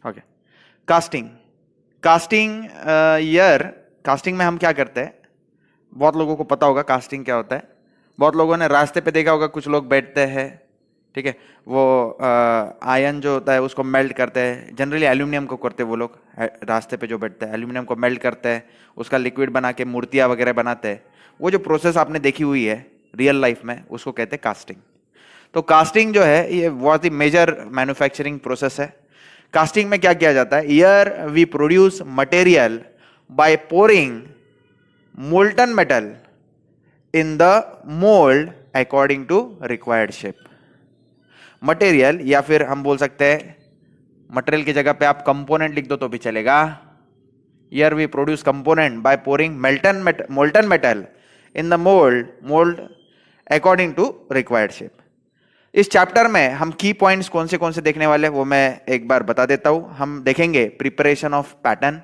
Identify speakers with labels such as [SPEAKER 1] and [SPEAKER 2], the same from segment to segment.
[SPEAKER 1] Okay, casting. Casting casting में हम क्या करते हैं, बहुत लोगों को पता होगा कास्टिंग क्या होता है। बहुत लोगों ने रास्ते पे देखा होगा, कुछ लोग बैठते हैं, ठीक है, वो आयरन जो होता है उसको मेल्ट करते हैं, जनरली एल्यूमिनियम को करते हैं वो लोग, रास्ते पे जो बैठते हैं एल्यूमिनियम को मेल्ट करते हैं, उसका लिक्विड बना के मूर्तियाँ वगैरह बनाते हैं। वो जो प्रोसेस आपने देखी हुई है रियल लाइफ में, उसको कहते हैं कास्टिंग। तो कास्टिंग जो है ये बहुत ही मेजर मैन्युफैक्चरिंग प्रोसेस है। कास्टिंग में क्या किया जाता है, here we produce material by pouring molten metal in the mould according to required shape. Material, या फिर हम बोल सकते हैं मटेरियल की जगह पे आप कंपोनेंट लिख दो तो भी चलेगा। Here we produce component by pouring molten metal in the mould according to required shape. इस चैप्टर में हम की पॉइंट्स कौन से देखने वाले हैं वो मैं एक बार बता देता हूं। हम देखेंगे प्रिपरेशन ऑफ पैटर्न,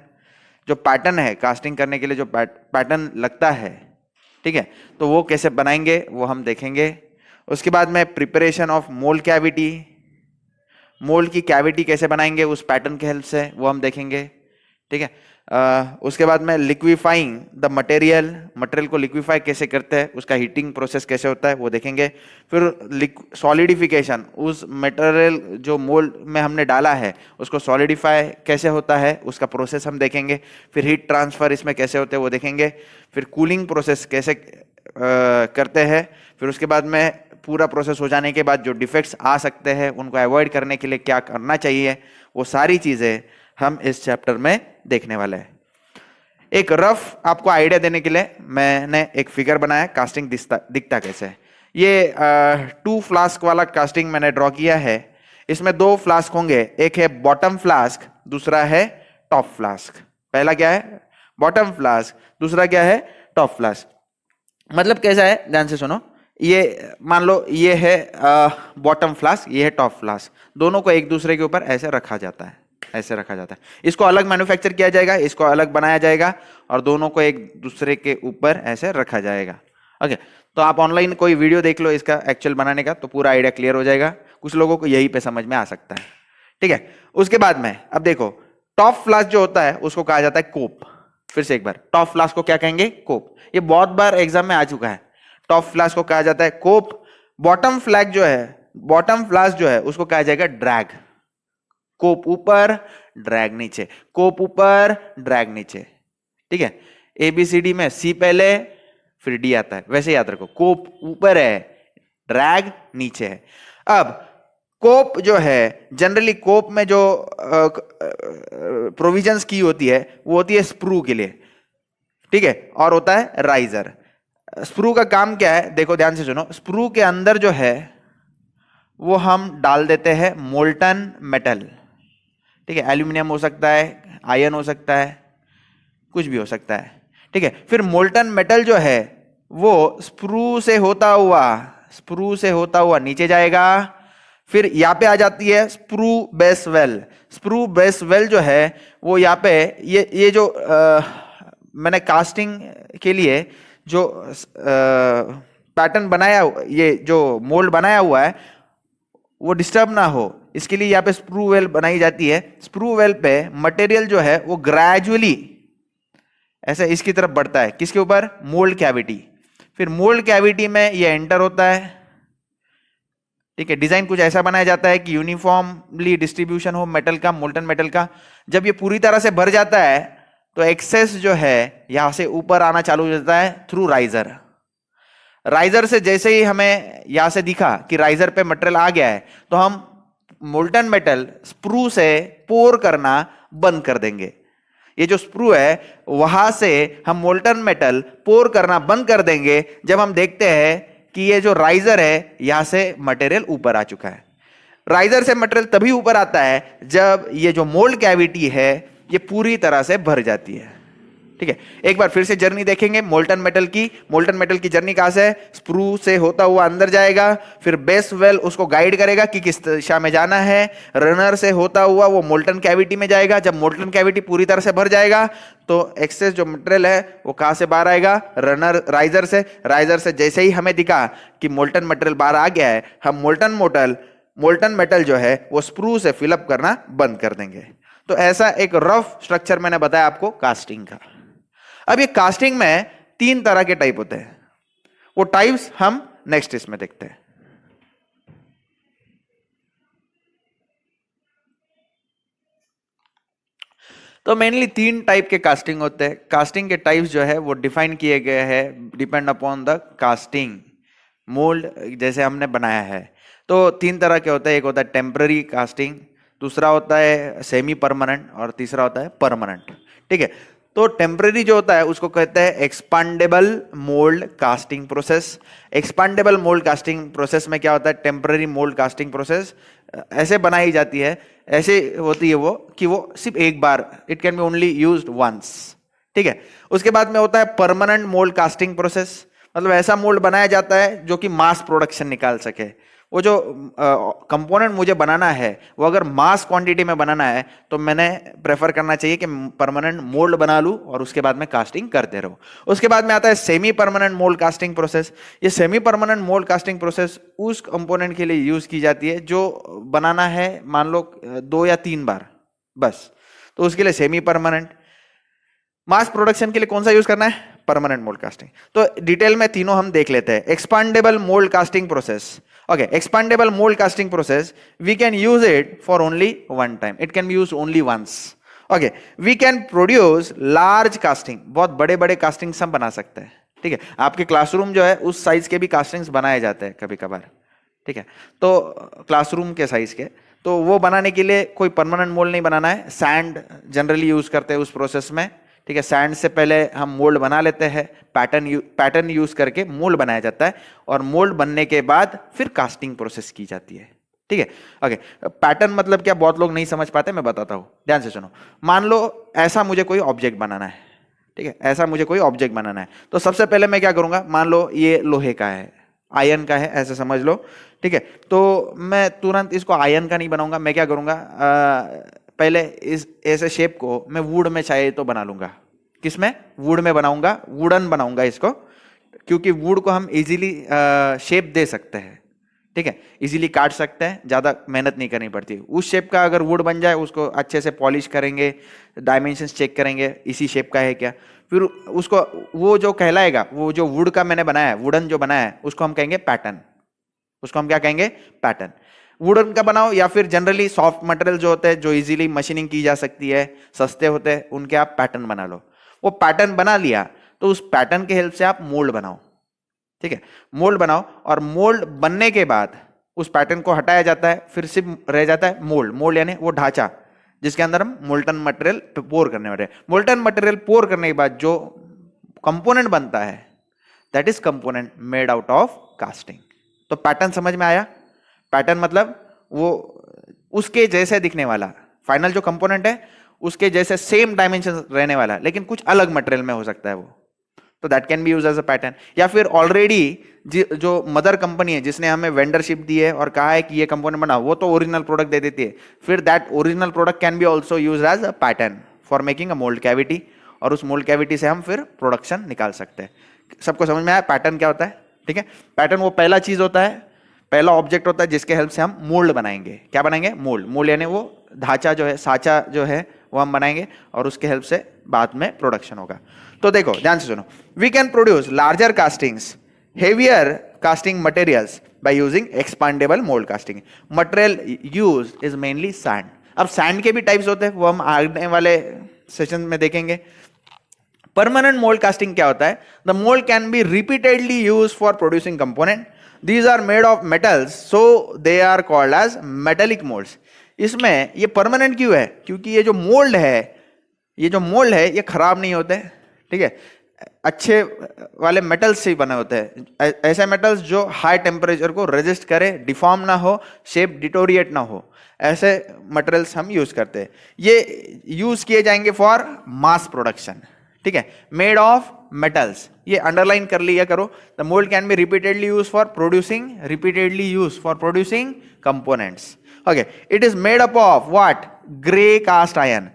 [SPEAKER 1] जो पैटर्न है कास्टिंग करने के लिए जो पैटर्न लगता है, ठीक है, तो वो कैसे बनाएंगे वो हम देखेंगे। उसके बाद में preparation of mould cavity, mould की कैविटी कैसे बनाएंगे उस पैटर्न के हेल्प से, वो हम देखेंगे, ठीक है। उसके बाद में लिक्विफाइंग द मटेरियल को लिक्विफाई कैसे करते हैं, उसका हीटिंग प्रोसेस कैसे होता है वो देखेंगे। फिर सॉलिडिफिकेशन, उस मटेरियल जो मोल्ड में हमने डाला है उसको सॉलिडिफाई कैसे होता है उसका प्रोसेस हम देखेंगे। फिर हीट ट्रांसफर इसमें कैसे होते हैं वो देखेंगे। फिर कूलिंग प्रोसेस कैसे करते हैं। फिर उसके बाद में पूरा प्रोसेस हो जाने के बाद जो डिफेक्ट्स आ सकते हैं उनको अवॉइड करने के लिए क्या करना चाहिए, वो सारी चीजें हम इस चैप्टर में देखने वाले हैं। एक रफ आपको आइडिया देने के लिए मैंने एक फिगर बनाया कास्टिंग दिखता कैसे है। ये 2 फ्लास्क वाला कास्टिंग मैंने ड्रॉ किया है। इसमें 2 फ्लास्क होंगे, एक है बॉटम फ्लास्क, दूसरा है टॉप फ्लास्क। पहला क्या है बॉटम फ्लास्क, दूसरा क्या है टॉप फ्लास्क। मतलब कैसा है, ध्यान से सुनो। ये मान लो ये है बॉटम फ्लास्क, ये है टॉप फ्लास्क, दोनों को एक दूसरे के ऊपर ऐसे रखा जाता है, ऐसे रखा जाता है। इसको अलग मैन्युफैक्चर किया जाएगा, इसको अलग बनाया जाएगा और दोनों को एक दूसरे के ऊपर ऐसे रखा जाएगा। ओके, तो आप ऑनलाइन कोई वीडियो देख लो इसका एक्चुअल बनाने का, तो पूरा आइडिया क्लियर हो जाएगा। कुछ लोगों को यही पे समझ में आ सकता है, ठीक है। उसके बाद में अब देखो, टॉप फ्लास्क जो होता है उसको कहा जाता है कोप। फिर से एक बार, टॉप फ्लास्क को क्या कहेंगे, कोप। ये बहुत बार एग्जाम में आ चुका है। टॉप फ्लास्क को कहा जाता है कोप। बॉटम फ्लास्क जो है उसको कहा जाएगा ड्रैग। कोप ऊपर ड्रैग नीचे, कोप ऊपर ड्रैग नीचे, ठीक है। ABCD में C पहले फिर D आता है, वैसे याद रखो, कोप ऊपर है, ड्रैग नीचे है। अब कोप जो है, जनरली कोप में जो प्रोविजंस की होती है वो होती है स्प्रू के लिए, ठीक है, और होता है राइजर। स्प्रू का काम क्या है, देखो ध्यान से सुनो। स्प्रू के अंदर जो है वो हम डाल देते हैं मोल्टन मेटल, ठीक है, एल्यूमिनियम हो सकता है, आयरन हो सकता है, कुछ भी हो सकता है, ठीक है। फिर मोल्टन मेटल जो है वो स्प्रू से होता हुआ नीचे जाएगा। फिर यहां पे आ जाती है sprue base well. Sprue base well जो है वो यहाँ पे ये जो मैंने कास्टिंग के लिए जो पैटर्न बनाया, ये जो मोल्ड बनाया हुआ है वो डिस्टर्ब ना हो, इसके लिए यहाँ पे स्प्रू वेल बनाई जाती है। स्प्रू वेल पे मटेरियल जो है वो ग्रेजुअली ऐसे इसकी तरफ बढ़ता है, किसके ऊपर, मोल्ड कैविटी। फिर मोल्ड कैविटी में ये एंटर होता है, ठीक है। डिजाइन कुछ ऐसा बनाया जाता है कि यूनिफॉर्मली डिस्ट्रीब्यूशन हो मेटल का, मोल्टन मेटल का। जब ये पूरी तरह से भर जाता है तो एक्सेस जो है यहां से ऊपर आना चालू हो जाता है थ्रू राइजर। राइजर से जैसे ही हमें यहां से दिखा कि राइजर पे मटेरियल आ गया है, तो हम मोल्टन मेटल स्प्रू से पोर करना बंद कर देंगे। ये जो स्प्रू है वहां से हम मोल्टन मेटल पोर करना बंद कर देंगे जब हम देखते हैं कि ये जो राइजर है यहां से मटेरियल ऊपर आ चुका है। राइजर से मटेरियल तभी ऊपर आता है जब ये जो मोल्ड कैविटी है ये पूरी तरह से भर जाती है, ठीक है। एक बार फिर से जर्नी देखेंगे मोल्टन मेटल की जर्नी कहां से, स्प्रू से होता हुआ अंदर जाएगा, फिर बेस वेल उसको गाइड करेगा कि किस दिशा में जाना है। रनर से होता हुआ वो मोल्टन कैविटी में जाएगा। जब मोल्टन कैविटी पूरी तरह से भर जाएगा तो एक्सेस जो मटेरियल है वो कहां से बाहर आएगा, राइजर से जैसे ही हमें दिखा कि मोल्टन मटेरियल बाहर आ गया है, हम मोल्टन मेटल जो है वो स्प्रू से फिलअप करना बंद कर देंगे। तो ऐसा एक रफ स्ट्रक्चर मैंने बताया आपको कास्टिंग का। अब ये कास्टिंग में 3 तरह के टाइप होते हैं, वो टाइप्स हम नेक्स्ट इसमें देखते हैं। तो मेनली 3 टाइप के कास्टिंग होते हैं। कास्टिंग के टाइप्स जो है वो डिफाइन किए गए हैं depend upon the casting mould जैसे हमने बनाया है। तो 3 तरह के होते हैं, एक होता है टेम्पररी कास्टिंग, दूसरा होता है सेमी परमानेंट और तीसरा होता है परमानेंट। ठीक है, तो टेम्पररी जो होता है उसको कहते हैं expandable mould casting process. Expandable mould casting process में क्या होता है, टेम्पररी मोल्ड कास्टिंग प्रोसेस ऐसे बनाई जाती है, ऐसे होती है वो कि वो सिर्फ एक बार, it can be only used once. ठीक है, उसके बाद में होता है परमानेंट मोल्ड कास्टिंग प्रोसेस, मतलब ऐसा मोल्ड बनाया जाता है जो कि मास प्रोडक्शन निकाल सके। वो जो कंपोनेंट मुझे बनाना है वो अगर मास क्वांटिटी में बनाना है तो मैंने प्रेफर करना चाहिए कि परमानेंट मोल्ड बना लूं और उसके बाद में कास्टिंग करते रहो। उसके बाद में आता है semi permanent mould casting process. ये semi permanent mould casting process उस कंपोनेंट के लिए यूज की जाती है जो बनाना है मान लो 2 या 3 बार बस, तो उसके लिए सेमी परमानेंट। मास प्रोडक्शन के लिए कौन सा यूज करना है, परमानेंट मोल्ड कास्टिंग। तो डिटेल में तीनों हम देख लेते हैं। Expandable mould casting process, okay, expandable mold casting process, we can use it for only one time, it can be used only once. okay, we can produce large casting, बहुत बड़े बड़े कास्टिंग्स हम बना सकते हैं। ठीक है, आपके क्लासरूम जो है उस साइज के भी कास्टिंग्स बनाए जाते हैं कभी कभार। ठीक है, तो क्लासरूम के साइज के, तो वो बनाने के लिए कोई परमानेंट मोल्ड नहीं बनाना है, सैंड जनरली यूज करते हैं उस प्रोसेस में। ठीक है, सैंड से पहले हम मोल्ड बना लेते हैं, पैटर्न यूज करके मोल्ड बनाया जाता है और मोल्ड बनने के बाद फिर कास्टिंग प्रोसेस की जाती है। ठीक है, ओके, पैटर्न मतलब क्या बहुत लोग नहीं समझ पाते, मैं बताता हूं, ध्यान से सुनो। मान लो ऐसा मुझे कोई ऑब्जेक्ट बनाना है, ठीक है, ऐसा मुझे कोई ऑब्जेक्ट बनाना है, तो सबसे पहले मैं क्या करूंगा, मान लो ये लोहे का है, आयरन का है, ऐसे समझ लो। ठीक है, तो मैं तुरंत इसको आयरन का नहीं बनाऊंगा, मैं क्या करूंगा, पहले इस ऐसे शेप को मैं वुड में चाहिए तो बना लूंगा। किसमें, वुड में बनाऊंगा, वुडन बनाऊंगा इसको, क्योंकि वुड को हम इजीली शेप दे सकते हैं। ठीक है, इजीली काट सकते हैं, ज्यादा मेहनत नहीं करनी पड़ती। उस शेप का अगर वुड बन जाए उसको अच्छे से पॉलिश करेंगे, डायमेंशंस चेक करेंगे इसी शेप का है क्या, फिर उसको वो जो कहलाएगा, वो जो वुड का मैंने बनाया है, वुडन जो बनाया है, उसको हम कहेंगे पैटर्न। उसको हम क्या कहेंगे, पैटर्न। वुडन का बनाओ या फिर जनरली सॉफ्ट मटेरियल जो होते हैं, जो इजीली मशीनिंग की जा सकती है, सस्ते होते हैं, उनके आप पैटर्न बना लो। वो पैटर्न बना लिया तो उस पैटर्न के हेल्प से आप मोल्ड बनाओ। ठीक है, मोल्ड बनाओ और मोल्ड बनने के बाद उस पैटर्न को हटाया जाता है, फिर सिर्फ रह जाता है मोल्ड। मोल्ड यानी वो ढांचा जिसके अंदर हम मोल्टन मटेरियल पोर करने वाले हैं। मोल्टन मटेरियल पोर करने के बाद जो कंपोनेंट बनता है, that is component made out of casting. तो पैटर्न समझ में आया, पैटर्न मतलब वो उसके जैसे दिखने वाला फाइनल जो कंपोनेंट है, उसके जैसे सेम डायमेंशन रहने वाला, लेकिन कुछ अलग मटेरियल में हो सकता है वो, तो that can be use as a pattern. या फिर ऑलरेडी जो मदर कंपनी है जिसने हमें वेंडरशिप दी है और कहा है कि ये कंपोनेंट बनाओ, वो तो ओरिजिनल प्रोडक्ट दे देती है, फिर that original product can be also use as a pattern for making a mould cavity, और उस मोल्ड कैविटी से हम फिर प्रोडक्शन निकाल सकते हैं। सबको समझ में आया पैटर्न क्या होता है? ठीक है, पैटर्न वो पहला चीज होता है, पहला ऑब्जेक्ट होता है जिसके हेल्प से हम मोल्ड बनाएंगे। क्या बनाएंगे? मोल्ड। मोल्ड यानी वो ढांचा जो है, साचा जो है, वो हम बनाएंगे और उसके हेल्प से बाद में प्रोडक्शन होगा। तो देखो ध्यान से सुनो, we can produce larger castings, heavier casting materials by using expandable mould casting. Material use is mainly sand. अब सैंड के भी टाइप्स होते हैं, वो हम आने वाले सेशन में देखेंगे। परमानेंट मोल्ड कास्टिंग क्या होता है? The mould can be repeatedly use for producing component, these are made of metals so they are called as metallic molds। इसमें ये परमानेंट क्यों है? क्योंकि ये जो मोल्ड है, ये जो मोल्ड है, ये खराब नहीं होते। ठीक है, अच्छे वाले मेटल्स से बने होते हैं, ऐसे मेटल्स जो हाई टेम्परेचर को रेजिस्ट करे, डिफॉर्म ना हो, शेप डिटोरिएट ना हो, ऐसे मटेरियल्स हम यूज करते हैं। ये यूज किए जाएंगे फॉर मास प्रोडक्शन। ठीक है, मेड ऑफ मेटल्स, ये अंडरलाइन कर लिया करो। The mould can be repeatedly use for producing components. Okay, it is made up of what? Grey cast iron.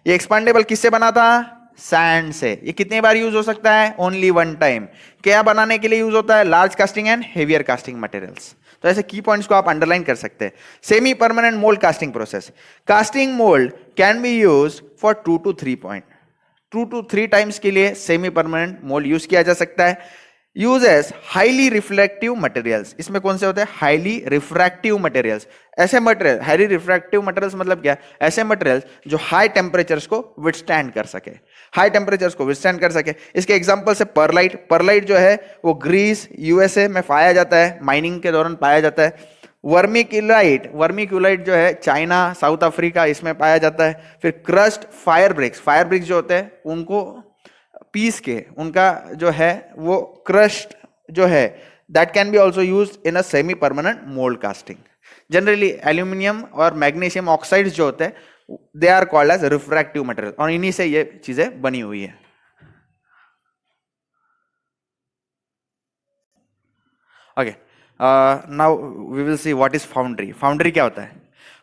[SPEAKER 1] ये एक्सपांडेबल किससे बना था? सैंड से। ये कितने बार यूज हो सकता है? Only one time. क्या बनाने के लिए यूज होता है? Large casting and heavier casting materials. तो ऐसे की पॉइंट्स को आप अंडरलाइन कर सकते हैं। Semi permanent mould casting process, casting mould can be use for 2 to 3 times के लिए सेमी परमानेंट मोल्ड यूज किया जा सकता है। यूजेस हाईली रिफ्लेक्टिव मटेरियल्स, इसमें कौन से होते हैं? Highly refractive materials. ऐसे मटेरियल, हाईली रिफ्रैक्टिव मटेरियल्स मतलब क्या? ऐसे मटेरियल्स जो हाई टेम्परेचर्स को विथस्टैंड कर सके, हाई टेम्परेचर्स को विथस्टैंड कर सके। इसके एग्जांपल से परलाइट, परलाइट जो है वो ग्रीस यूएसए में पाया जाता है, माइनिंग के दौरान पाया जाता है। वर्मिक्यूलाइट, वर्मिक्यूलाइट जो है चाइना, साउथ अफ्रीका, इसमें पाया जाता है। फिर crust fire bricks, fire bricks जो होते हैं उनको पीस के, उनका जो है वो क्रस्ट जो है, that can be also use in a semi permanent mould casting. Generally aluminium और मैग्नीशियम ऑक्साइड्स जो होते हैं they are called as refractive material, और इन्हीं से ये चीजें बनी हुई है। Okay, now we will see what is foundry. Foundry क्या होता है?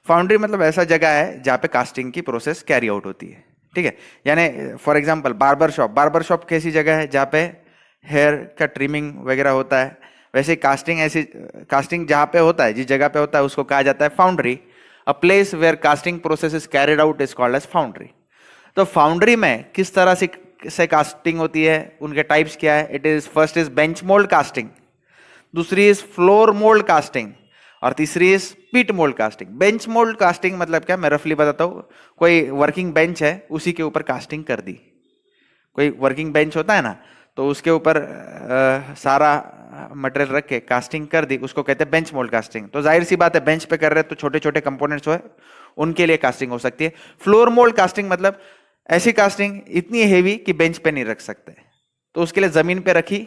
[SPEAKER 1] फाउंड्री मतलब ऐसा जगह है जहां पे कास्टिंग की प्रोसेस कैरी आउट होती है, ठीक है। यानी for example barber shop, barber shop कैसी जगह है? जहाँ पे हेयर का ट्रिमिंग वगैरह होता है। वैसे कास्टिंग ऐसी, कास्टिंग जहाँ पे होता है, जिस जगह पे होता है उसको कहा जाता है foundry. A place where casting process is carried out is called as foundry. तो फाउंड्री में किस तरह से कास्टिंग होती है, उनके टाइप्स क्या है? It is, first is bench mould casting, दूसरी इज फ्लोर मोल्ड कास्टिंग, और तीसरी is pit mould casting. Bench mould casting मतलब क्या, मैं रफली बताता हूँ। कोई वर्किंग बेंच है, उसी के ऊपर कास्टिंग कर दी। कोई वर्किंग बेंच होता है ना, तो उसके ऊपर सारा मटेरियल रख के कास्टिंग कर दी, उसको कहते हैं बेंच मोल्ड कास्टिंग। तो जाहिर सी बात है, बेंच पे कर रहे हैं तो छोटे छोटे कंपोनेंट्स हो, उनके लिए कास्टिंग हो सकती है। फ्लोर मोल्ड कास्टिंग मतलब ऐसी कास्टिंग इतनी हेवी कि बेंच पे नहीं रख सकते, तो उसके लिए जमीन पे रखी,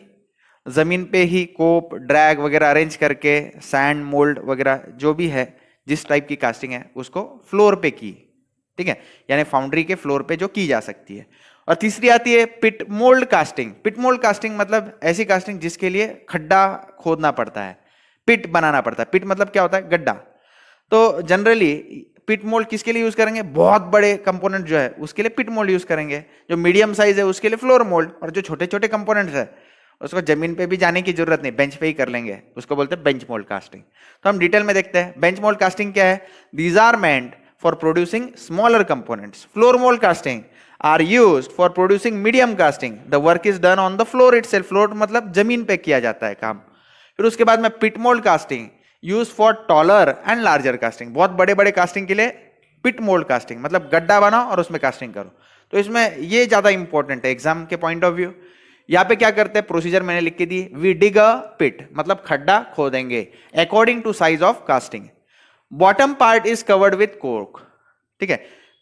[SPEAKER 1] जमीन पे ही कोप ड्रैग वगैरह अरेंज करके, सैंड मोल्ड वगैरह जो भी है, जिस टाइप की कास्टिंग है उसको फ्लोर पे की, ठीक है। यानी फाउंड्री के फ्लोर पे जो की जा सकती है। और तीसरी आती है पिट mould casting. Pit mould casting मतलब ऐसी कास्टिंग जिसके लिए खड्डा खोदना पड़ता है, पिट बनाना पड़ता है। पिट मतलब क्या होता है? गड्ढा। तो जनरली पिट मोल्ड किसके लिए यूज करेंगे? बहुत बड़े कंपोनेंट जो है उसके लिए पिट मोल्ड यूज करेंगे, जो मीडियम साइज है उसके लिए फ्लोर मोल्ड, और जो छोटे छोटे कंपोनेंट्स है उसको जमीन पे भी जाने की जरूरत नहीं, बेंच पे ही कर लेंगे, उसको बोलते हैं बेंच मोल्ड कास्टिंग। तो हम डिटेल में देखते हैं बेंच मोल्ड कास्टिंग क्या है। These are meant for producing smaller components. Floor mould casting are used for producing medium casting. The work is done on the floor itself. Floor मतलब जमीन पे किया जाता है काम। फिर उसके बाद में pit mould casting use for taller and larger casting. बहुत बड़े बड़े कास्टिंग के लिए पिट मोल्ड कास्टिंग मतलब गड्ढा बनाओ और उसमें कास्टिंग करो। तो इसमें ये ज्यादा इंपॉर्टेंट है एग्जाम के पॉइंट ऑफ व्यू। यहां पे क्या करते हैं, प्रोसीजर मैंने लिख के दी। वी डिग अ पिट मतलब खड्डा खोदेंगे according to size of casting. Bottom part is covered with cork, ठीक है।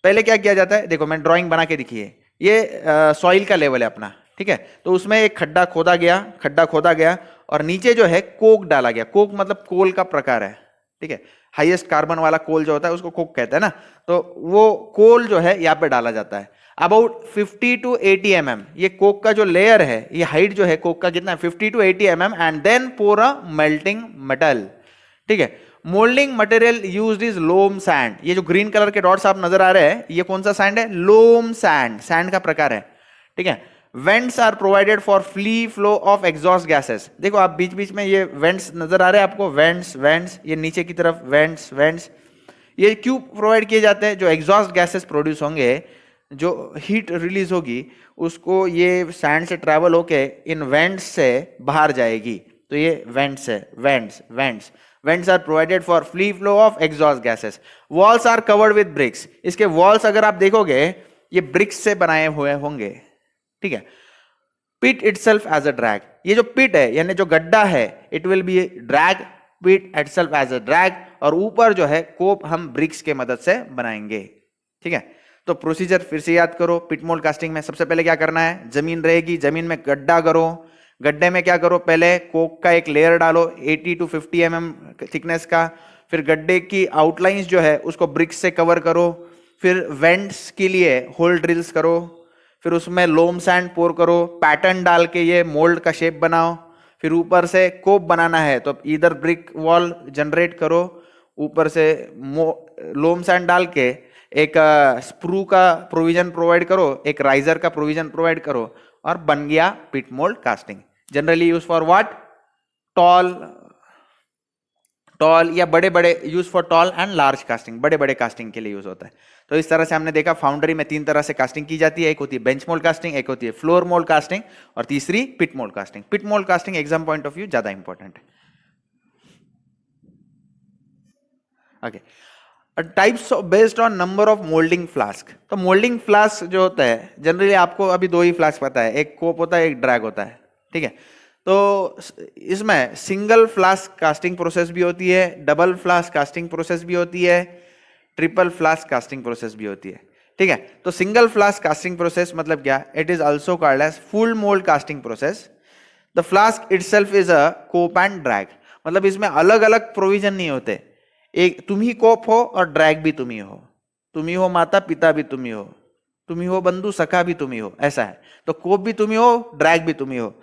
[SPEAKER 1] पहले क्या किया जाता है, देखो मैं ड्राइंग बना के दिखी है, ये सॉइल का लेवल है अपना, ठीक है। तो उसमें एक खड्डा खोदा गया, खड्डा खोदा गया और नीचे जो है कोक डाला गया। कोक मतलब कोल का प्रकार है, ठीक है। हाईएस्ट कार्बन वाला कोल जो होता है उसको कोक कहते हैं ना, तो वो कोल जो है यहाँ पे डाला जाता है। अबाउट 50 to 80 mm ये कोक का जो लेयर है, ये हाइट जो है कोक का कितना है 50 to 80 mm, and then pour a melting metal, ठीक है। Moulding material used is loam sand. ये जो ग्रीन कलर के डॉट्स आप नजर आ रहे हैं, ये कौन सा सैंड है? लोम सैंड, सैंड का प्रकार है, ठीक है। Vents are provided for free flow of exhaust gases. देखो आप बीच बीच में ये वेंट्स नजर आ रहे हैं आपको, वेंट्स वेंट्स, ये नीचे की तरफ वेंट्स वेंट्स। ये क्यों प्रोवाइड किए जाते हैं? जो एग्जॉस्ट गैसेस प्रोड्यूस होंगे, जो हीट रिलीज होगी, उसको ये सैंड से ट्रैवल होके इन वेंट्स से बाहर जाएगी। तो ये वेंट्स है, vents vents. Vents are provided for free flow of exhaust gases. Walls are covered with bricks. इसके वॉल्स अगर आप देखोगे ये ब्रिक्स से बनाए हुए होंगे, ठीक है। Pit itself as a drag, ये जो पिट है यानी जो गड्ढा है, it will be drag, pit itself as a drag, और ऊपर जो है कोप हम ब्रिक्स के मदद से बनाएंगे, ठीक है। तो प्रोसीजर फिर से याद करो। पिट मोल्ड कास्टिंग में सबसे पहले क्या करना है, जमीन रहेगी, जमीन में गड्ढा करो, गड्ढे में क्या करो, पहले कोक का एक लेयर डालो 80 to 50 mm थिकनेस का। फिर गड्ढे की आउटलाइंस जो है उसको ब्रिक्स से कवर करो। फिर वेंट्स के लिए होल ड्रिल्स करो। फिर उसमें लोम सैंड पोर करो, पैटर्न डाल के ये मोल्ड का शेप बनाओ। फिर ऊपर से कोप बनाना है तो इधर ब्रिक वॉल जनरेट करो, ऊपर से लोम सैंड डाल के एक स्प्रू का प्रोविजन प्रोवाइड करो, एक राइजर का प्रोविजन प्रोवाइड करो, और बन गया pit mould casting. Generally use for what? Tall tall या बड़े बड़े, use for tall and large casting, बड़े बड़े कास्टिंग के लिए यूज होता है। तो इस तरह से हमने देखा फाउंड्री में 3 तरह से कास्टिंग की जाती है, एक होती है बेंच मोल्ड कास्टिंग, एक होती है फ्लोर मोल्ड कास्टिंग, और तीसरी pit mould casting. Pit mould casting exam point of view ज्यादा इंपॉर्टेंट है। Okay, types based on number of moulding flask. तो मोल्डिंग फ्लास्क जो होता है जनरली आपको अभी 2 ही फ्लास्क पता है, एक कोप होता है, एक ड्रैग होता है, ठीक है। तो इसमें सिंगल फ्लास्क कास्टिंग प्रोसेस भी होती है, डबल फ्लास्क कास्टिंग प्रोसेस भी होती है, ट्रिपल फ्लास्क कास्टिंग प्रोसेस भी होती है, ठीक है। तो सिंगल फ्लास्क कास्टिंग प्रोसेस मतलब क्या, it is also called as full mould casting process. The flask itself is a cope and drag, मतलब इसमें अलग अलग प्रोविजन नहीं होते, एक तुम ही कोप हो और ड्रैग भी तुम ही हो माता पिता भी तुम ही हो बंधु सखा भी तुम ही हो, ऐसा है। तो कोप भी तुम ही हो, ड्रैग भी तुम ही हो,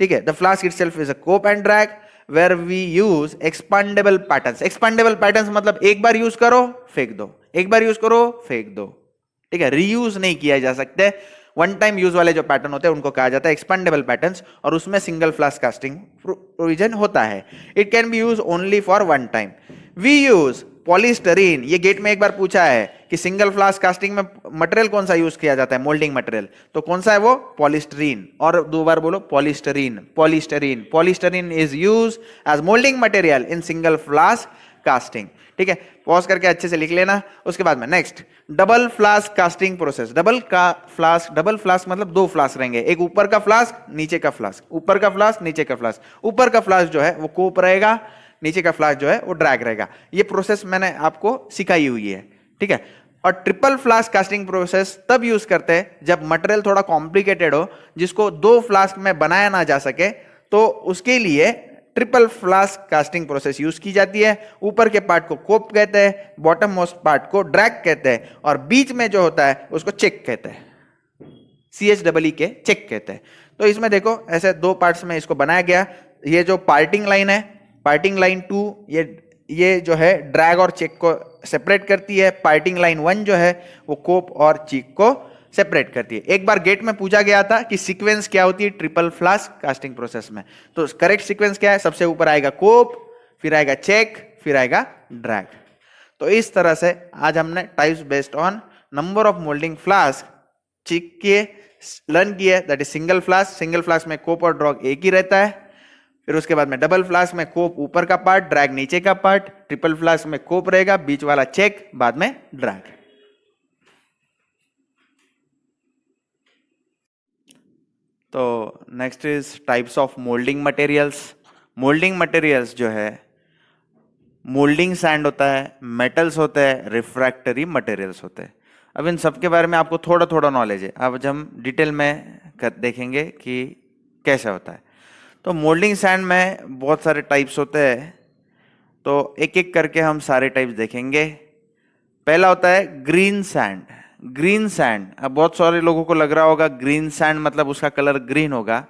[SPEAKER 1] ठीक है। The flask itself is a cope and drag where we use expandable patterns. Expandable patterns मतलब एक बार यूज करो फेंक दो, एक बार यूज करो फेंक दो, ठीक है। रीयूज नहीं किया जा सकते। वन टाइम यूज वाले जो पैटर्न होते हैं उनको कहा जाता है एक्सपांडेबल पैटर्न्स, और उसमें सिंगल फ्लास्क कास्टिंग प्रोविजन होता है। It can be use only for one time. We use polystyrene, ये गेट में एक बार पूछा है कि सिंगल फ्लास्क कास्टिंग में मटेरियल कौन सा यूज किया जाता है, मोल्डिंग मटेरियल, तो कौन सा है वो, पॉलीस्टरीन। और 2 बार बोलो polystyrene, polystyrene, polystyrene is use as moulding material in single flask casting, ठीक है। पॉज करके अच्छे से लिख लेना। उसके बाद में next double flask casting process. Double flask मतलब 2 फ्लास्क रहेंगे, एक ऊपर का फ्लास्क नीचे का फ्लास्क, ऊपर का फ्लास्क नीचे का फ्लास्क। ऊपर का फ्लास्क जो है वो कोप रहेगा, नीचे का फ्लास्क जो है वो ड्रैग रहेगा। ये प्रोसेस मैंने आपको सिखाई हुई है, ठीक है। और ट्रिपल फ्लास्क कास्टिंग प्रोसेस तब यूज करते हैं जब मटेरियल थोड़ा कॉम्प्लिकेटेड हो, जिसको 2 फ्लास्क में बनाया ना जा सके, तो उसके लिए triple flask casting process use की जाती है। ऊपर के पार्ट को कोप कहते हैं, बॉटम मोस्ट पार्ट को ड्रैग कहते हैं, और बीच में जो होता है उसको चेक कहते हैं, CHEE के चेक कहते हैं। तो इसमें देखो ऐसे 2 पार्ट्स में इसको बनाया गया। ये जो पार्टिंग लाइन है, पार्टिंग लाइन 2, ये जो है ड्रैग और चेक को सेपरेट करती है। पार्टिंग लाइन 1 जो है वो कोप और चेक को सेपरेट करती है। एक बार गेट में पूछा गया था कि सीक्वेंस क्या होती है ट्रिपल फ्लास्क कास्टिंग प्रोसेस में, तो करेक्ट सीक्वेंस क्या है, सबसे ऊपर आएगा कोप, फिर आएगा चेक, फिर आएगा ड्रैग। तो इस तरह से आज हमने types based on number of moulding flask check किए, लर्न किए। दैट इज सिंगल फ्लास्क में कोप और ड्रैग एक ही रहता है। फिर उसके बाद में डबल फ्लास्क में कोप ऊपर का पार्ट, ड्रैग नीचे का पार्ट। ट्रिपल फ्लास्क में कोप रहेगा, बीच वाला चेक, बाद में ड्रैग। तो next is types of moulding materials. Moulding materials जो है, मोल्डिंग सैंड होता है, मेटल्स होते हैं, रिफ्रैक्टरी मटेरियल्स होते हैं। अब इन सब के बारे में आपको थोड़ा थोड़ा नॉलेज है, अब हम डिटेल में देखेंगे कि कैसे होता है। तो मोल्डिंग सैंड में बहुत सारे टाइप्स होते हैं, तो एक एक करके हम सारे टाइप्स देखेंगे। पहला होता है ग्रीन सैंड। ग्रीन सैंड, अब बहुत सारे लोगों को लग रहा होगा ग्रीन सैंड मतलब उसका कलर ग्रीन होगा,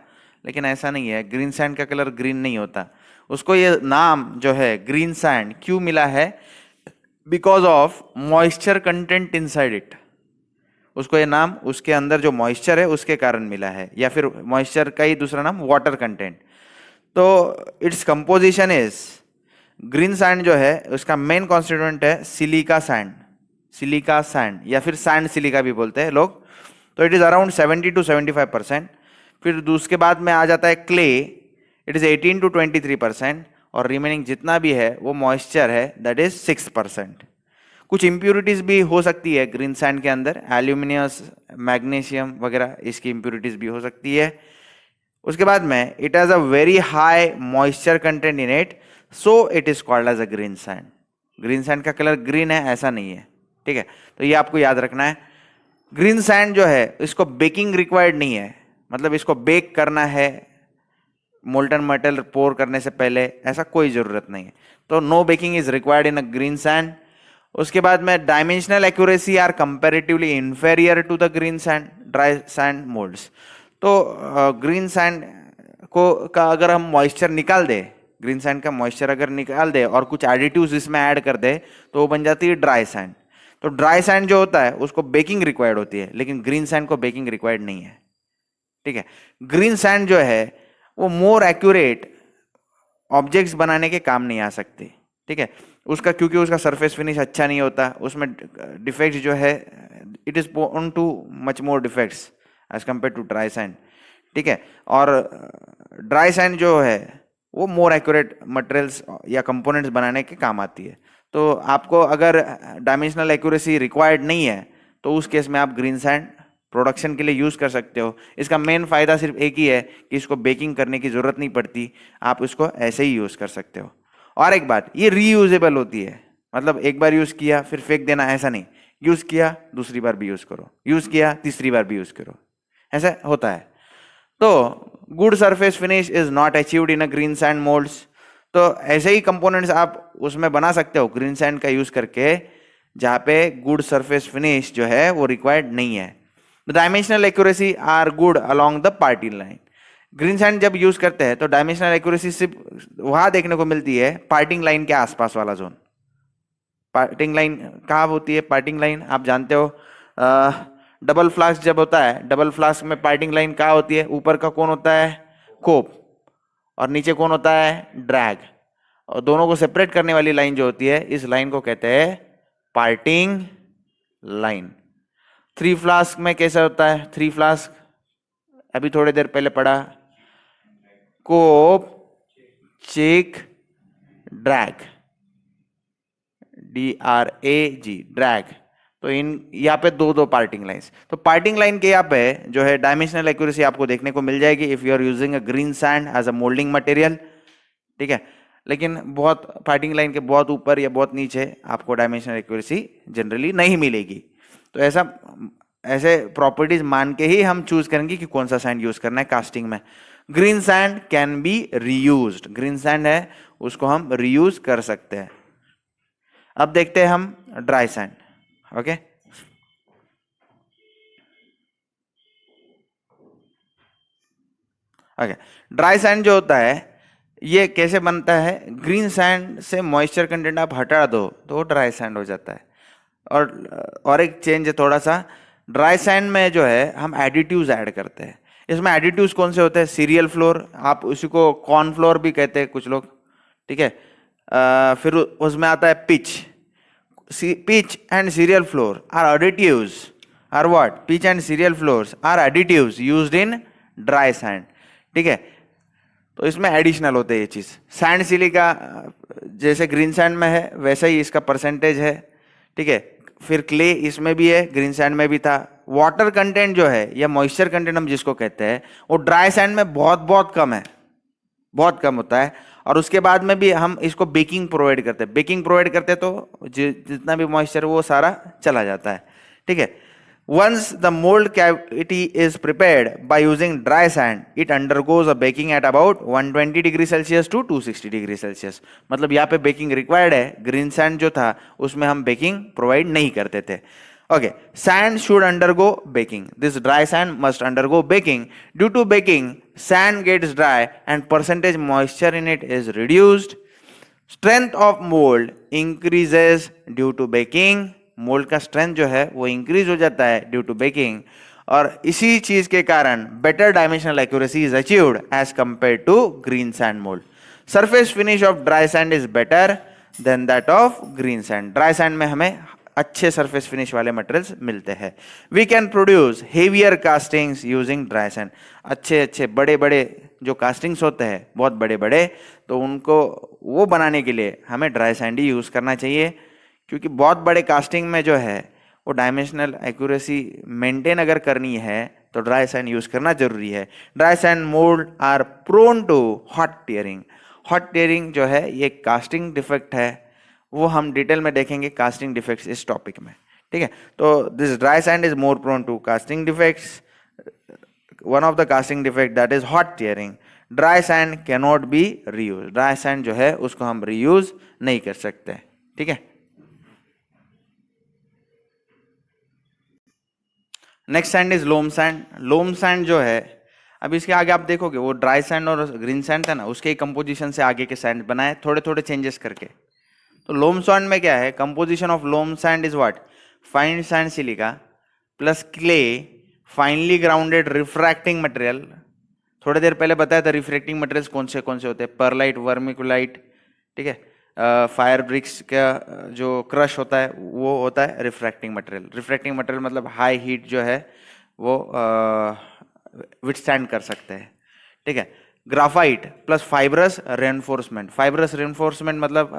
[SPEAKER 1] लेकिन ऐसा नहीं है। ग्रीन सैंड का कलर ग्रीन नहीं होता। उसको ये नाम जो है ग्रीन सैंड क्यों मिला है, because of moisture content inside it. उसको ये नाम उसके अंदर जो मॉइस्चर है उसके कारण मिला है, या फिर मॉइस्चर का ही दूसरा नाम वाटर कंटेंट। तो its composition is, green sand जो है उसका मेन कॉन्स्टिट्यूएंट है सिलिका सैंड, सिलिका सैंड या फिर सैंड सिलिका भी बोलते हैं लोग। तो इट इज अराउंड 70 to 75%। फिर उसके बाद में आ जाता है क्ले, इट इज 18 to 23%, और रिमेनिंग जितना भी है वो मॉइस्चर है, दैट इज 6%। कुछ इंप्यूरिटीज भी हो सकती है ग्रीन सैंड के अंदर, एल्यूमिनियस, मैग्नीशियम वगैरह इसकी इंप्यूरिटीज भी हो सकती है। उसके बाद में it has a very high moisture content in it, so it is called as a green sand. Green sand का कलर ग्रीन है ऐसा नहीं है, ठीक है। तो ये आपको याद रखना है। ग्रीन सैंड जो है इसको बेकिंग रिक्वायर्ड नहीं है, मतलब इसको बेक करना है मोल्टन मेटल पोर करने से पहले, ऐसा कोई जरूरत नहीं है। तो no baking is required in a green sand. उसके बाद में dimensional accuracy are comparatively inferior to the green sand dry sand moulds. तो ग्रीन सैंड को का अगर हम मॉइस्चर निकाल दे, ग्रीन सैंड का मॉइस्चर अगर निकाल दे और कुछ एडिटिव्स इसमें ऐड कर दे, तो वो बन जाती है ड्राई सैंड। तो ड्राई सैंड जो होता है उसको बेकिंग रिक्वायर्ड होती है, लेकिन ग्रीन सैंड को बेकिंग रिक्वायर्ड नहीं है, ठीक है। ग्रीन सैंड जो है वो मोर एक्यूरेट ऑब्जेक्ट्स बनाने के काम नहीं आ सकते, ठीक है, उसका क्योंकि उसका सरफेस फिनिश अच्छा नहीं होता, उसमें डिफेक्ट्स जो है it is prone to much more defects as compare to dry sand. ठीक है, और ड्राई सैंड जो है वो मोर एक्यूरेट मटेरियल्स या कंपोनेंट्स बनाने के काम आती है। तो आपको अगर डायमेंशनल एक्यूरेसी रिक्वायर्ड नहीं है तो उस केस में आप ग्रीन सैंड प्रोडक्शन के लिए यूज कर सकते हो। इसका मेन फायदा सिर्फ एक ही है कि इसको बेकिंग करने की जरूरत नहीं पड़ती, आप इसको ऐसे ही यूज कर सकते हो। और एक बात, ये रीयूजेबल होती है, मतलब एक बार यूज किया फिर फेंक देना ऐसा नहीं, यूज किया दूसरी बार भी यूज करो, यूज किया तीसरी बार भी यूज करो, ऐसा होता है। तो good surface finish is not achieved in a green sand moulds. तो ऐसे ही कंपोनेंट्स आप उसमें बना सकते हो ग्रीन सैंड का यूज करके, जहां पे गुड सरफेस फिनिश जो है वो रिक्वायर्ड नहीं है। The dimensional accuracy are good along the parting line. Green sand जब यूज करते हैं तो डायमेंशनल एक्यूरेसी सिर्फ वहां देखने को मिलती है पार्टिंग लाइन के आसपास वाला जोन। पार्टिंग लाइन कहाँ होती है? पार्टिंग लाइन आप जानते हो, डबल फ्लास्क जब होता है, डबल फ्लास्क में पार्टिंग लाइन कहाँ होती है? ऊपर का कौन होता है? कोप, और नीचे कौन होता है? ड्रैग। और दोनों को सेपरेट करने वाली लाइन जो होती है, इस लाइन को कहते हैं पार्टिंग लाइन। थ्री फ्लास्क में कैसा होता है? थ्री फ्लास्क अभी थोड़ी देर पहले पढ़ा, कोप, चिक, ड्रैग, DRAG, ड्रैग। तो इन यहाँ पे दो दो पार्टिंग लाइंस। तो पार्टिंग लाइन के यहाँ पे जो है डायमेंशनल एक्यूरेसी आपको देखने को मिल जाएगी if you are using a green sand as a moulding material. ठीक है, लेकिन बहुत पार्टिंग लाइन के बहुत ऊपर या बहुत नीचे आपको डायमेंशनल एक्यूरेसी जनरली नहीं मिलेगी। तो ऐसे प्रॉपर्टीज मान के ही हम चूज करेंगे कि कौन सा सैंड यूज करना है कास्टिंग में। Green sand can be reused, green sand है उसको हम रीयूज कर सकते हैं। अब देखते हैं हम dry sand. Okay, okay, dry sand जो होता है ये कैसे बनता है? ग्रीन सैंड से मॉइस्चर कंटेंट आप हटा दो तो वो ड्राई सैंड हो जाता है। और एक चेंज है थोड़ा सा, ड्राई सैंड में जो है हम एडिटिव्स ऐड करते हैं। इसमें एडिटिव्स कौन से होते हैं? सीरियल फ्लोर, आप उसी को कॉर्न फ्लोर भी कहते हैं कुछ लोग। ठीक है, फिर उसमें आता है pitch. Pitch and cereal flour are additives, are what? Pitch and cereal flours are additives used in dry sand. ठीक है, तो इसमें एडिशनल होते हैं ये चीज। सैंड सिलिका जैसे ग्रीन सैंड में है वैसा ही इसका परसेंटेज है। ठीक है, फिर क्ले इसमें भी है, ग्रीन सैंड में भी था। वाटर कंटेंट जो है या मॉइस्चर कंटेंट हम जिसको कहते हैं वो ड्राई सैंड में बहुत बहुत कम है, बहुत कम होता है। और उसके बाद में भी हम इसको बेकिंग प्रोवाइड करते हैं, बेकिंग प्रोवाइड करते हैं तो जितना भी मॉइस्चर वो सारा चला जाता है। ठीक है, once the mould cavity is prepared by using dry sand it undergoes a baking at about 120 degree Celsius to 260 degree Celsius. मतलब यहाँ पे बेकिंग रिक्वायर्ड है, ग्रीन सैंड जो था उसमें हम बेकिंग प्रोवाइड नहीं करते थे। Okay, sand should undergo baking. This dry sand must undergo baking. Due to baking, sand gets dry and percentage moisture in it is reduced. Strength of mold increases due to baking. Mould का strength जो है वो increase हो जाता है due to baking, और इसी चीज के कारण better dimensional accuracy is achieved as compare to green sand mould. Surface finish of dry sand is better than that of green sand. Dry sand में हमें अच्छे सरफेस फिनिश वाले मटेरियल्स मिलते हैं। We can produce heavier castings using dry sand. अच्छे अच्छे बड़े बड़े जो कास्टिंग्स होते हैं बहुत बड़े बड़े, तो उनको वो बनाने के लिए हमें ड्राई सैंड ही यूज करना चाहिए, क्योंकि बहुत बड़े कास्टिंग में जो है वो डायमेंशनल एक्यूरेसी मेंटेन अगर करनी है तो ड्राई सैंड यूज करना जरूरी है। Dry sand mould are prone to hot tearing. Hot tearing जो है ये कास्टिंग डिफेक्ट है, वो हम डिटेल में देखेंगे कास्टिंग डिफेक्ट्स इस टॉपिक में। ठीक है, तो this dry sand is more prone to casting defects. One of the casting defect that is hot tearing. Dry sand can not be reuse. Dry sand जो है उसको हम रीयूज नहीं कर सकते। ठीक है, next sand is loam sand. Loam sand जो है, अब इसके आगे आप देखोगे वो ड्राई सैंड और ग्रीन सैंड था ना, उसके कंपोजिशन से आगे के सैंड बनाए थोड़े थोड़े चेंजेस करके। तो लोम सैंड में क्या है? Composition of loam sand is what? Fine sand silica plus clay, finely grounded refracting material. थोड़ी देर पहले बताया था रिफ्रैक्टिंग मटेरियल्स कौन से होते हैं, परलाइट, वर्मिकुलाइट, ठीक है, फायर ब्रिक्स का जो क्रश होता है वो होता है रिफ्रैक्टिंग मटेरियल। रिफ्रैक्टिंग मटेरियल मतलब हाई हीट जो है वो विथस्टैंड कर सकते हैं, ठीक है। Graphite plus fibrous reinforcement. Fibrous reinforcement मतलब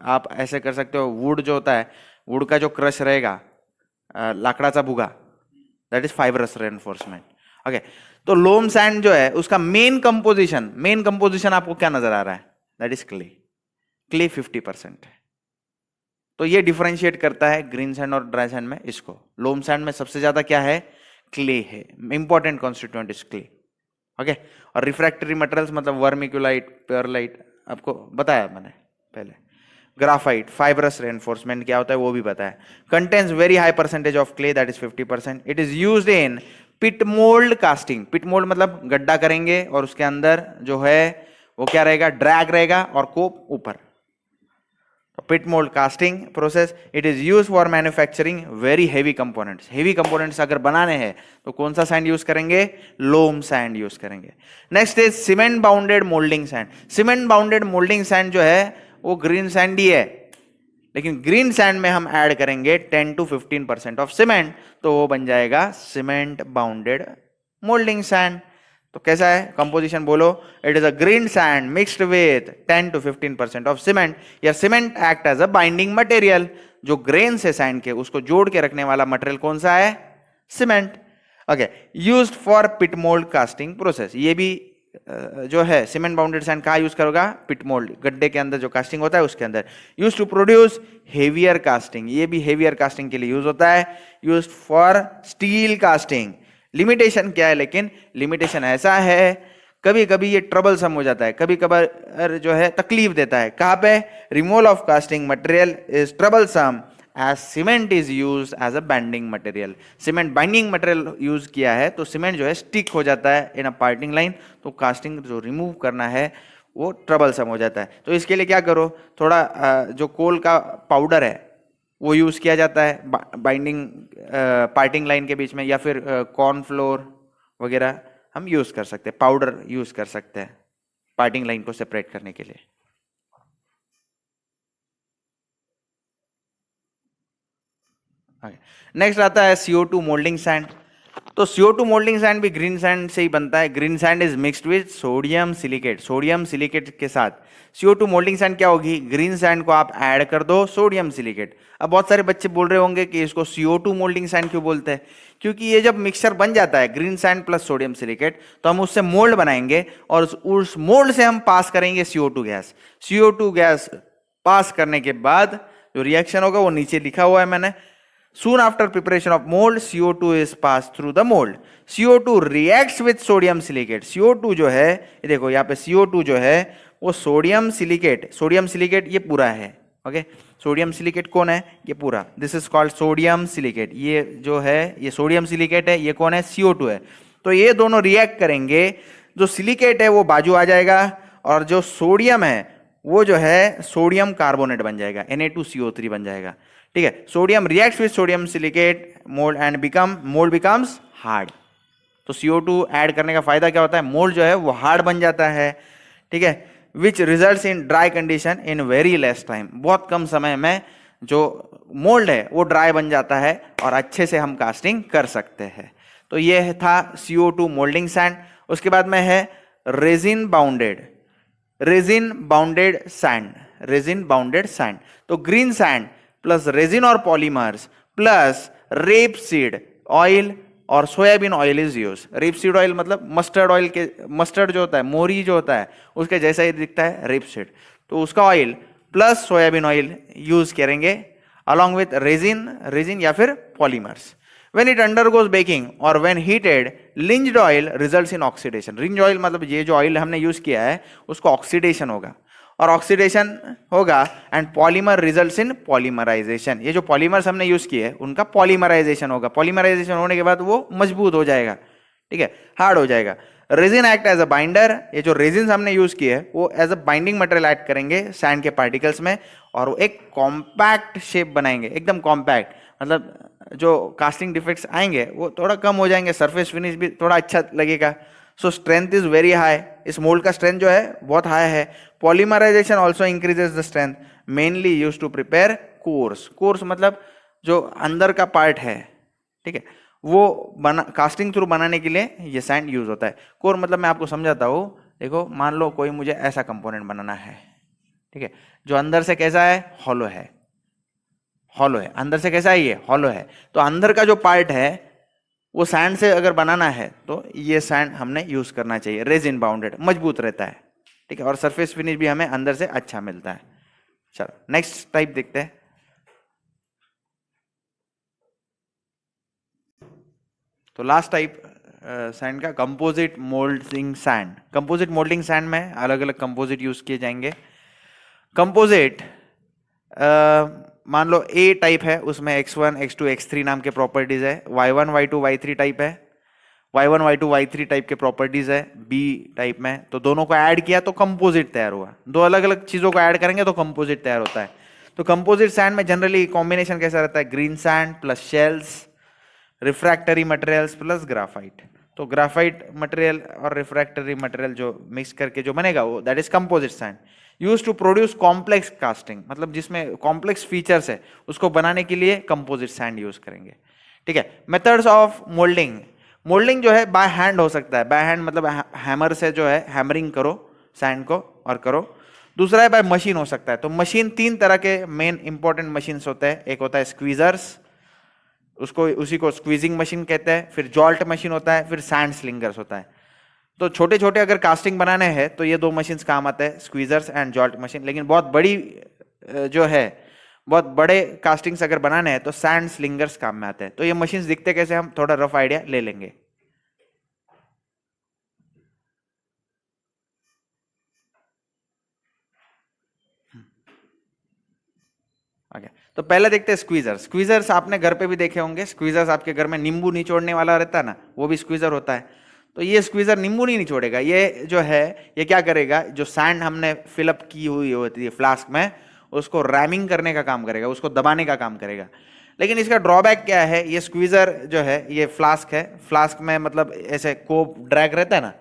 [SPEAKER 1] आप ऐसे कर सकते हो, वुड जो होता है, वुड का जो क्रश रहेगा, लाकड़ाचा भुगा, that is fibrous reinforcement. Okay, तो लोम सैंड जो है उसका मेन कंपोजिशन आपको क्या नजर आ रहा है? That is clay. क्ले 50% है। तो ये डिफरेंशिएट करता है ग्रीन सैंड और ड्राई सैंड में इसको। लोम सैंड में सबसे ज्यादा क्या है? क्ले है, important constituent is clay. Okay, और रिफ्रैक्टरी मटेरियल्स मतलब वर्मिक्यूलाइट, पेयरलाइट, आपको बताया मैंने पहले। ग्राफाइट, फाइब्रस रेनफोर्समेंट क्या होता है वो भी बताया। Contains very high percentage of clay, that is 50%। It is used in pit mould casting. Pit mould मतलब गड्ढा करेंगे और उसके अंदर जो है वो क्या रहेगा? ड्रैग रहेगा और कोप ऊपर। Pit mould casting process, it is use for manufacturing very heavy components. Heavy components अगर बनाने हैं तो कौन सा सैंड यूज करेंगे? लोम सैंड यूज करेंगे। Next is cement bounded moulding sand. Cement bounded moulding sand जो है वो ग्रीन सैंड ही है, लेकिन ग्रीन सैंड में हम ऐड करेंगे 10 to 15% ऑफ सीमेंट, तो वो बन जाएगा सीमेंट बाउंडेड मोल्डिंग सैंड। तो कैसा है कंपोजिशन बोलो? It is a green sand mixed with 10 to 15% of cement. या cement act as a binding material. जो ग्रेन से सैंड के उसको जोड़ के रखने वाला मटेरियल कौन सा है? Cement. Okay, used for pit mould casting process. ये भी जो है सीमेंट बाउंडेड सैंड कहाँ यूज करोगा? पिट मोल्ड, गड्ढे के अंदर जो कास्टिंग होता है उसके अंदर। Use to produce heavier casting, ये भी हेवियर कास्टिंग के लिए यूज होता है। Use for steel casting. Limitation क्या है? लेकिन लिमिटेशन ऐसा है, कभी कभी ये ट्रबल सम हो जाता है, कभी कभार जो है तकलीफ देता है। कहां पे? Removal of casting material is troublesome as cement is use as a binding material. Cement binding material use किया है तो सीमेंट जो है स्टिक हो जाता है इन अ पार्टिंग लाइन, तो कास्टिंग जो रिमूव करना है वो ट्रबल सम हो जाता है। तो इसके लिए क्या करो, थोड़ा जो कोल का पाउडर है वो यूज किया जाता है बाइंडिंग पार्टिंग लाइन के बीच में, या फिर कॉर्नफ्लोर वगैरह हम यूज कर सकते हैं, पाउडर यूज कर सकते हैं पार्टिंग लाइन को सेपरेट करने के लिए। नेक्स्ट आता है CO2 मोल्डिंग सैंड। तो CO2 मोल्डिंग सैंड भी ग्रीन सैंड से ही बनता है। Green sand is mixed with sodium silicate. Sodium silicate के साथ CO2 मोल्डिंग सैंड क्या होगी? ग्रीन सैंड को आप ऐड कर दो सोडियम सिलिकेट। अब बहुत सारे बच्चे बोल रहे होंगे कि इसको CO2 मोल्डिंग सैंड क्यों बोलते हैं? क्योंकि ये जब मिक्सचर बन जाता है green sand plus sodium silicate, तो हम उससे मोल्ड बनाएंगे और उस मोल्ड से हम पास करेंगे CO2 gas. CO2 gas pass करने के बाद जो रिएक्शन होगा वो नीचे लिखा हुआ है मैंने। Soon after preparation of mold, CO2 is passed through the mold. CO2 reacts with sodium silicate. CO2 जो है, ये देखो यहाँ पे CO2 जो है वो सोडियम सिलिकेट ये पूरा है। ओके, सोडियम सिलिकेट कौन है? ये पूरा, this is called sodium silicate. ये जो है ये सोडियम सिलिकेट है, ये कौन है? CO2 है। तो ये दोनों रिएक्ट करेंगे, जो सिलिकेट है वो बाजू आ जाएगा और जो सोडियम है वो जो है सोडियम कार्बोनेट बन जाएगा, Na2CO3 बन जाएगा। ठीक है, sodium reacts with sodium silicate mould and mould becomes hard. तो CO2 ऐड करने का फायदा क्या होता है? मोल्ड जो है वो हार्ड बन जाता है। ठीक है, which results in dry condition in very less time. बहुत कम समय में जो मोल्ड है वो ड्राई बन जाता है और अच्छे से हम कास्टिंग कर सकते हैं। तो ये था CO2 मोल्डिंग सैंड। उसके बाद में है रेजिन बाउंडेड सैंड। तो ग्रीन सैंड प्लस रेजिन और polymers plus rape seed oil और soybean oil is use. Rape seed oil मतलब मस्टर्ड ऑयल के, मस्टर्ड जो होता है, मोरी जो होता है उसके जैसा ही दिखता है रेप सीड, तो उसका oil plus soybean oil use करेंगे अलॉन्ग विथ रेजिन या फिर polymers. When it undergoes baking or when heated, lynched oil results in oxidation. Lynched oil मतलब ये जो ऑयल हमने यूज किया है उसको ऑक्सीडेशन होगा, और ऑक्सीडेशन होगा and polymer results in polymerization. ये जो पॉलीमर्स हमने यूज किए हैं उनका पॉलीमराइजेशन होगा। पॉलीमराइजेशन होने के बाद वो मजबूत हो जाएगा, ठीक है, हार्ड हो जाएगा। Resin act as a binder. ये जो रेजिन हमने यूज किए है वो as a binding material add करेंगे सैंड के पार्टिकल्स में, और वो एक कॉम्पैक्ट शेप बनाएंगे, एकदम कॉम्पैक्ट, मतलब जो कास्टिंग डिफेक्ट्स आएंगे वो थोड़ा कम हो जाएंगे, सरफेस फिनिश भी थोड़ा अच्छा लगेगा। So strength is very high, इस मोल्ड का स्ट्रेंथ जो है बहुत हाई है। Polymerization also increases the strength, mainly use to prepare cores. Cores मतलब जो अंदर का पार्ट है, ठीक है, वो बना कास्टिंग थ्रू बनाने के लिए ये सैंड यूज होता है। कोर मतलब मैं आपको समझाता हूँ, देखो मान लो कोई मुझे ऐसा कंपोनेंट बनाना है, ठीक है, जो अंदर से कैसा है, हॉलो है, हॉलो है, अंदर से कैसा है, ये हॉलो है। तो अंदर का जो पार्ट है वो सैंड से अगर बनाना है तो ये सैंड हमने यूज करना चाहिए, रेजिन बाउंडेड, मजबूत रहता है, ठीक है, और सरफेस फिनिश भी हमें अंदर से अच्छा मिलता है। चलो नेक्स्ट टाइप देखते हैं। तो लास्ट टाइप सैंड का composite moulding sand. Composite moulding sand में अलग अलग कंपोजिट यूज किए जाएंगे। कंपोजिट मान लो ए टाइप है, उसमें x1 x2 x3 नाम के प्रॉपर्टीज है, y1 y2 y3 टाइप है, y1 y2 y3 टाइप के प्रॉपर्टीज है बी टाइप में। तो दोनों को ऐड किया तो कंपोजिट तैयार हुआ। दो अलग अलग चीजों को ऐड करेंगे तो कंपोजिट तैयार होता है। तो कंपोजिट सैंड में जनरली कॉम्बिनेशन कैसा रहता है, green sand plus shells, refractory materials plus graphite. तो ग्राफाइट मटेरियल और रिफ्रैक्टरी मटेरियल जो मिक्स करके जो बनेगा वो that is composite sand. Use to produce complex casting, मतलब जिसमें कॉम्प्लेक्स फीचर्स है उसको बनाने के लिए कंपोजिट सैंड यूज करेंगे, ठीक है। मेथड्स ऑफ मोल्डिंग, मोल्डिंग जो है बाय हैंड हो सकता है, बाय हैंड मतलब हैमर से जो है हैमरिंग करो सैंड को और करो। दूसरा है बाय मशीन हो सकता है। तो मशीन तीन तरह के मेन इंपॉर्टेंट मशीन्स होते हैं, एक होता है स्क्वीजर्स, उसको उसी को स्क्वीजिंग मशीन कहते हैं, फिर जॉल्ट मशीन होता है, फिर सैंड स्लिंगर्स होता है। तो छोटे छोटे अगर कास्टिंग बनाने हैं तो ये दो मशीन्स काम आते हैं, स्क्वीजर्स एंड जॉल्ट मशीन। लेकिन बहुत बड़ी जो है, बहुत बड़े कास्टिंग्स अगर बनाने हैं तो सैंड स्लिंगर्स काम में आते हैं। तो ये मशीन्स दिखते कैसे, हम थोड़ा रफ आइडिया ले लेंगे। ओके, तो पहले देखते हैं स्क्वीजर्स। स्क्वीजर्स आपने घर पे भी देखे होंगे, स्क्वीजर्स आपके घर में नींबू निचोड़ने वाला रहता है ना, वो भी स्क्वीजर होता है। तो ये स्क्वीजर नींबू नहीं निचोड़ेगा, ये जो है ये क्या करेगा, जो सैंड हमने फिलअप की हुई होती है फ्लास्क में उसको रैमिंग करने का काम करेगा, उसको दबाने का काम करेगा। लेकिन इसका ड्रॉबैक क्या है, ये स्क्वीजर जो है ये फ्लास्क है, फ्लास्क में मतलब ऐसे कोप ड्रैग रहता है ना,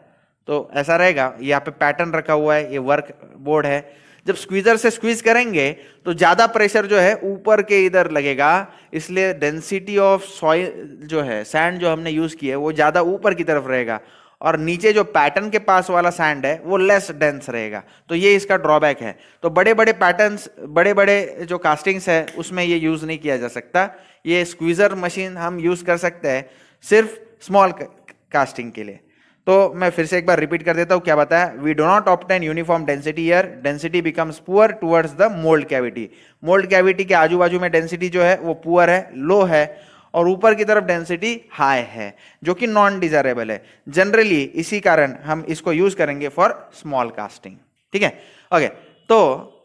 [SPEAKER 1] तो ऐसा रहेगा। यहाँ पे पैटर्न रखा हुआ है, ये वर्क बोर्ड है। जब स्क्वीजर से स्क्वीज करेंगे तो ज्यादा प्रेशर जो है ऊपर के इधर लगेगा, इसलिए डेंसिटी ऑफ सॉइल जो है, सैंड जो हमने यूज की है वो ज्यादा ऊपर की तरफ रहेगा, और नीचे जो पैटर्न के पास वाला सैंड है वो लेस डेंस रहेगा। तो ये इसका ड्रॉबैक है। तो बड़े बड़े पैटर्न्स, बड़े बड़े जो कास्टिंग्स है उसमें ये यूज नहीं किया जा सकता। ये स्क्वीजर मशीन हम यूज कर सकते हैं सिर्फ स्मॉल कास्टिंग के लिए। तो मैं फिर से एक बार रिपीट कर देता हूं क्या बताया, we do not obtain uniform density here, density becomes poor towards the mould cavity. Mould cavity के आजू बाजू में डेंसिटी जो है वो पुअर है, लो है, और ऊपर की तरफ डेंसिटी हाई है, जो कि नॉन डिजायरेबल है। जनरली इसी कारण हम इसको यूज करेंगे फॉर स्मॉल कास्टिंग, ठीक है। ओके, तो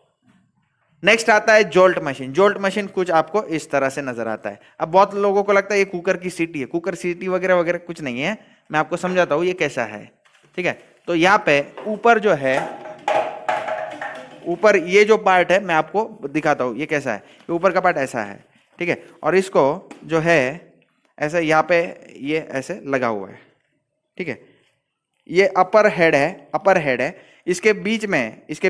[SPEAKER 1] नेक्स्ट आता है जोल्ट मशीन। जोल्ट मशीन कुछ आपको इस तरह से नजर आता है। अब बहुत लोगों को लगता है ये कुकर की सीटी है, कुकर सीटी वगैरह वगैरह कुछ नहीं है। मैं आपको समझाता हूं ये कैसा है, ठीक है। तो यहाँ पे ऊपर जो है, ऊपर ये जो पार्ट है मैं आपको दिखाता हूं ये कैसा है। ये ऊपर का पार्ट ऐसा है, ठीक है, और इसको जो है ऐसे यहाँ पे ये ऐसे लगा हुआ है, ठीक है। ये अपर हेड है, अपर हेड है। इसके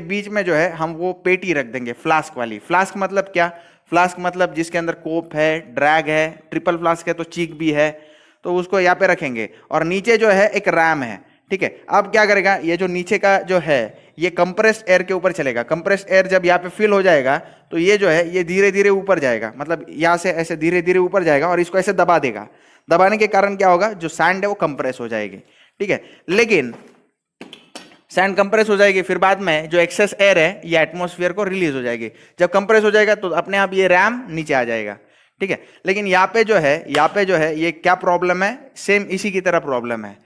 [SPEAKER 1] बीच में जो है हम वो पेटी रख देंगे फ्लास्क वाली। फ्लास्क मतलब क्या, फ्लास्क मतलब जिसके अंदर कोप है, ड्रैग है, ट्रिपल फ्लास्क है तो चीक भी है, तो उसको यहाँ पे रखेंगे। और नीचे जो है एक रैम है, ठीक है। अब क्या करेगा, ये जो नीचे का जो है ये कंप्रेस्ड एयर के ऊपर चलेगा। कंप्रेस्ड एयर जब यहाँ पे फिल हो जाएगा तो ये जो है ये धीरे धीरे ऊपर जाएगा, मतलब यहाँ से ऐसे धीरे धीरे ऊपर जाएगा और इसको ऐसे दबा देगा। दबाने के कारण क्या होगा, जो सैंड है वो कंप्रेस हो जाएगी, ठीक है। लेकिन सैंड कंप्रेस हो जाएगी, फिर बाद में जो एक्सेस एयर है ये एटमॉस्फेयर को रिलीज हो जाएगी। जब कंप्रेस हो जाएगा तो अपने आप ये रैम नीचे आ जाएगा, ठीक है। लेकिन यहाँ पे जो है ये क्या प्रॉब्लम है, सेम इसी की तरह प्रॉब्लम है।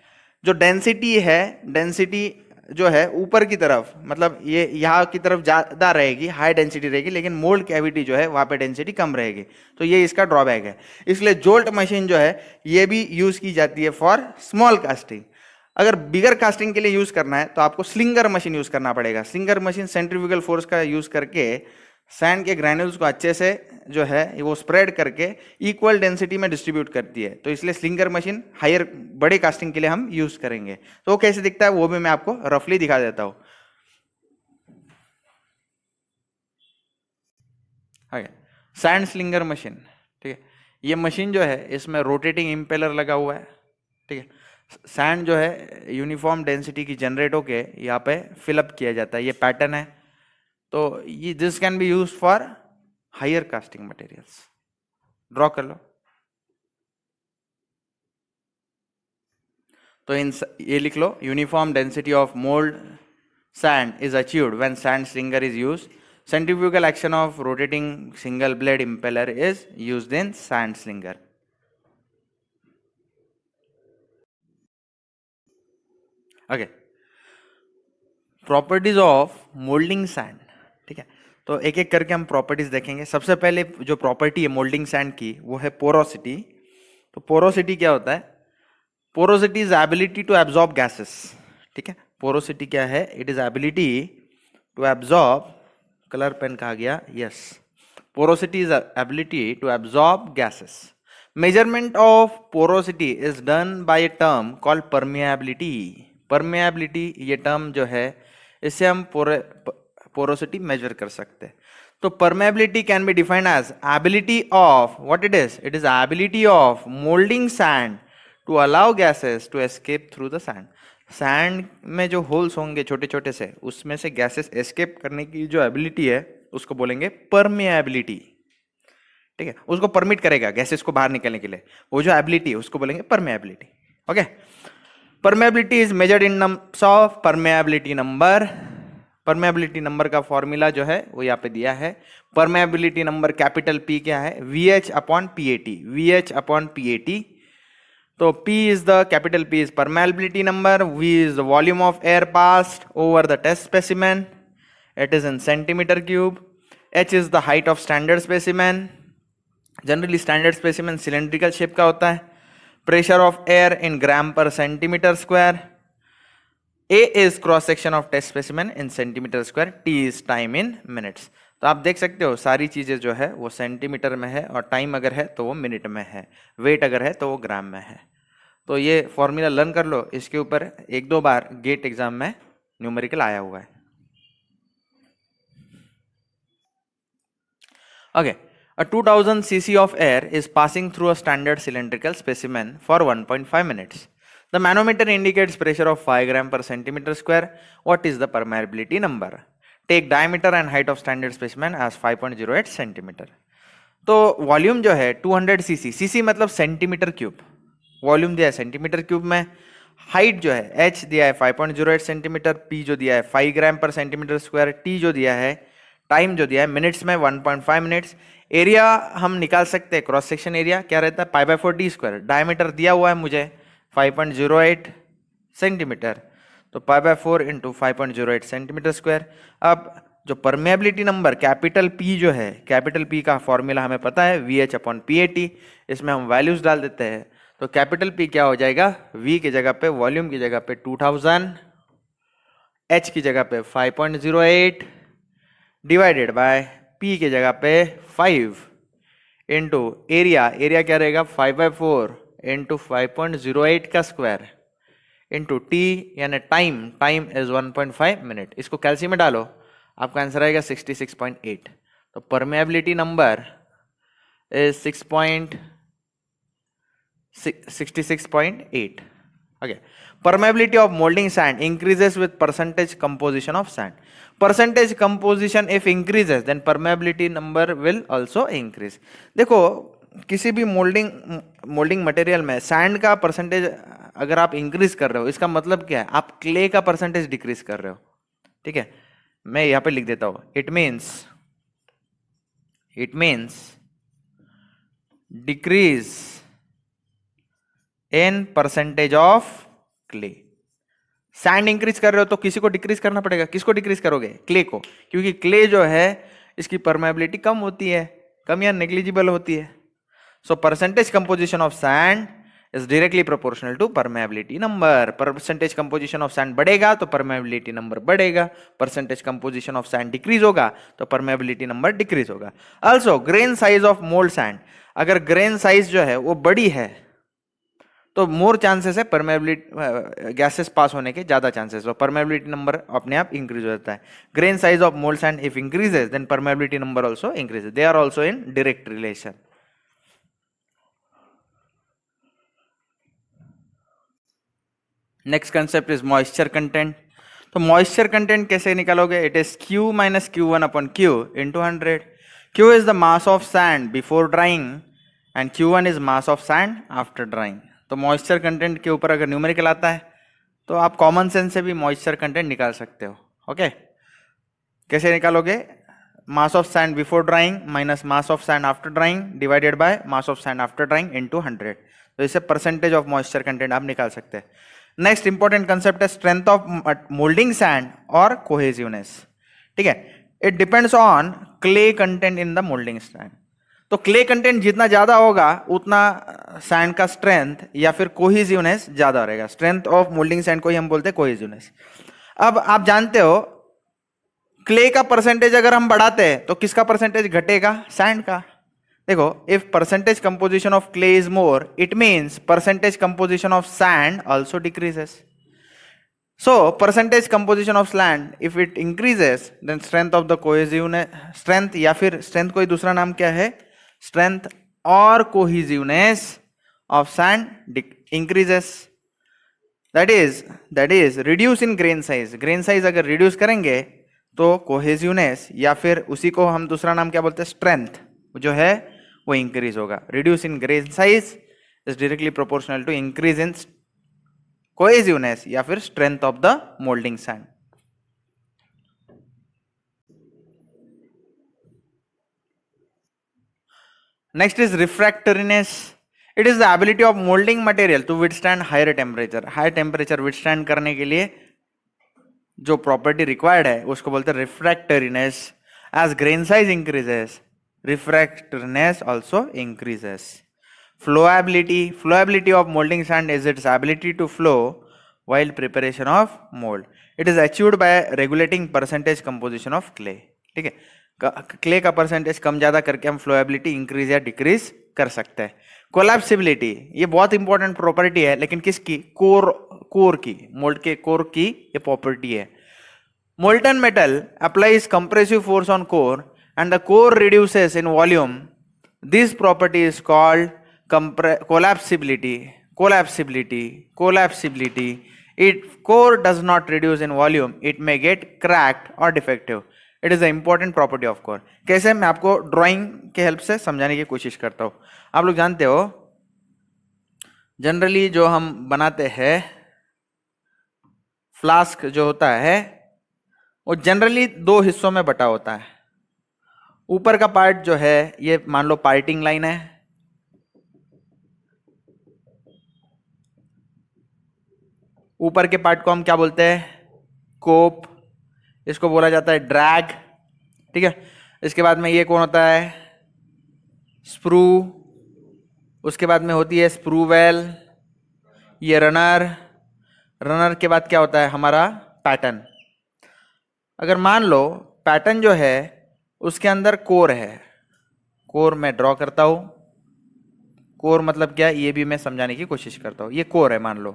[SPEAKER 1] जो डेंसिटी है, डेंसिटी जो है ऊपर की तरफ, मतलब ये यहाँ की तरफ ज्यादा रहेगी, हाई डेंसिटी रहेगी, लेकिन मोल्ड कैविटी जो है वहां पे डेंसिटी कम रहेगी। तो ये इसका ड्रॉबैक है। इसलिए जोल्ट मशीन जो है ये भी यूज की जाती है फॉर स्मॉल कास्टिंग। अगर बिगर कास्टिंग के लिए यूज करना है तो आपको स्लिंगर मशीन यूज करना पड़ेगा। स्लिंगर मशीन सेंट्रीफ्यूगल फोर्स का यूज करके सैंड के ग्रैन्यूल्स को अच्छे से जो है वो स्प्रेड करके इक्वल डेंसिटी में डिस्ट्रीब्यूट करती है, तो इसलिए स्लिंगर मशीन हायर बड़े कास्टिंग के लिए हम यूज करेंगे। तो वो कैसे दिखता है वो भी मैं आपको रफली दिखा देता हूं। सैंड स्लिंगर मशीन, ठीक है। ये मशीन जो है इसमें रोटेटिंग इम्पेलर लगा हुआ है, ठीक है। सैंड जो है यूनिफॉर्म डेंसिटी की जनरेट होके यहाँ पे फिलअप किया जाता है, ये पैटर्न है। तो ये this can be use for higher casting materials. Draw कर लो। तो इन ये लिख लो, uniform density of mould sand is achieved when sand slinger is used. Centrifugal action of rotating single blade impeller is used in sand slinger. Okay. Properties of moulding sand, ठीक है। तो एक एक करके हम प्रॉपर्टीज देखेंगे। सबसे पहले जो प्रॉपर्टी है मोल्डिंग सैंड की वो है पोरोसिटी। तो पोरोसिटी क्या होता है? Porosity is ability to absorb gases, ठीक है। पोरोसिटी क्या है? It is ability to absorb, colour pen कहा गया, yes, porosity is ability to absorb gases. Measurement of porosity is done by a term called permeability. Permeability ये term जो है इससे हम पोरोसिटी मेजर कर सकते हैं। तो permeability can be defined as ability of, what it is ability of moulding sand to allow gases to escape through the sand. Sand में जो होल्स होंगे छोटे छोटे से, उसमें से गैसेस एस्केप करने की जो एबिलिटी है उसको बोलेंगे परमेबिलिटी, ठीक है। उसको परमिट करेगा गैसेस को बाहर निकलने के लिए, वो जो एबिलिटी है उसको बोलेंगे permeability. Okay, permeability is measured in terms of permeability number. Permeability number का फॉर्मूला जो है वो यहाँ पे दिया है। परमेबिलिटी नंबर कैपिटल पी क्या है? VH upon PAT, VH upon PAT। तो P is the capital P is permeability number, V is the volume of air passed over the test specimen, it is in centimeter cube, H is the height of standard specimen, generally standard specimen cylindrical shape का होता है, pressure of air in gram per centimeter square, A is cross section of test specimen in centimeter square, T is time in minutes। तो आप देख सकते हो सारी चीजें जो है वो सेंटीमीटर में है, और टाइम अगर है तो वो मिनट में है, वेट अगर है तो वो ग्राम में है। तो ये फॉर्मूला लर्न कर लो, इसके ऊपर एक दो बार गेट एग्जाम में न्यूमेरिकल आया हुआ है। Okay, a 2000 cc of air is passing through a standard cylindrical specimen for 1.5 minutes. The manometer indicates pressure of 5 gram per centimeter square. What is the permeability number? Take diameter and height of standard specimen as 5.08 centimeter. तो volume जो है 200 cc, cc मतलब centimetre cube, volume दिया है centimetre cube में। Height जो है h दिया है 5.08 सेंटीमीटर, p जो दिया है 5 ग्राम पर सेंटीमीटर स्क्वायर, t जो दिया है, टाइम जो दिया है मिनट्स में 1.5 मिनट्स। एरिया हम निकाल सकते हैं, क्रॉस सेक्शन एरिया क्या रहता है? π/4 d²। डायमीटर दिया हुआ है मुझे 5.08 सेंटीमीटर, तो π/4 इंटू 5.08 सेंटीमीटर स्क्वायर। अब जो परमेबिलिटी नंबर कैपिटल P जो है, कैपिटल P का फॉर्मूला हमें पता है VH अपॉन PAT, इसमें हम वैल्यूज डाल देते हैं। तो कैपिटल P क्या हो जाएगा? V की जगह पे, वॉल्यूम की जगह पे 2000, H की जगह पे 5.08 डिवाइडेड बाय P की जगह पे 5 इंटू एरिया, एरिया क्या रहेगा? 5/4 इंटू 5.08 का स्क्वायर इंटू T यानी टाइम, टाइम इज 1.5 मिनट। इसको कैल्सियम में डालो, आपका आंसर आएगा 66.8। तो permeability number is 66.8। Okay, permeability of molding sand increases with percentage composition of sand. Percentage composition if increases then permeability number will also increase. देखो किसी भी मोल्डिंग मटेरियल में सैंड का परसेंटेज अगर आप इंक्रीज कर रहे हो, इसका मतलब क्या है? आप क्ले का परसेंटेज डिक्रीज कर रहे हो, ठीक है। मैं यहां पे लिख देता हूं, it means decrease in percentage of clay. Sand increase कर रहे हो तो किसी को डिक्रीज करना पड़ेगा। किसको डिक्रीज करोगे? क्ले को, क्योंकि क्ले जो है इसकी परमेबिलिटी कम होती है, कम या नेग्लिजिबल होती है। So percentage composition of sand is directly proportional to permeability number. Percentage composition of sand बढ़ेगा तो परमेबिलिटी नंबर बढ़ेगा, percentage composition of sand decrease होगा तो परमेबिलिटी नंबर डिक्रीज होगा। Also grain size of mould sand, अगर grain size जो है वो बड़ी है तो मोर चांसेस है परमेबिलिटी गैसेस पास होने के ज्यादा चांसेस, तो परमेबिलिटी नंबर अपने आप इंक्रीज हो जाता है। Grain size of mould sand if increases then permeability number also increases, they are also in direct relation. Next concept is moisture content. तो मॉइस्चर कंटेंट कैसे निकालोगे? It is Q minus Q1 upon Q into 100। Q is the mass of sand before drying and Q1 is mass of sand after drying. तो moisture content के ऊपर अगर numerical आता है तो आप कॉमन सेंस से भी मॉइस्चर कंटेंट निकाल सकते हो। ओके, कैसे निकालोगे? मास of sand before drawing minus mass of sand after drawing divided by mass of sand after drawing into 100। तो इससे परसेंटेज ऑफ मॉइस्चर कंटेंट आप निकाल सकते हैं। नेक्स्ट इंपॉर्टेंट कंसेप्ट है स्ट्रेंथ ऑफ मोल्डिंग सैंड और कोहेसिवनेस। ठीक है, it depends on clay content in the moulding sand. तो क्ले कंटेंट जितना ज्यादा होगा उतना सैंड का स्ट्रेंथ या फिर कोहेसिवनेस ज्यादा रहेगा। स्ट्रेंथ ऑफ मोल्डिंग सैंड को ही हम बोलते हैं कोहेसिवनेस। अब आप जानते हो क्ले का परसेंटेज अगर हम बढ़ाते हैं तो किसका परसेंटेज घटेगा? सैंड का। देखो, if percentage composition of clay is more it means percentage composition of sand also decreases. So percentage composition of sand if it increases then strength of the cohesiveness, strength या फिर strength कोई दूसरा नाम क्या है? Strength और cohesiveness of sand increases. That is reduce in grain size. Grain size अगर reduce करेंगे तो कोहेसिवनेस या फिर उसी को हम दूसरा नाम क्या बोलते हैं? स्ट्रेंथ जो है वो इंक्रीज होगा। Reduce in grain size is directly proportional to increase in cohesiveness या फिर strength of the moulding sand. Next is refractoriness. It is the ability of moulding material to withstand higher temperature. High temperature withstand करने के लिए जो property required है उसको बोलते हैं refractoriness. As grain size increases refractoriness also increases. Flowability of molding sand is its ability to flow while preparation of mold. It is achieved by regulating percentage composition of clay. ठीक है, clay का percentage कम ज्यादा करके हम flowability increase या decrease कर सकते हैं। कोलैप्सिबिलिटी, ये बहुत इंपॉर्टेंट प्रॉपर्टी है, लेकिन किसकी? कोर की, मोल्ड के कोर की ये प्रॉपर्टी है। Molten metal applies compressive force on core and the core reduces in volume. This property is called collapsibility. If core does not reduce in volume, it may get cracked or defective. It is an important property of core. कैसे? मैं आपको drawing के help से समझाने की कोशिश करता हूँ। आप लोग जानते हो जनरली जो हम बनाते हैं फ्लास्क जो होता है वो जनरली दो हिस्सों में बटा होता है। ऊपर का पार्ट जो है ये मान लो पार्टिंग लाइन है, ऊपर के पार्ट को हम क्या बोलते हैं? कोप। इसको बोला जाता है ड्रैग। ठीक है, इसके बाद में ये कौन होता है? स्प्रू। उसके बाद में होती है स्प्रू वेल, ये रनर। रनर के बाद क्या होता है? हमारा पैटर्न। अगर मान लो पैटर्न जो है उसके अंदर कोर है, कोर मैं ड्रॉ करता हूं। कोर मतलब क्या, ये भी मैं समझाने की कोशिश करता हूं। ये कोर है मान लो,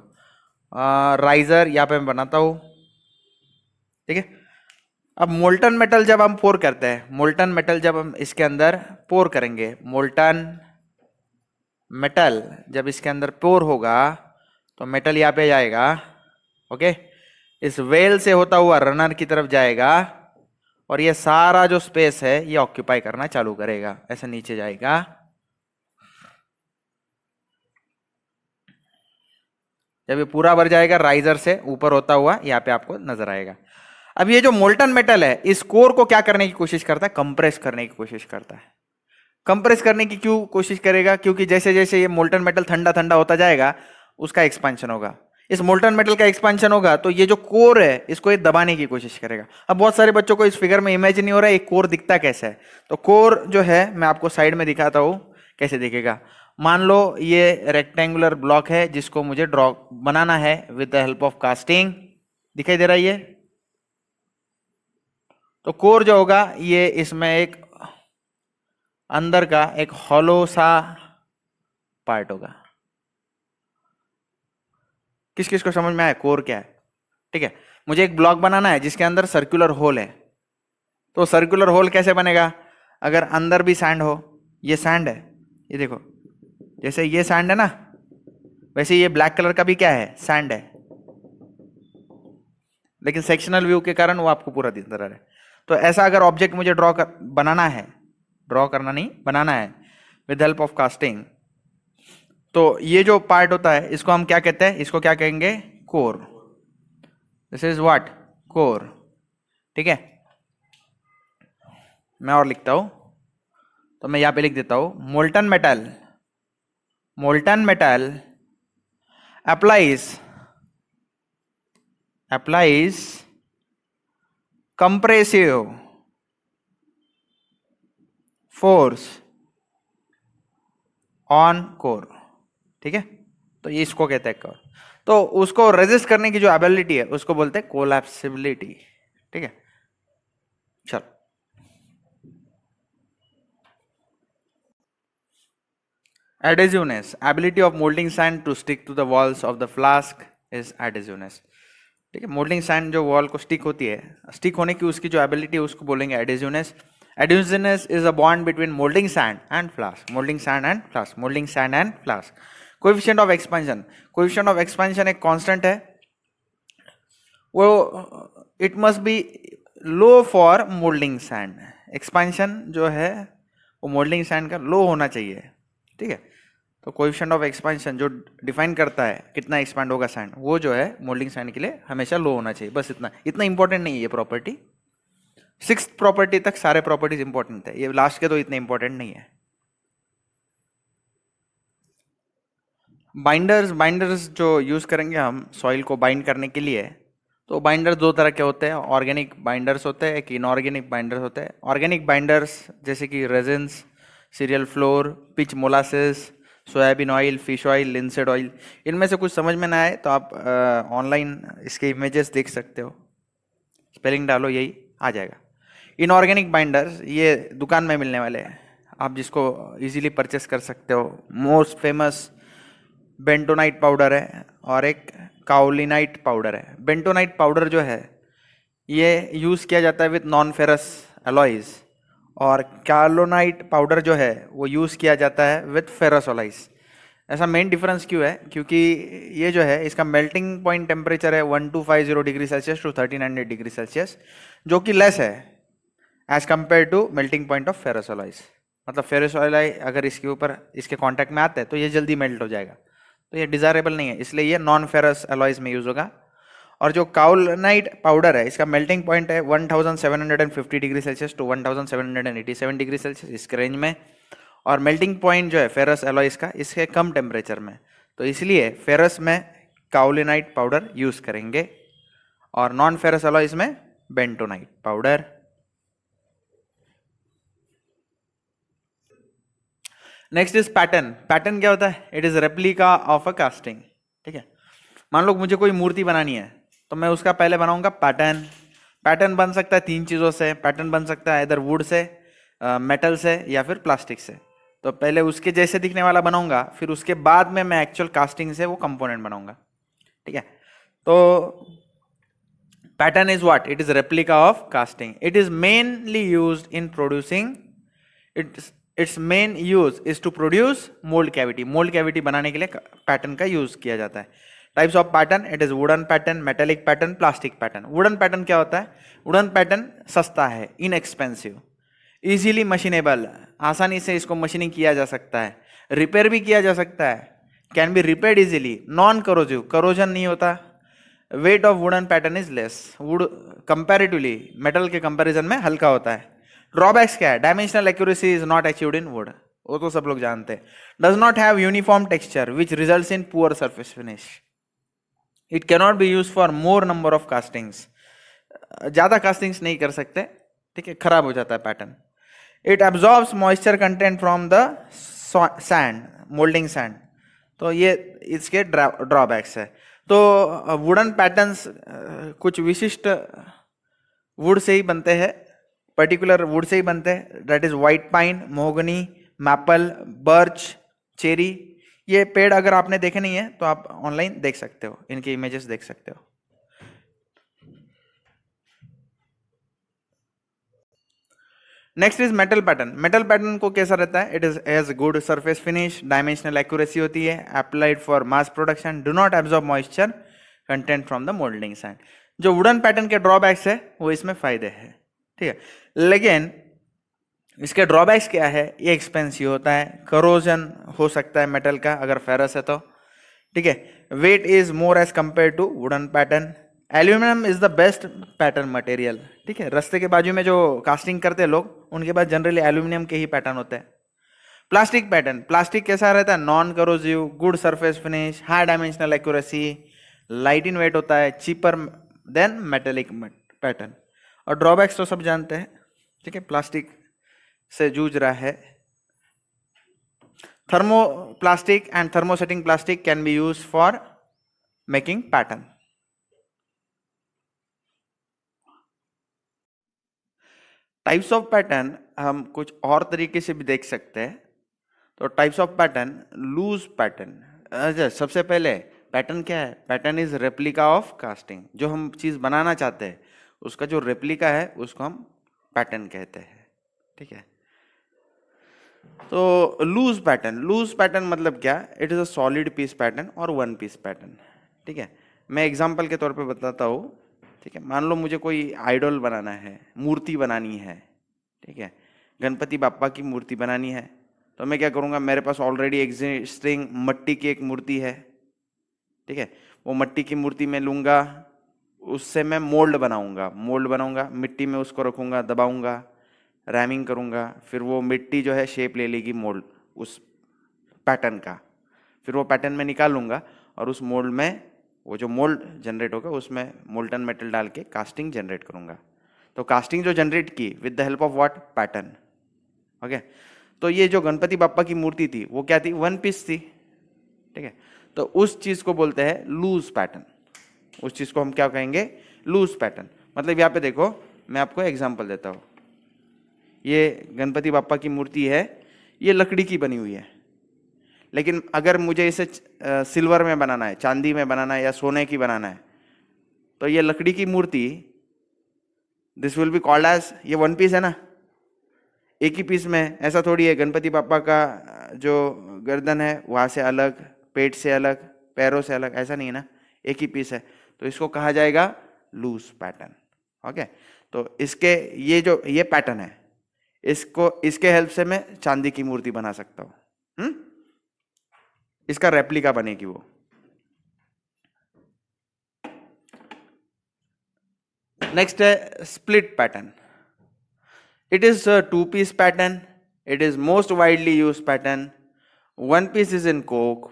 [SPEAKER 1] राइजर यहां पे मैं बनाता हूं। ठीक है, अब मोल्टन मेटल जब हम पोर करते हैं, मोल्टन मेटल जब हम इसके अंदर पोर करेंगे, मोल्टन मेटल जब इसके अंदर पोर होगा तो मेटल यहाँ पे जाएगा। ओके, इस वेल से होता हुआ रनर की तरफ जाएगा और ये सारा जो स्पेस है ये ऑक्यूपाई करना चालू करेगा, ऐसे नीचे जाएगा। जब ये पूरा भर जाएगा राइजर से ऊपर होता हुआ यहाँ पे आपको नजर आएगा। अब ये जो मोल्टन मेटल है इस कोर को क्या करने की कोशिश करता है? कंप्रेस करने की कोशिश करता है। कंप्रेस करने की क्यों कोशिश करेगा? क्योंकि जैसे जैसे ये मोल्टन मेटल ठंडा ठंडा होता जाएगा उसका एक्सपेंशन होगा। इस मोल्टन मेटल का एक्सपेंशन होगा तो ये जो कोर है इसको ये दबाने की कोशिश करेगा। अब बहुत सारे बच्चों को इस फिगर में इमेजिन नहीं हो रहा है एक कोर दिखता कैसा है। तो कोर जो है मैं आपको साइड में दिखाता हूं कैसे दिखेगा। मान लो ये रेक्टेंगुलर ब्लॉक है जिसको मुझे ड्रॉ बनाना है with the help of casting, दिखाई दे रहा है ये। तो कोर जो होगा ये इसमें एक अंदर का एक हॉलो सा पार्ट होगा। किस किस को समझ में आया कोर क्या है? ठीक है, मुझे एक ब्लॉक बनाना है जिसके अंदर सर्कुलर होल है। तो सर्कुलर होल कैसे बनेगा? अगर अंदर भी सैंड हो, ये सैंड है, ये देखो जैसे ये सैंड है ना, वैसे ये ब्लैक कलर का भी क्या है? सैंड है। लेकिन सेक्शनल व्यू के कारण वो आपको पूरा दिख रहा है। तो ऐसा अगर ऑब्जेक्ट मुझे बनाना है, ड्रॉ करना नहीं, बनाना है विद हेल्प ऑफ कास्टिंग, तो ये जो पार्ट होता है इसको हम क्या कहते हैं? इसको क्या कहेंगे? Core. This is what? Core. ठीक है, मैं और लिखता हूं, तो मैं यहां पे लिख देता हूं molten metal, molten metal applies compressive force on core। ठीक है, तो ये इसको कहते हैं कोर। तो उसको रेजिस्ट करने की जो एबिलिटी है उसको बोलते हैं कोलैप्सिबिलिटी। ठीक है, चलो adhesiveness, ability of molding sand to stick to the walls of the flask is adhesiveness। ठीक है, मोल्डिंग सैंड जो वॉल को स्टिक होती है, स्टिक होने की उसकी जो एबिलिटी है उसको बोलेंगे adhesiveness. Adhesiveness is a bond between moulding sand and flask, moulding sand and flask, moulding sand and flask. Coefficient of expansion, coefficient of expansion एक कांस्टेंट है, वो it must be low for moulding sand. Expansion जो है वो moulding sand का लो होना चाहिए। ठीक है, तो कोएफिशिएंट ऑफ एक्सपेंशन जो डिफाइन करता है कितना एक्सपैंड होगा सैंड, वो जो है मोल्डिंग सैंड के लिए हमेशा लो होना चाहिए। बस इतना, इतना इंपॉर्टेंट नहीं है ये प्रॉपर्टी। 6th प्रॉपर्टी तक सारे प्रॉपर्टीज इंपॉर्टेंट है, ये लास्ट के तो इतने इंपॉर्टेंट नहीं है। बाइंडर्स जो यूज करेंगे हम सॉइल को बाइंड करने के लिए, तो बाइंडर दो तरह के होते हैं, ऑर्गेनिक बाइंडर्स होते हैं, एक इनऑर्गेनिक बाइंडर्स होते हैं। ऑर्गेनिक बाइंडर्स जैसे कि resins, serial floor, pitch molasses, soybean oil, fish oil, linseed oil. इनमें से कुछ समझ में ना आए तो आप ऑनलाइन इसके इमेजेस देख सकते हो, स्पेलिंग डालो यही आ जाएगा। इनऑर्गेनिक बाइंडर्स ये दुकान में मिलने वाले हैं, आप जिसको इजीली परचेस कर सकते हो। मोस्ट फेमस बेंटोनाइट पाउडर है और एक काओलिनाइट पाउडर है। बेंटोनाइट पाउडर जो है ये यूज़ किया जाता है विथ नॉन फेरस अलॉयज, और कालोनाइट पाउडर जो है वो यूज़ किया जाता है विथ फेरस अलॉयज। ऐसा मेन डिफरेंस क्यों है? क्योंकि ये जो है इसका मेल्टिंग पॉइंट टेम्परेचर है 1250 degree Celsius to 1300 degree Celsius, जो कि लेस है as compare to melting point of ferrous alloys. मतलब फेरस अलॉय अगर इसके ऊपर इसके कांटेक्ट में आता है तो ये जल्दी मेल्ट हो जाएगा, तो ये डिजायरेबल नहीं है, इसलिए ये नॉन फेरस अलॉयज में यूज होगा। और जो काओलिनाइट पाउडर है इसका मेल्टिंग पॉइंट है 1750 degree Celsius to 1787 degree Celsius, इसके रेंज में। और मेल्टिंग पॉइंट जो है फेरस अलॉयज का इसके कम टेम्परेचर में, तो इसलिए फेरस में काओलिनाइट पाउडर यूज करेंगे और नॉन फेरस अलॉयज में bentonite powder. Next is pattern. Pattern क्या होता है? It is replica of a casting. ठीक है, मान लो मुझे कोई मूर्ति बनानी है तो मैं उसका पहले बनाऊंगा पैटर्न। पैटर्न बन सकता है 3 चीजों से। पैटर्न बन सकता है इधर वुड से, मेटल से या फिर प्लास्टिक से। तो पहले उसके जैसे दिखने वाला बनाऊंगा, फिर उसके बाद में मैं एक्चुअल कास्टिंग से वो कंपोनेंट बनाऊंगा। ठीक है, तो pattern is what? It is replica of casting. It is mainly used in producing, its main use is to produce mould cavity. Mould cavity बनाने के लिए पैटर्न का यूज किया जाता है। Types of pattern, it is wooden pattern, metallic pattern, plastic pattern. Wooden pattern क्या होता है? वुडन पैटर्न सस्ता है, इनएक्सपेंसिव, इजीली मशीनेबल, आसानी से इसको मशीनिंग किया जा सकता है, रिपेयर भी किया जा सकता है, can be repaired easily, non करोजिव, corrosion नहीं होता। Weight of wooden pattern is less, would comparatively metal के कंपैरिजन में हल्का होता है। ड्रॉबैक्स क्या है? Dimensional accuracy is not achieved in would, वो तो सब लोग जानते हैं। Does not have uniform texture which results in poor surface finish. It cannot be use for more number of castings, ज्यादा कास्टिंग्स नहीं कर सकते। ठीक है, खराब हो जाता है pattern. It absorbs moisture content from the sand, moulding sand. तो ये इसके ड्रॉबैक्स है। तो वुडन पैटर्न्स कुछ विशिष्ट वुड से ही बनते हैं, पर्टिकुलर वुड से ही बनते हैं, that is white pine, mahogany, maple, birch, cherry. ये पेड़ अगर आपने देखे नहीं है तो आप ऑनलाइन देख सकते हो, इनके इमेजेस देख सकते हो। Next is metal pattern. Metal pattern को कैसा रहता है? It is has good surface finish, dimensional accuracy होती है, applied for mass production, do not absorb moisture content from the moulding sand. जो वुडन पैटर्न के ड्रॉबैक्स है वो इसमें फायदे हैं, ठीक है। लेकिन इसके ड्रॉबैक्स क्या है? ये एक्सपेंसिव होता है, करोजन हो सकता है मेटल का अगर फेरस है तो, ठीक है। Weight is more as compare to wooden pattern. Aluminium is the best pattern material, ठीक है। रास्ते के बाजू में जो कास्टिंग करते हैं लोग, उनके पास जनरली एल्यूमिनियम के ही पैटर्न होते हैं। प्लास्टिक पैटर्न, प्लास्टिक कैसा रहता है? Non corrosive, good surface finish, high dimensional accuracy, light in weight होता है, चीपर देन मेटेलिक पैटर्न। और ड्रॉबैक्स तो सब जानते हैं, ठीक है, प्लास्टिक से जूझ रहा है। Thermoplastic and thermosetting plastic can be used for making pattern. Types of pattern हम कुछ और तरीके से भी देख सकते हैं। तो types of pattern, loose pattern. अच्छा, सबसे पहले पैटर्न क्या है? Pattern is replica of casting. जो हम चीज बनाना चाहते हैं उसका जो रेप्लिका है उसको हम पैटर्न कहते हैं, ठीक है। तो लूज पैटर्न, लूज पैटर्न मतलब क्या? It is a solid piece pattern और वन पीस पैटर्न, ठीक है। मैं एग्जांपल के तौर पे बताता हूँ, ठीक है। मान लो मुझे कोई आइडल बनाना है, मूर्ति बनानी है, ठीक है, गणपति बाप्पा की मूर्ति बनानी है। तो मैं क्या करूँगा? मेरे पास ऑलरेडी एग्जिस्टिंग मट्टी की एक मूर्ति है, ठीक है। वो मट्टी की मूर्ति मैं लूँगा, उससे मैं मोल्ड बनाऊंगा, मिट्टी में उसको रखूँगा, दबाऊंगा, रैमिंग करूँगा, फिर वो मिट्टी जो है शेप ले लेगी मोल्ड उस पैटर्न का। फिर वो पैटर्न में निकालूंगा और उस मोल्ड में वो जो मोल्ड जनरेट होगा उसमें मोल्टन मेटल डाल के कास्टिंग जनरेट करूँगा। तो कास्टिंग जो जनरेट की with the help of what? Pattern, okay. तो ये जो गणपति बाप्पा की मूर्ति थी वो क्या थी? वन पीस थी, ठीक है। तो उस चीज़ को बोलते हैं लूज पैटर्न। उस चीज़ को हम क्या कहेंगे? Loose pattern. मतलब यहाँ पे देखो, मैं आपको एग्जाम्पल देता हूँ। ये गणपति बाप्पा की मूर्ति है, ये लकड़ी की बनी हुई है, लेकिन अगर मुझे इसे सिल्वर में बनाना है, चांदी में बनाना है या सोने की बनाना है, तो ये लकड़ी की मूर्ति, this will be called as, ये वन पीस है ना, एक ही पीस में। ऐसा थोड़ी है गणपति बाप्पा का जो गर्दन है वहाँ से अलग, पेट से अलग, पैरों से अलग, ऐसा नहीं है ना, एक ही पीस है। तो इसको कहा जाएगा लूज पैटर्न, ओके। तो इसके ये पैटर्न है, इसको इसके हेल्प से मैं चांदी की मूर्ति बना सकता हूं, इसका रेप्लिका बनेगी वो। नेक्स्ट है split pattern. It is a two piece pattern, it is most widely use pattern, one piece is in cope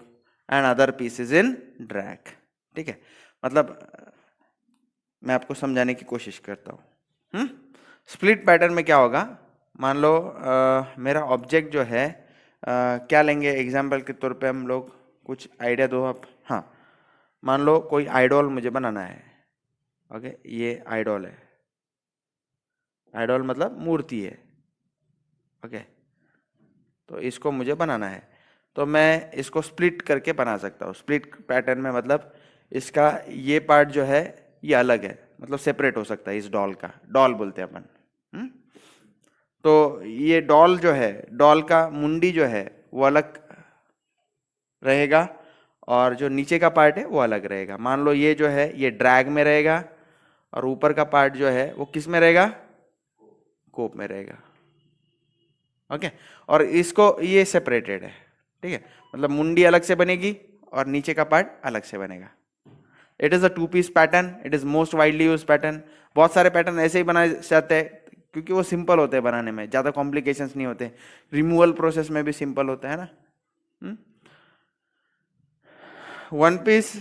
[SPEAKER 1] and other piece is in drag, ठीक है। मतलब मैं आपको समझाने की कोशिश करता हूं। स्प्लिट पैटर्न में क्या होगा? मान लो मेरा ऑब्जेक्ट जो है, क्या लेंगे एग्जाम्पल के तौर पे हम लोग, कुछ आइडिया दो आप। हाँ, मान लो कोई आइडॉल मुझे बनाना है, ओके। ये आइडॉल है, आइडॉल मतलब मूर्ति है, ओके। तो इसको मुझे बनाना है, तो मैं इसको स्प्लिट करके बना सकता हूँ। स्प्लिट पैटर्न में मतलब इसका ये पार्ट जो है ये अलग है, मतलब सेपरेट हो सकता है इस डॉल का, डॉल बोलते हैं अपन। तो ये डॉल जो है, डॉल का मुंडी जो है वो अलग रहेगा और जो नीचे का पार्ट है वो अलग रहेगा। मान लो ये जो है ये ड्रैग में रहेगा और ऊपर का पार्ट जो है वो किस में रहेगा? कोप में रहेगा, ओके। और इसको ये सेपरेटेड है, ठीक है। मतलब मुंडी अलग से बनेगी और नीचे का पार्ट अलग से बनेगा। It is a two piece pattern, it is most widely use pattern. बहुत सारे पैटर्न ऐसे ही बनाए जाते हैं क्योंकि वो सिंपल होते हैं बनाने में, ज्यादा कॉम्प्लिकेशंस नहीं होते। रिमूवल प्रोसेस में भी सिंपल होता है ना। One piece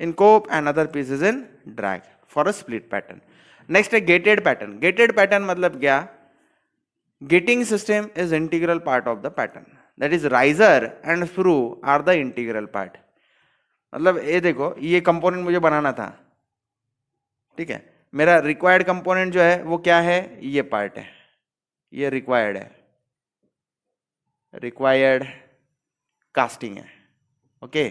[SPEAKER 1] in cope and other piece is in drag for a split pattern. Next है गेटेड पैटर्न। गेटेड पैटर्न मतलब क्या? Gating system is integral part of the pattern. That is riser and screw are the integral part. मतलब ये देखो, ये component मुझे बनाना था, ठीक है, मेरा रिक्वायर्ड कंपोनेंट जो है वो क्या है, ये पार्ट है, ये रिक्वायर्ड है, रिक्वायर्ड कास्टिंग है। ओके,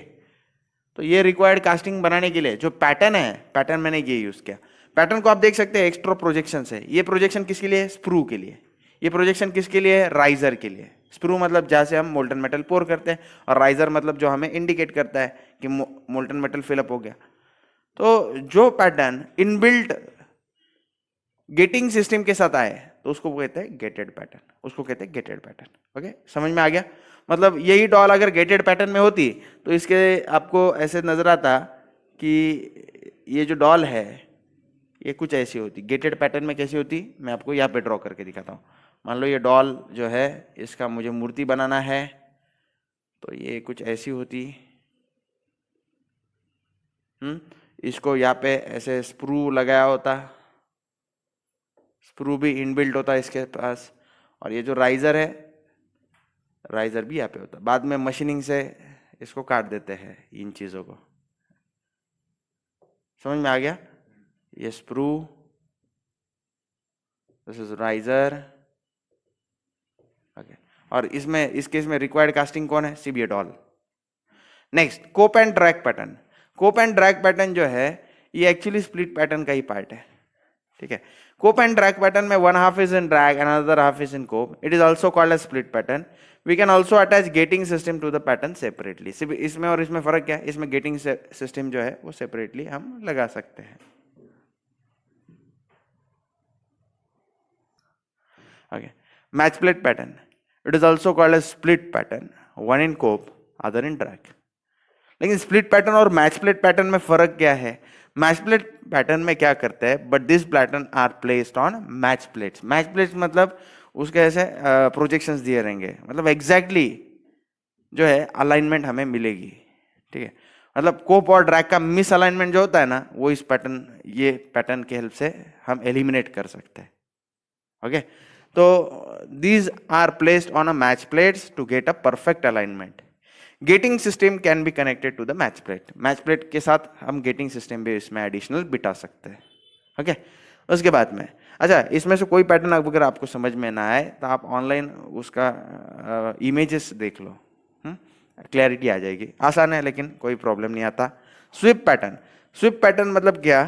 [SPEAKER 1] तो ये रिक्वायर्ड कास्टिंग बनाने के लिए जो पैटर्न है, पैटर्न मैंने ये यूज किया। पैटर्न को आप देख सकते हैं एक्स्ट्रा प्रोजेक्शन है। ये प्रोजेक्शन किसके लिए है, स्प्रू के लिए। ये प्रोजेक्शन किसके लिए है, राइजर के लिए। स्प्रू मतलब जहां से हम मोल्टन मेटल पोर करते हैं, और राइजर मतलब जो हमें इंडिकेट करता है कि मोल्टन मेटल फिलअप हो गया। तो जो पैटर्न इनबिल्ट गेटिंग सिस्टम के साथ आए तो उसको कहते हैं गेटेड पैटर्न, उसको कहते हैं गेटेड पैटर्न। ओके, समझ में आ गया। मतलब यही डॉल अगर गेटेड पैटर्न में होती तो इसके आपको ऐसे नजर आता कि ये जो डॉल है ये कुछ ऐसी होती। गेटेड पैटर्न में कैसी होती, मैं आपको यहाँ पे ड्रॉ करके दिखाता हूँ। मान लो ये डॉल जो है, इसका मुझे मूर्ति बनाना है, तो ये कुछ ऐसी होती। इसको यहाँ पे ऐसे स्क्रू लगाया होता, स्क्रू भी इनबिल्ट होता है इसके पास, और ये जो राइजर है, राइजर भी यहाँ पे होता है। बाद में मशीनिंग से इसको काट देते हैं इन चीजों को। समझ में आ गया। ये screw, this is riser. Okay, और इसमें इस केस में रिक्वायर्ड कास्टिंग कौन है, CBA doll. Next, cope and drag pattern. Cope and drag pattern जो है ये एक्चुअली स्प्लिट पैटर्न का ही पार्ट है, ठीक है। कोप एंड ड्रैग पैटर्न में one half is in drag, another half is in cope. It is also called as split pattern. We can also attach gating system to the pattern separately. सिर्फ इसमें और इसमें फर्क क्या है, इसमें getting system जो है वो सेपरेटली हम लगा सकते हैं। Okay, match plate pattern, it is also called as split pattern, one in cope other in drag. लेकिन स्प्लिट पैटर्न और मैच प्लेट पैटर्न में फर्क क्या है, मैच प्लेट पैटर्न में क्या करते हैं, but this pattern are placed on match plates. Match plates मतलब उसके ऐसे प्रोजेक्शंस दिए रहेंगे, मतलब एग्जैक्टली जो है अलाइनमेंट हमें मिलेगी, ठीक है। मतलब कोप और ड्रैग का मिस अलाइनमेंट जो होता है ना, वो इस पैटर्न, ये पैटर्न के हेल्प से हम एलिमिनेट कर सकते हैं। ओके, तो these are placed on a match plates to get a perfect alignment. Gating system can be connected to the match plate. Match plate के साथ हम गेटिंग सिस्टम भी इसमें एडिशनल बिठा सकते हैं। ओके, उसके बाद में अच्छा, इसमें से कोई पैटर्न अगर आपको समझ में ना आए तो आप ऑनलाइन उसका इमेजेस देख लो, क्लैरिटी आ जाएगी। आसान है लेकिन कोई प्रॉब्लम नहीं आता। स्वीप पैटर्न, स्वीप पैटर्न मतलब क्या,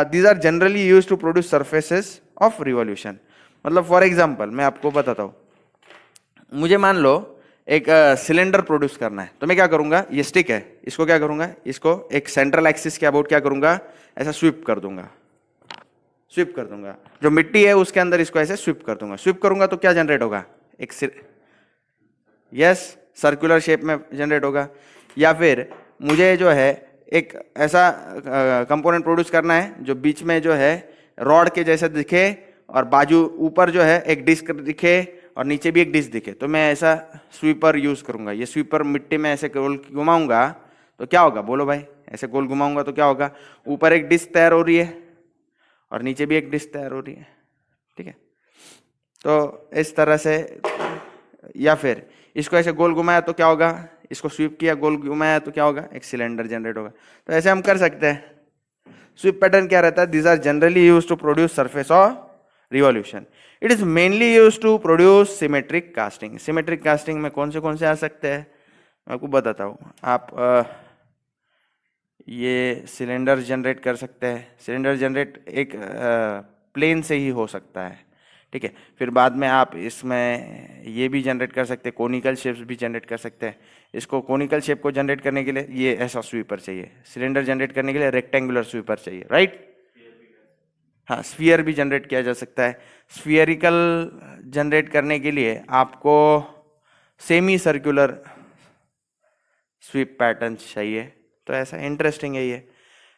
[SPEAKER 1] these are generally use to produce surfaces of revolution. मतलब फॉर एग्जाम्पल मैं आपको बताता हूँ, मुझे मान लो एक सिलेंडर प्रोड्यूस करना है, तो मैं क्या करूंगा, ये स्टिक है, इसको क्या करूंगा, इसको एक सेंट्रल एक्सिस के अबाउट क्या करूंगा, ऐसा स्वीप कर दूंगा, स्वीप कर दूंगा। जो मिट्टी है उसके अंदर इसको ऐसे स्वीप कर दूंगा। स्वीप करूंगा तो क्या जनरेट होगा, एक यस सर्कुलर शेप में जनरेट होगा। या फिर मुझे जो है एक ऐसा कंपोनेंट प्रोड्यूस करना है जो बीच में जो है रॉड के जैसे दिखे, और बाजू ऊपर जो है एक डिस्क दिखे, और नीचे भी एक डिस्क दिखे, तो मैं ऐसा स्वीपर यूज करूंगा। ये स्वीपर मिट्टी में ऐसे गोल घुमाऊंगा तो क्या होगा, बोलो भाई, ऐसे गोल घुमाऊंगा तो क्या होगा, ऊपर एक डिस्क तैयार हो रही है और नीचे भी एक डिस्क तैयार हो रही है, ठीक है। तो इस तरह से, या फिर इसको ऐसे गोल घुमाया तो क्या होगा, इसको स्वीप किया, गोल घुमाया तो क्या होगा, एक सिलेंडर जनरेट होगा। तो ऐसे हम कर सकते हैं। स्वीप पैटर्न क्या रहता है, these are generally use to produce surface of revolution. It is mainly use to produce symmetric casting. Symmetric casting में कौन से आ सकते हैं, मैं आपको बताता हूँ। आप ये सिलेंडर जनरेट कर सकते हैं। सिलेंडर जनरेट एक प्लेन से ही हो सकता है, ठीक है। फिर बाद में आप इसमें ये भी जनरेट कर सकते हैं, कोनिकल शेप्स भी जनरेट कर सकते हैं। इसको कोनिकल शेप को जनरेट करने के लिए ये ऐसा स्वीपर चाहिए, सिलेंडर जनरेट करने के लिए रेक्टेंगुलर स्वीपर चाहिए, राइट। हाँ, स्फीयर भी जनरेट किया जा सकता है। स्फीयरिकल जनरेट करने के लिए आपको सेमी सर्कुलर स्वीप पैटर्न चाहिए। तो ऐसा इंटरेस्टिंग है ये।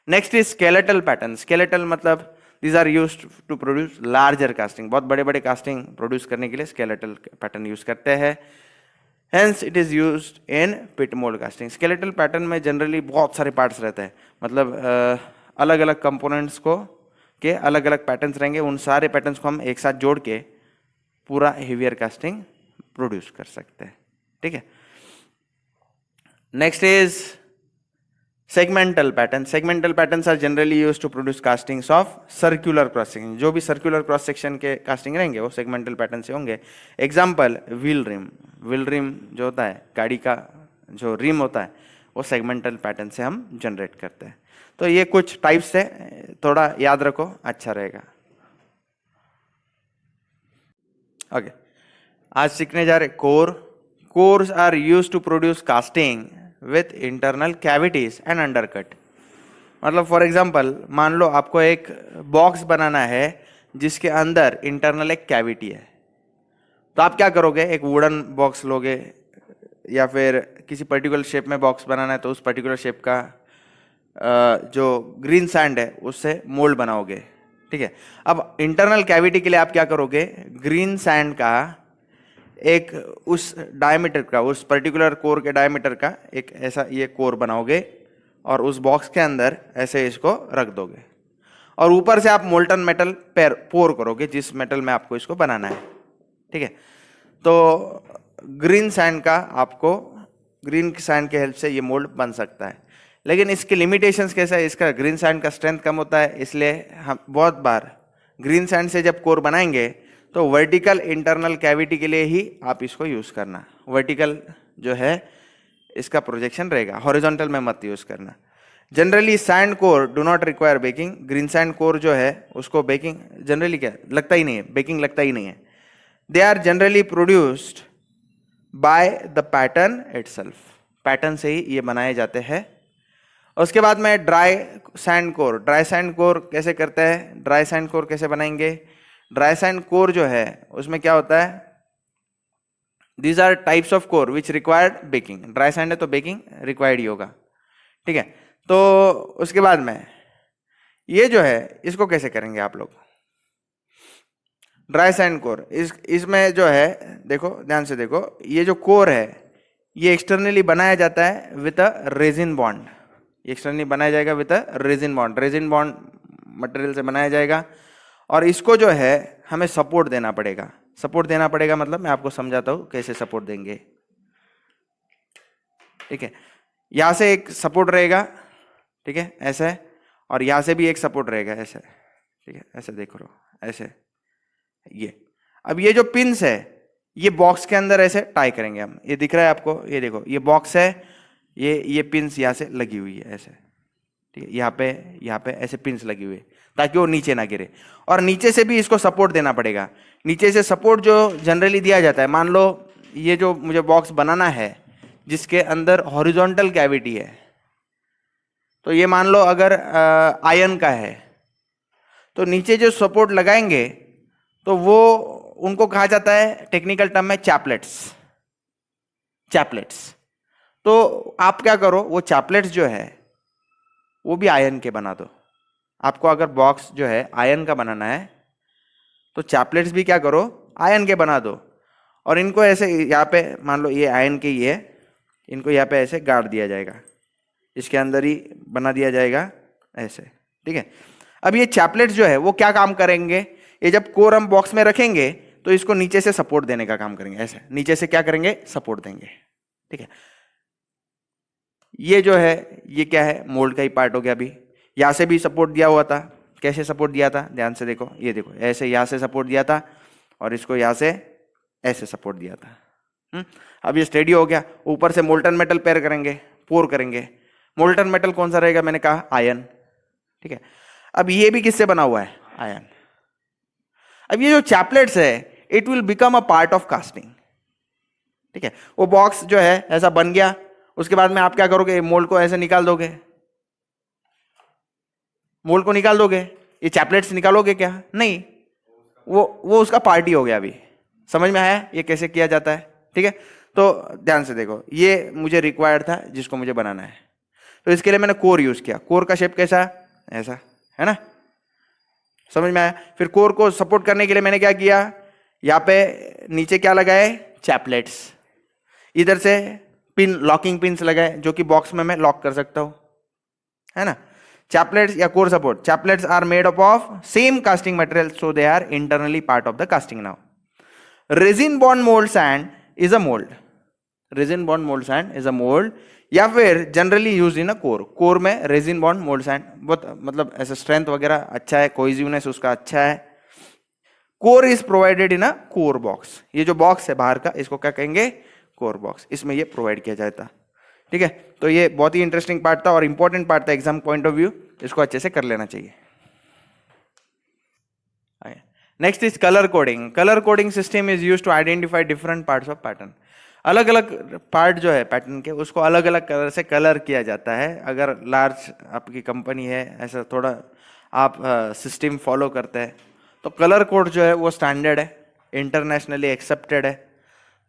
[SPEAKER 1] Next is skeletal pattern. Skeletal मतलब these are used to produce larger casting। बहुत बड़े बड़े कास्टिंग प्रोड्यूस करने के लिए स्केलेटल पैटर्न यूज करते हैं। Hence it is used in pit mold casting। Skeletal pattern में जनरली बहुत सारे पार्ट्स रहते हैं, मतलब अलग अलग कंपोनेंट्स को के अलग अलग पैटर्न्स रहेंगे, उन सारे पैटर्न्स को हम एक साथ जोड़ के पूरा हेवियर कास्टिंग प्रोड्यूस कर सकते हैं। ठीक है। Next is segmental pattern. Segmental patterns are generally used to produce castings of circular cross section. जो भी सर्कुलर क्रॉस सेक्शन के कास्टिंग रहेंगे वो सेगमेंटल पैटर्न से होंगे। Example wheel rim. Wheel rim जो होता है, गाड़ी का जो रिम होता है, वो सेगमेंटल पैटर्न से हम जनरेट करते हैं। तो ये कुछ टाइप्स है, थोड़ा याद रखो, अच्छा रहेगा। ओके, आज सीखने जा रहे core. Cores are used to produce casting with internal cavities and undercut. मतलब फॉर एग्जांपल, मान लो आपको एक बॉक्स बनाना है जिसके अंदर इंटरनल एक कैविटी है, तो आप क्या करोगे, एक वुडन बॉक्स लोगे या फिर किसी पर्टिकुलर शेप में बॉक्स बनाना है तो उस पर्टिकुलर शेप का जो ग्रीन सैंड है उससे मोल्ड बनाओगे। ठीक है। अब इंटरनल कैविटी के लिए आप क्या करोगे, ग्रीन सैंड का एक उस डायमीटर का, उस पर्टिकुलर कोर के डायमीटर का एक ऐसा ये कोर बनाओगे और उस बॉक्स के अंदर ऐसे इसको रख दोगे और ऊपर से आप मोल्टन मेटल पोर करोगे जिस मेटल में आपको इसको बनाना है। ठीक है। तो ग्रीन सैंड का आपको, ग्रीन सैंड के हेल्प से ये मोल्ड बन सकता है, लेकिन इसके लिमिटेशंस कैसा है, इसका ग्रीन सैंड का स्ट्रेंथ कम होता है, इसलिए हम बहुत बार ग्रीन सैंड से जब कोर बनाएंगे तो वर्टिकल इंटरनल कैविटी के लिए ही आप इसको यूज करना। वर्टिकल जो है इसका प्रोजेक्शन रहेगा, हॉरिजॉन्टल में मत यूज करना। Generally sand core do not require baking. Green sand core जो है उसको बेकिंग जनरली क्या लगता ही नहीं है, बेकिंग लगता ही नहीं है। They are generally produced by the pattern itself. Pattern से ही ये बनाए जाते हैं। उसके बाद में dry sand core. Dry sand core कैसे करते हैं, ड्राई सैंड कोर कैसे बनाएंगे। ड्राई सैंड कोर जो है उसमें क्या होता है, these are types of core which required baking. Dry sand है तो बेकिंग रिक्वायर्ड ही होगा। ठीक है। तो उसके बाद में ये जो है इसको कैसे करेंगे आप लोग, ड्राई सैंड कोर। इसमें जो है देखो, ध्यान से देखो, ये जो कोर है ये एक्सटर्नली बनाया जाता है with a resin bond. Externally बनाया जाएगा with a resin bond. Resin bond material से बनाया जाएगा और इसको जो है हमें सपोर्ट देना पड़ेगा। सपोर्ट देना पड़ेगा मतलब मैं आपको समझाता हूं कैसे सपोर्ट देंगे। ठीक है। यहां से एक सपोर्ट रहेगा, ठीक है, ऐसे, और यहां से भी एक सपोर्ट रहेगा ऐसे। ठीक है, ऐसे देख लो, ऐसे ये। अब ये जो पिंस है ये बॉक्स के अंदर ऐसे टाई करेंगे हम। ये दिख रहा है आपको, ये देखो, ये बॉक्स है, ये पिंस यहां से लगी हुई है ऐसे। ठीक है, यहाँ पे ऐसे पिंस लगी हुई है ताकि वो नीचे ना गिरे। और नीचे से भी इसको सपोर्ट देना पड़ेगा। नीचे से सपोर्ट जो जनरली दिया जाता है, मान लो ये जो मुझे बॉक्स बनाना है जिसके अंदर हॉरिजॉन्टल कैविटी है, तो ये मान लो अगर आयरन का है तो नीचे जो सपोर्ट लगाएंगे तो वो उनको कहा जाता है टेक्निकल टर्म में चैपलेट्स। चैपलेट्स। तो आप क्या करो, वो चैपलेट्स जो है वो भी आयरन के बना दो। आपको अगर बॉक्स जो है आयरन का बनाना है तो चैपलेट्स भी क्या करो, आयरन के बना दो और इनको ऐसे यहाँ पे, मान लो ये आयरन के ही है, इनको यहाँ पे ऐसे गाड़ दिया जाएगा, इसके अंदर ही बना दिया जाएगा ऐसे। ठीक है। अब ये चैपलेट्स जो है वो क्या काम करेंगे, ये जब कोर हम बॉक्स में रखेंगे तो इसको नीचे से सपोर्ट देने का काम करेंगे। ऐसे नीचे से क्या करेंगे, सपोर्ट देंगे। ठीक है। ये जो है ये क्या है, मोल्ड का ही पार्ट हो गया। अभी यहां से भी सपोर्ट दिया हुआ था। कैसे सपोर्ट दिया था, ध्यान से देखो, ये देखो, ऐसे यहां से सपोर्ट दिया था और इसको यहां से ऐसे सपोर्ट दिया था। अब ये स्टेडी हो गया। ऊपर से मोल्टन मेटल पेयर करेंगे, पोर करेंगे। मोल्टन मेटल कौन सा रहेगा, मैंने कहा आयरन। ठीक है। अब ये भी किससे बना हुआ है, आयरन। अब ये जो चैपलेट्स है it will become a part of casting. ठीक है। वो बॉक्स जो है ऐसा बन गया, उसके बाद में आप क्या करोगे, मोल्ड को ऐसे निकाल दोगे। मोल्ड को निकाल दोगे, ये चैपलेट्स निकालोगे क्या, नहीं, वो उसका पार्ट ही हो गया। अभी समझ में आया ये कैसे किया जाता है। ठीक है। तो ध्यान से देखो, ये मुझे रिक्वायर्ड था जिसको मुझे बनाना है, तो इसके लिए मैंने कोर यूज किया। कोर का शेप कैसा, ऐसा है ना, समझ में आया। फिर कोर को सपोर्ट करने के लिए मैंने क्या किया, यहाँ पे नीचे क्या लगाए, चैपलेट्स। इधर से पिन, लॉकिंग पिन्स लगाए जो कि बॉक्स में मैं लॉक कर सकता हूं, है ना। चैपलेट्स या core support. Chaplets are made up of same casting material, so they are internally part of the casting. Now resin bond mould sand is a mould. Resin bond mould sand is a mould, या फिर generally use in a core, core में resin bond mould sand बहुत मतलब ऐसा strength वगैरह अच्छा है, cohesiveness उसका अच्छा है। Core is provided in a core box, ये जो बॉक्स है बाहर का इसको क्या कहेंगे, कोर बॉक्स, इसमें ये प्रोवाइड किया जाता। ठीक है, तो ये बहुत ही इंटरेस्टिंग पार्ट था और इंपॉर्टेंट पार्ट था एग्जाम पॉइंट ऑफ व्यू, इसको अच्छे से कर लेना चाहिए। Next is colour coding. Colour coding system is used to identify different parts of pattern. अलग अलग पार्ट जो है पैटर्न के उसको अलग अलग कलर से कलर किया जाता है। अगर लार्ज आपकी कंपनी है, ऐसा थोड़ा आप सिस्टम फॉलो करते हैं, तो कलर कोड जो है वो स्टैंडर्ड है, इंटरनेशनली एक्सेप्टेड है।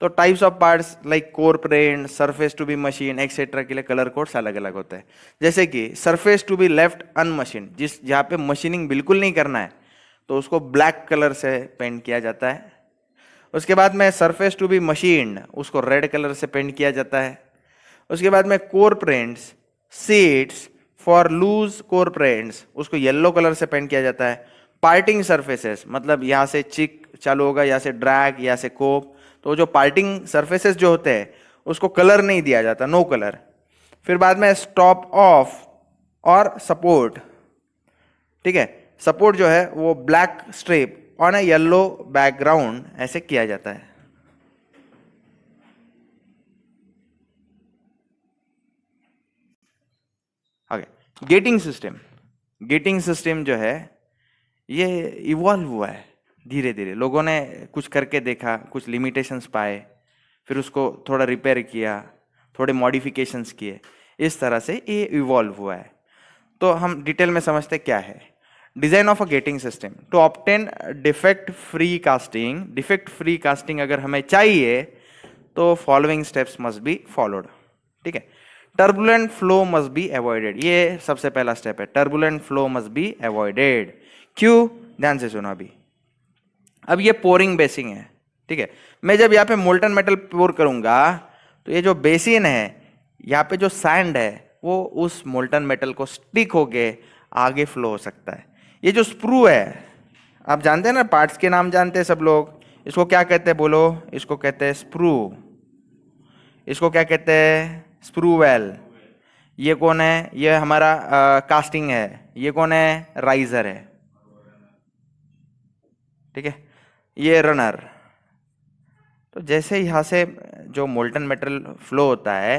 [SPEAKER 1] तो types of parts like core paint, surface to be machine etcetera के लिए कलर कोड्स अलग अलग होते हैं। जैसे कि सरफेस टू बी लेफ्ट अनमशीन, जिस जहाँ पे मशीनिंग बिल्कुल नहीं करना है तो उसको ब्लैक कलर से पेंट किया जाता है। उसके बाद में सरफेस टू बी मशीन्ड, उसको रेड कलर से पेंट किया जाता है। उसके बाद में core prints, seats for loose core prints, उसको येलो कलर से पेंट किया जाता है। पार्टिंग सरफेसेस, मतलब यहाँ से चिक चालू होगा, यहाँ से ड्रैग, यहाँ से कोप, तो जो पार्टिंग सरफेसेस जो होते हैं उसको कलर नहीं दिया जाता, नो कलर। फिर बाद में स्टॉप ऑफ और सपोर्ट, ठीक है, सपोर्ट जो है वो black strip on a yellow background ऐसे किया जाता है। आगे गेटिंग सिस्टम। गेटिंग सिस्टम जो है ये इवॉल्व हुआ है धीरे धीरे, लोगों ने कुछ करके देखा, कुछ लिमिटेशंस पाए, फिर उसको थोड़ा रिपेयर किया, थोड़े मॉडिफिकेशंस किए, इस तरह से ये इवॉल्व हुआ है। तो हम डिटेल में समझते क्या है। Design of a gating system to obtain defect free casting. Defect free casting अगर हमें चाहिए तो following steps must be followed. ठीक है, turbulent flow must be avoided, ये सबसे पहला स्टेप है, turbulent flow must be avoided. क्यों, ध्यान से सुनो। अभी अब ये पोरिंग बेसिन है, ठीक है, मैं जब यहाँ पे मोल्टन मेटल पोर करूंगा तो ये जो बेसिन है, यहाँ पे जो सैंड है वो उस मोल्टन मेटल को स्टिक होके आगे फ्लो हो सकता है। ये जो स्प्रू है, आप जानते हैं ना, पार्ट्स के नाम जानते हैं सब लोग, इसको क्या कहते हैं बोलो, इसको कहते हैं स्प्रू। इसको क्या कहते हैं, स्प्रू वेल। ये कौन है, ये हमारा कास्टिंग है। ये कौन है, राइजर है। ठीक है, ये रनर। तो जैसे यहाँ से जो मोल्टन मेटल फ्लो होता है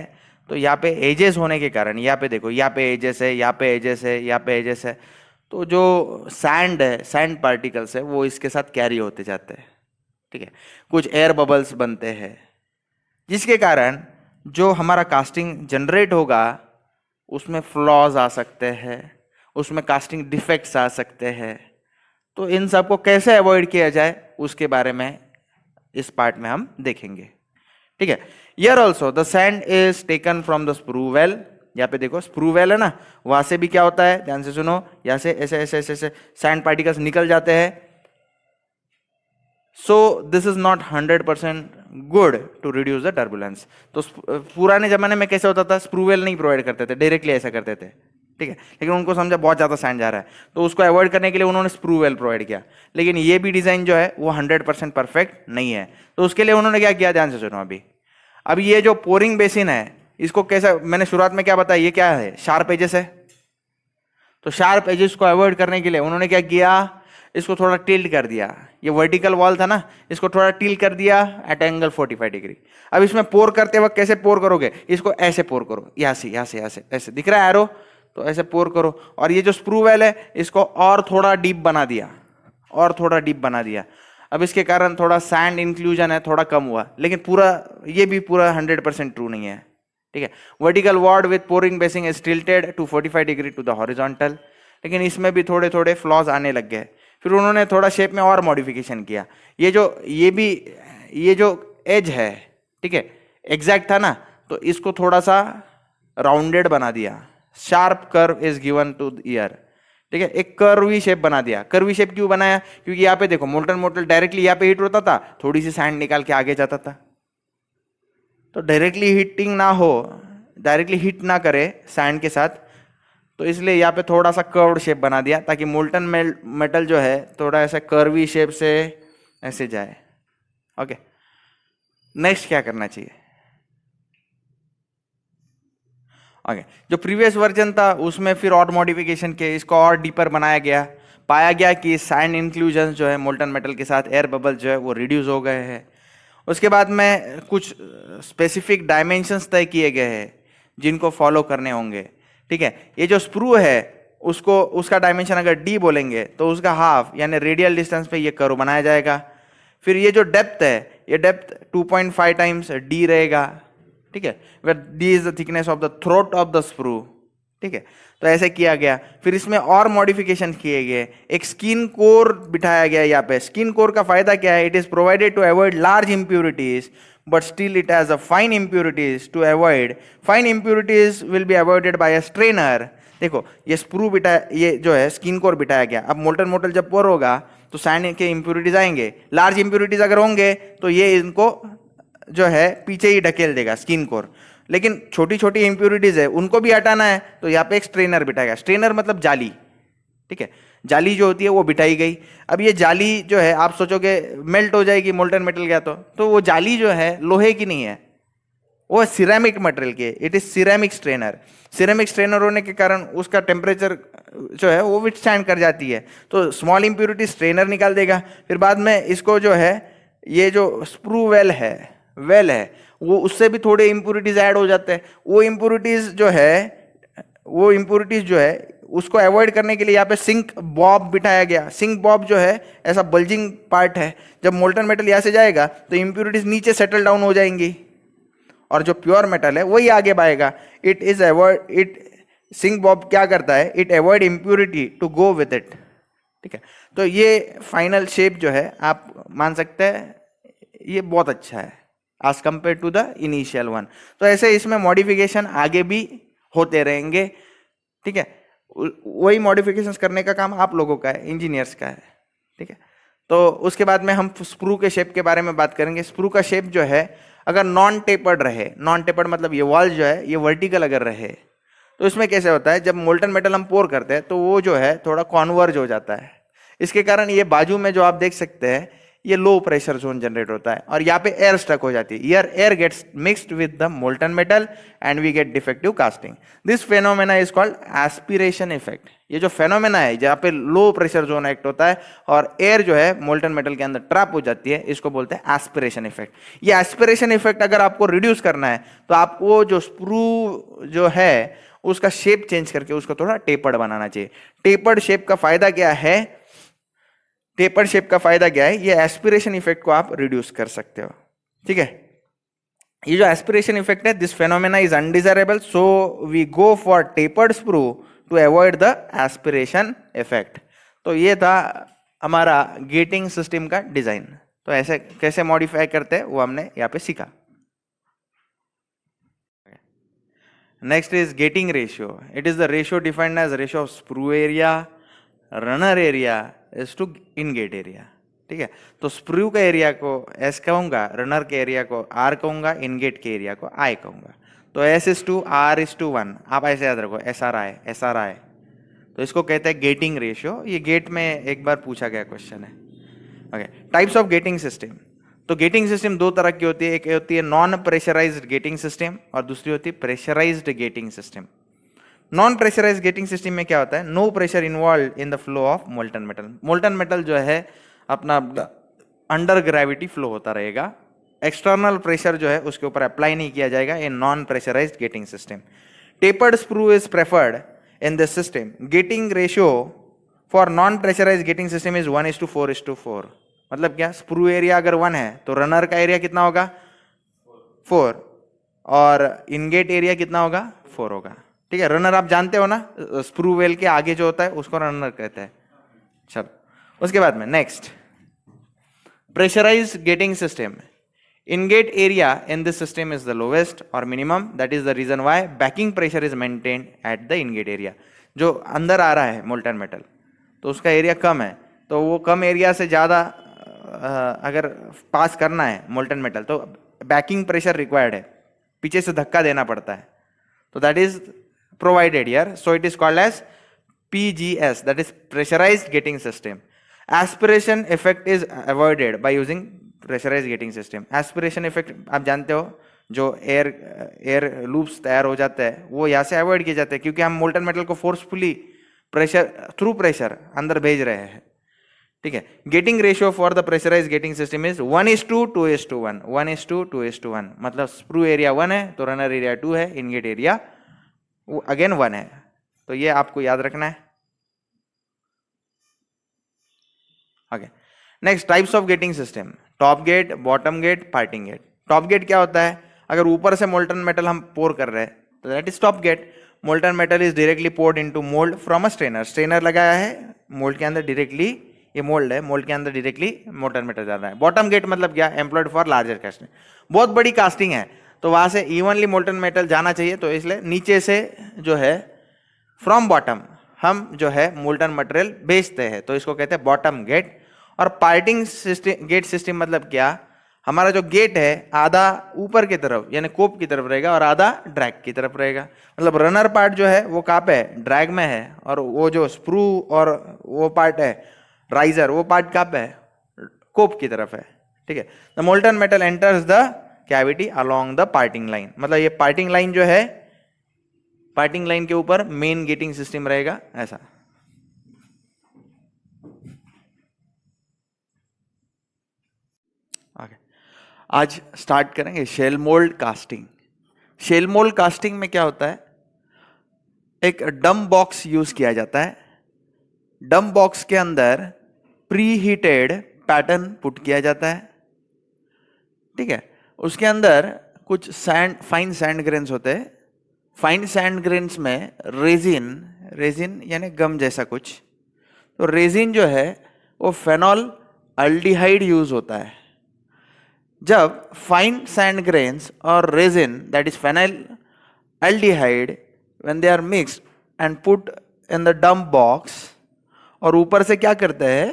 [SPEAKER 1] तो यहाँ पे एजेस होने के कारण, यहाँ पे देखो, यहाँ पे एजेस है, यहाँ पे एजेस है, यहाँ पे एजेस है, तो जो सैंड है, सैंड पार्टिकल्स है, वो इसके साथ कैरी होते जाते हैं। ठीक है, कुछ एयर बबल्स बनते हैं, जिसके कारण जो हमारा कास्टिंग जनरेट होगा उसमें फ्लॉज आ सकते हैं, उसमें कास्टिंग डिफेक्ट्स आ सकते हैं। तो इन सब को कैसे अवॉइड किया जाए उसके बारे में इस पार्ट में हम देखेंगे। ठीक है, here also the sand is taken from the sprue well. यहाँ पे देखो स्प्रू वेल है ना, वहां से भी क्या होता है, ध्यान से सुनो, यहाँ से ऐसे ऐसे ऐसे ऐसे सैंड पार्टिकल्स निकल जाते हैं। So this is not 100% good to reduce the turbulence. तो पुराने जमाने में कैसे होता था, स्प्रू वेल नहीं प्रोवाइड करते थे, डायरेक्टली ऐसा करते थे। ठीक है, लेकिन उनको समझा बहुत ज्यादा सैंड जा रहा है, तो उसको अवॉइड करने के लिए उन्होंने स्प्रू वेल प्रोवाइड किया। लेकिन ये भी डिजाइन जो है वो 100% परफेक्ट नहीं है, तो उसके लिए उन्होंने क्या किया, ध्यान से सुनो। अभी ये जो पोरिंग बेसिन है, इसको कैसा, मैंने शुरुआत में क्या बताया, ये क्या है, शार्प एजेस है। तो शार्प एजेस को अवॉइड करने के लिए उन्होंने क्या किया, इसको थोड़ा टिल्ट कर दिया। ये वर्टिकल वॉल था ना, इसको थोड़ा टिल्ट कर दिया एट एंगल 45 डिग्री। अब इसमें पोर करते वक्त कैसे पोर करोगे, इसको ऐसे पोर करो, यहाँ से यहाँ से ऐसे ऐसे, दिख रहा है एरो, तो ऐसे पोर करो। और ये जो स्प्रू वेल है इसको और थोड़ा डीप बना दिया, और थोड़ा डीप बना दिया। अब इसके कारण थोड़ा सैंड इंक्लूजन है, थोड़ा कम हुआ, लेकिन पूरा ये भी पूरा 100% ट्रू नहीं है। ठीक है, vertical ward with pouring basin is tilted to 45 degree to the horizontal, लेकिन इसमें भी थोड़े थोड़े फ्लॉज आने लग गए। फिर उन्होंने थोड़ा शेप में और मॉडिफिकेशन किया। ये जो एज है, ठीक है, एग्जैक्ट था ना, तो इसको थोड़ा सा राउंडेड बना दिया। Sharp curve is given two year. ठीक है, एक कर्वी शेप बना दिया। कर्वी शेप क्यों बनाया, क्योंकि यहाँ पे देखो मोल्टन मेटल डायरेक्टली यहाँ पे हिट होता था, थोड़ी सी सैंड निकाल के आगे जाता था। तो डायरेक्टली हिटिंग ना हो, डायरेक्टली हिट ना करे सैंड के साथ, तो इसलिए यहाँ पे थोड़ा सा कर्व्ड शेप बना दिया, ताकि मोल्टन मेटल जो है थोड़ा ऐसा कर्वी शेप से ऐसे जाए। ओके, नेक्स्ट क्या करना चाहिए, ओके, जो प्रीवियस वर्जन था उसमें फिर और मॉडिफिकेशन किए, इसको और डीपर बनाया गया, पाया गया कि सैंड इंक्लूजन जो है मोल्टन मेटल के साथ एयर बबल जो है वो रिड्यूस हो गए हैं। उसके बाद में कुछ स्पेसिफिक डायमेंशंस तय किए गए हैं जिनको फॉलो करने होंगे। ठीक है, ये जो स्प्रू है उसको उसका डायमेंशन अगर डी बोलेंगे तो उसका हाफ यानी रेडियल डिस्टेंस पे ये कर्व बनाया जाएगा। फिर ये जो डेप्थ है, ये डेप्थ 2.5 टाइम्स डी रहेगा। ठीक है, where D is the thickness of the throat of the sprue. ठीक है, तो ऐसे किया गया। फिर इसमें और मॉडिफिकेशन किए गए, एक स्किन कोर बिठाया गया यहाँ पे। स्किन कोर का फायदा क्या है? It is provided to avoid large impurities but still it has a fine impurities to avoid. Fine impurities will be avoided by a strainer. देखो ये स्प्रू बिठाया, ये जो है स्किन कोर बिठाया गया। अब मोल्टन मोटल जब पोर होगा तो सैंड के इंप्यूरिटीज आएंगे, लार्ज इंप्यूरिटीज अगर होंगे तो ये इनको जो है पीछे ही ढकेल देगा स्किन कोर। लेकिन छोटी छोटी इंप्यूरिटीज है उनको भी हटाना है तो यहाँ पे एक स्ट्रेनर बिठाएगा। स्ट्रेनर मतलब जाली। ठीक है, जाली जो होती है वो बिठाई गई। अब ये जाली जो है आप सोचोगे मेल्ट हो जाएगी मोल्टन मेटल गया तो वो जाली जो है लोहे की नहीं है, वो सिरेमिक मटेरियल की है। It is ceramic strainer. Ceramic strainer होने के कारण उसका टेम्परेचर जो है वो विथस्टैंड कर जाती है, तो स्मॉल इंप्यूरिटी स्ट्रेनर निकाल देगा। फिर बाद में इसको जो है ये जो स्प्रू वेल है वो उससे भी थोड़े इंप्यूरिटीज ऐड हो जाते हैं। वो इंप्यूरिटीज जो है उसको अवॉइड करने के लिए यहाँ पे सिंक बॉब बिठाया गया। सिंक बॉब जो है ऐसा बल्जिंग पार्ट है, जब मोल्टन मेटल यहाँ से जाएगा तो इंप्यूरिटीज नीचे सेटल डाउन हो जाएंगी और जो प्योर मेटल है वही आगे बढ़ेगा। सिंक बॉब क्या करता है? It avoid impurity to go with it. ठीक है, तो ये फाइनल शेप जो है आप मान सकते हैं ये बहुत अच्छा है as compare to the initial one. तो ऐसे इसमें मॉडिफिकेशन आगे भी होते रहेंगे। ठीक है, वही मॉडिफिकेशंस करने का काम आप लोगों का है, इंजीनियर्स का है। ठीक है, तो उसके बाद में हम स्प्रू के शेप के बारे में बात करेंगे। स्प्रू का शेप जो है अगर नॉन टेपर्ड रहे, नॉन टेपर्ड मतलब ये वॉल जो है ये वर्टिकल अगर रहे तो इसमें कैसे होता है, जब मोल्टन मेटल हम पोर करते हैं तो वो जो है थोड़ा कॉन्वर्ज हो जाता है। इसके कारण ये बाजू में जो आप देख सकते हैं ये लो प्रेशर जोन जनरेट होता है और यहाँ पे एयर स्टक हो जाती है। Air gets mixed with the molten metal and we get defective casting. This phenomena is called aspiration effect. ये जो फेनोमेना है जहाँ पे लो प्रेशर जोन एक्ट होता है और एयर जो है मोल्टन मेटल के अंदर ट्रैप हो जाती है, इसको बोलते हैं एस्पिरेशन इफेक्ट। ये एस्पिरेशन इफेक्ट अगर आपको रिड्यूस करना है तो आपको जो स्प्रू जो है उसका शेप चेंज करके उसको थोड़ा टेपर्ड बनाना चाहिए। टेपर्ड शेप का फायदा क्या है? टेपर्ड शेप का फायदा क्या है? ये एस्पिरेशन इफेक्ट को आप रिड्यूस कर सकते हो। ठीक है, ये जो एस्पिरेशन इफेक्ट है, this phenomena is undesirable, so we go for tapered sprue to avoid the aspiration effect. तो ये था हमारा गेटिंग सिस्टम का डिजाइन। तो ऐसे कैसे मॉडिफाई करते हैं वो हमने यहाँ पे सीखा। Next is gating ratio. It is the ratio defined as ratio of sprue area runner area is to in gate area. ठीक है, तो स्प्रू का एरिया को एस कहूंगा, रनर के एरिया को आर कहूंगा, इन गेट के एरिया को आई कहूंगा। तो S is to R is to 1, आप ऐसे याद रखो, एस आर आई। तो इसको कहते हैं गेटिंग रेशियो। ये गेट में एक बार पूछा गया क्वेश्चन है। Okay, types of gating system. तो गेटिंग सिस्टम दो तरह की होती है, एक होती है नॉन प्रेशराइज्ड गेटिंग सिस्टम और दूसरी होती है pressurised gating system. Non pressurise gating system में क्या होता है? No pressure involve in the flow of molten metal. Molten metal जो है अपना अंडर ग्रेविटी फ्लो होता रहेगा, एक्सटर्नल प्रेशर जो है उसके ऊपर अप्लाई नहीं किया जाएगा। ये non pressurised gating system. Tapered sprue is preferred in this system. Gating ratio for non pressurised gating system is 1:4:4। मतलब क्या? स्प्रू एरिया अगर 1 है तो रनर का एरिया कितना होगा? 4 और इनगेट एरिया कितना होगा? 4 होगा। ठीक है, रनर आप जानते हो ना, स्प्रू वेल के आगे जो होता है उसको रनर कहते हैं। चलो उसके बाद में next pressurised gating system. Ingate area in this system is the lowest और minimum, that is the reason why backing pressure is maintained at the ingate area. जो अंदर आ रहा है मोल्टन मेटल तो उसका एरिया कम है, तो वो कम एरिया से ज्यादा अगर पास करना है मोल्टन मेटल तो बैकिंग प्रेशर रिक्वायर्ड है, पीछे से धक्का देना पड़ता है। तो that is provided here, so it is called as PGS, that is pressurized getting system. Aspiration effect is avoided by using pressurized getting system. Aspiration effect आप जानते हो जो एयर एयर लूप्स तैयार हो जाते हैं वो यहाँ से अवॉइड किए जाते हैं, क्योंकि हम मोल्टन मेटल को फोर्सफुली प्रेशर थ्रू प्रेशर अंदर भेज रहे हैं। ठीक है, gating ratio for the pressurise gating system is 1:2:1, 1:2:1, मतलब स्प्रू एरिया 1 है तो रनर एरिया 2 है, इनगेट एरिया अगेन 1 है। तो ये आपको याद रखना है। Okay, next types of gating system, top gate, bottom gate, parting gate. Top gate क्या होता है? अगर ऊपर से मोल्टन मेटल हम पोर कर रहे हैं तो that is top gate. Molten metal is directly poured into mould from a strainer, strainer लगाया है मोल्ड के अंदर डायरेक्टली, ये मोल्ड है, मोल्ड के अंदर डायरेक्टली मोल्टन मेटल जा रहा है। बॉटम गेट मतलब क्या? एम्प्लॉयड फॉर लार्जर कास्टिंग, बहुत बड़ी कास्टिंग है तो वहां से इवनली मोल्टन मेटल जाना चाहिए, तो इसलिए नीचे से जो है फ्रॉम बॉटम हम जो है मोल्टन मटेरियल बेचते हैं, तो इसको कहते हैं बॉटम गेट। और पार्टिंग सिस्टम, गेट सिस्टम मतलब क्या? हमारा जो गेट है आधा ऊपर की तरफ यानी कोप की तरफ रहेगा और आधा ड्रैग की तरफ रहेगा। मतलब रनर पार्ट जो है वो कहाँ पे है? ड्रैग में है, और वो जो स्प्रू और वो पार्ट है राइजर, वो पार्ट कहाँ पे है? कोप की तरफ है। ठीक है, the molten metal enters the cavity along the parting line, मतलब ये पार्टिंग लाइन जो है, पार्टिंग लाइन के ऊपर मेन गेटिंग सिस्टम रहेगा ऐसा। आगे आज स्टार्ट करेंगे shell mould casting. Shell mould casting में क्या होता है? एक डम बॉक्स यूज किया जाता है। डम बॉक्स के अंदर प्री हीटेड पैटर्न पुट किया जाता है। ठीक है, उसके अंदर कुछ सैंड, फाइन सैंड ग्रेन्स होते हैं। फाइन सैंड ग्रेन्स में रेजिन, रेजिन यानी गम जैसा कुछ, तो रेजिन जो है वो फेनॉल अल्डिहाइड यूज होता है। जब फाइन सैंड ग्रेन्स और resin that is phenyl aldehyde when they are mixed and put in the dump box, और ऊपर से क्या करते हैं,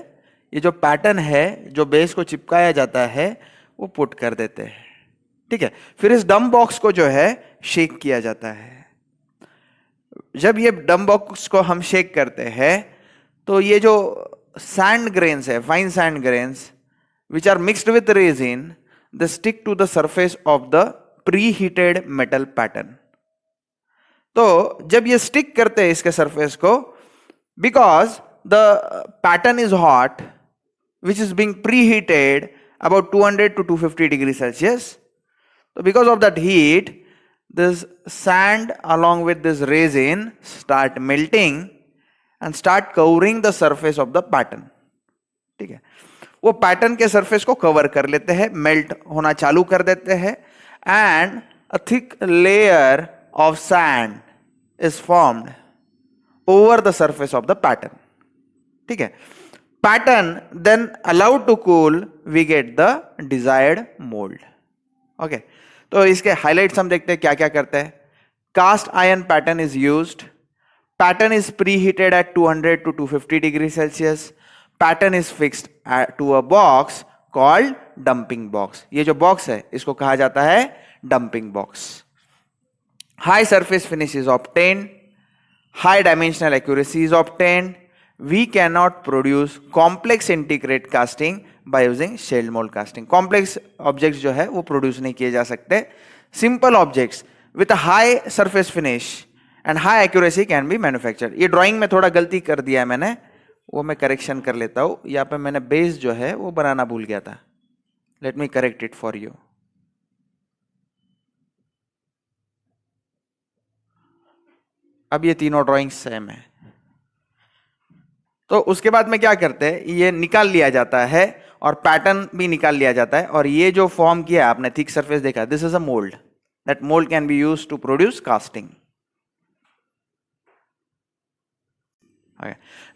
[SPEAKER 1] ये जो पैटर्न है जो बेस को चिपकाया जाता है वो पुट कर देते हैं। ठीक है, फिर इस डंप बॉक्स को जो है शेक किया जाता है। जब ये डंप बॉक्स को हम शेक करते हैं तो ये जो सैंड ग्रेन्स है, fine sand grains which are mixed with resin, they stick to the surface of the preheated metal pattern. तो जब ये स्टिक करते हैं इसके सरफेस को, because the pattern is hot which is being preheated about 200 to 250 degree Celsius, तो because of that heat this sand along with this resin start melting and start covering the surface of the pattern। ठीक है, वो pattern के surface को cover कर लेते हैं, melt होना चालू कर देते हैं, and a thick layer of sand is formed over the surface of the pattern। ठीक है, pattern then allowed to cool, we get the desired mold। Okay, तो इसके हाइलाइट्स हम देखते हैं क्या क्या करते हैं। Cast iron pattern is used, pattern is preheated at 200 to 250 degree Celsius, pattern is fixed to a box called dumping box. ये जो बॉक्स है इसको कहा जाता है dumping box. High surface finish is obtained, high dimensional accuracy is obtained. We cannot produce complex integrate casting by using shell mold casting। Complex objects जो है वो produce नहीं किए जा सकते। Simple objects with a high surface finish and high accuracy can be manufactured। ये drawing में थोड़ा गलती कर दिया है मैंने, वो मैं correction कर लेता हूँ। यहाँ पे मैंने base जो है वो बनाना भूल गया था। Let me correct it for you। अब ये तीनों ड्राइंग्स सेम है। तो उसके बाद में क्या करते हैं, ये निकाल लिया जाता है और पैटर्न भी निकाल लिया जाता है, और ये जो फॉर्म किया आपने थिक सरफेस देखा, this is a mould, that mould can be used to produce casting.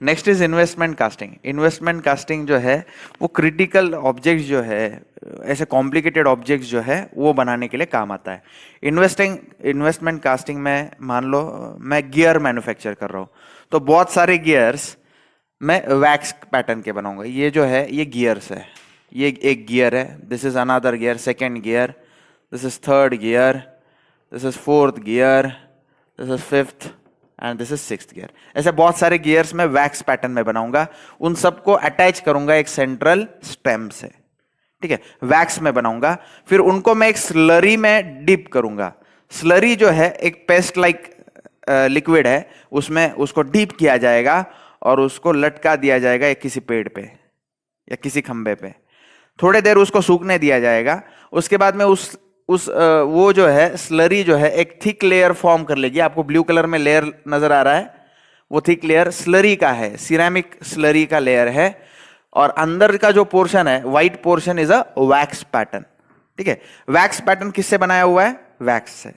[SPEAKER 1] Next is investment casting. Investment casting जो है वो क्रिटिकल ऑब्जेक्ट्स जो है, ऐसे कॉम्प्लिकेटेड ऑब्जेक्ट्स जो है वो बनाने के लिए काम आता है। इन्वेस्टमेंट कास्टिंग में मान लो मैं गियर मैन्युफैक्चर कर रहा हूँ, तो बहुत सारे गियर्स मैं वैक्स पैटर्न के बनाऊंगा। ये जो है ये गियर्स है, ये एक गियर है, this is another gear, second gear, this is third gear, this is fourth gear, this is fifth and this is sixth gear. ऐसे बहुत सारे गियर्स में वैक्स पैटर्न में बनाऊंगा, उन सबको अटैच करूंगा एक सेंट्रल स्टेम से। ठीक ठीक है, वैक्स में बनाऊंगा, फिर उनको मैं एक स्लरी में डिप करूंगा। स्लरी जो है एक पेस्ट लाइक लिक्विड है, उसमें उसको डीप किया जाएगा और उसको लटका दिया जाएगा एक किसी पेड़ पे या किसी खंबे पे, थोड़े देर उसको सूखने दिया जाएगा। उसके बाद में वो जो है स्लरी जो है एक थिक लेयर फॉर्म कर लेगी। आपको ब्लू कलर में लेयर नजर आ रहा है, वो थिक लेयर स्लरी का है, सिरेमिक स्लरी का लेयर है, और अंदर का जो पोर्शन है white portion is a wax pattern. ठीक है, वैक्स पैटर्न किससे बनाया हुआ है? वैक्स से।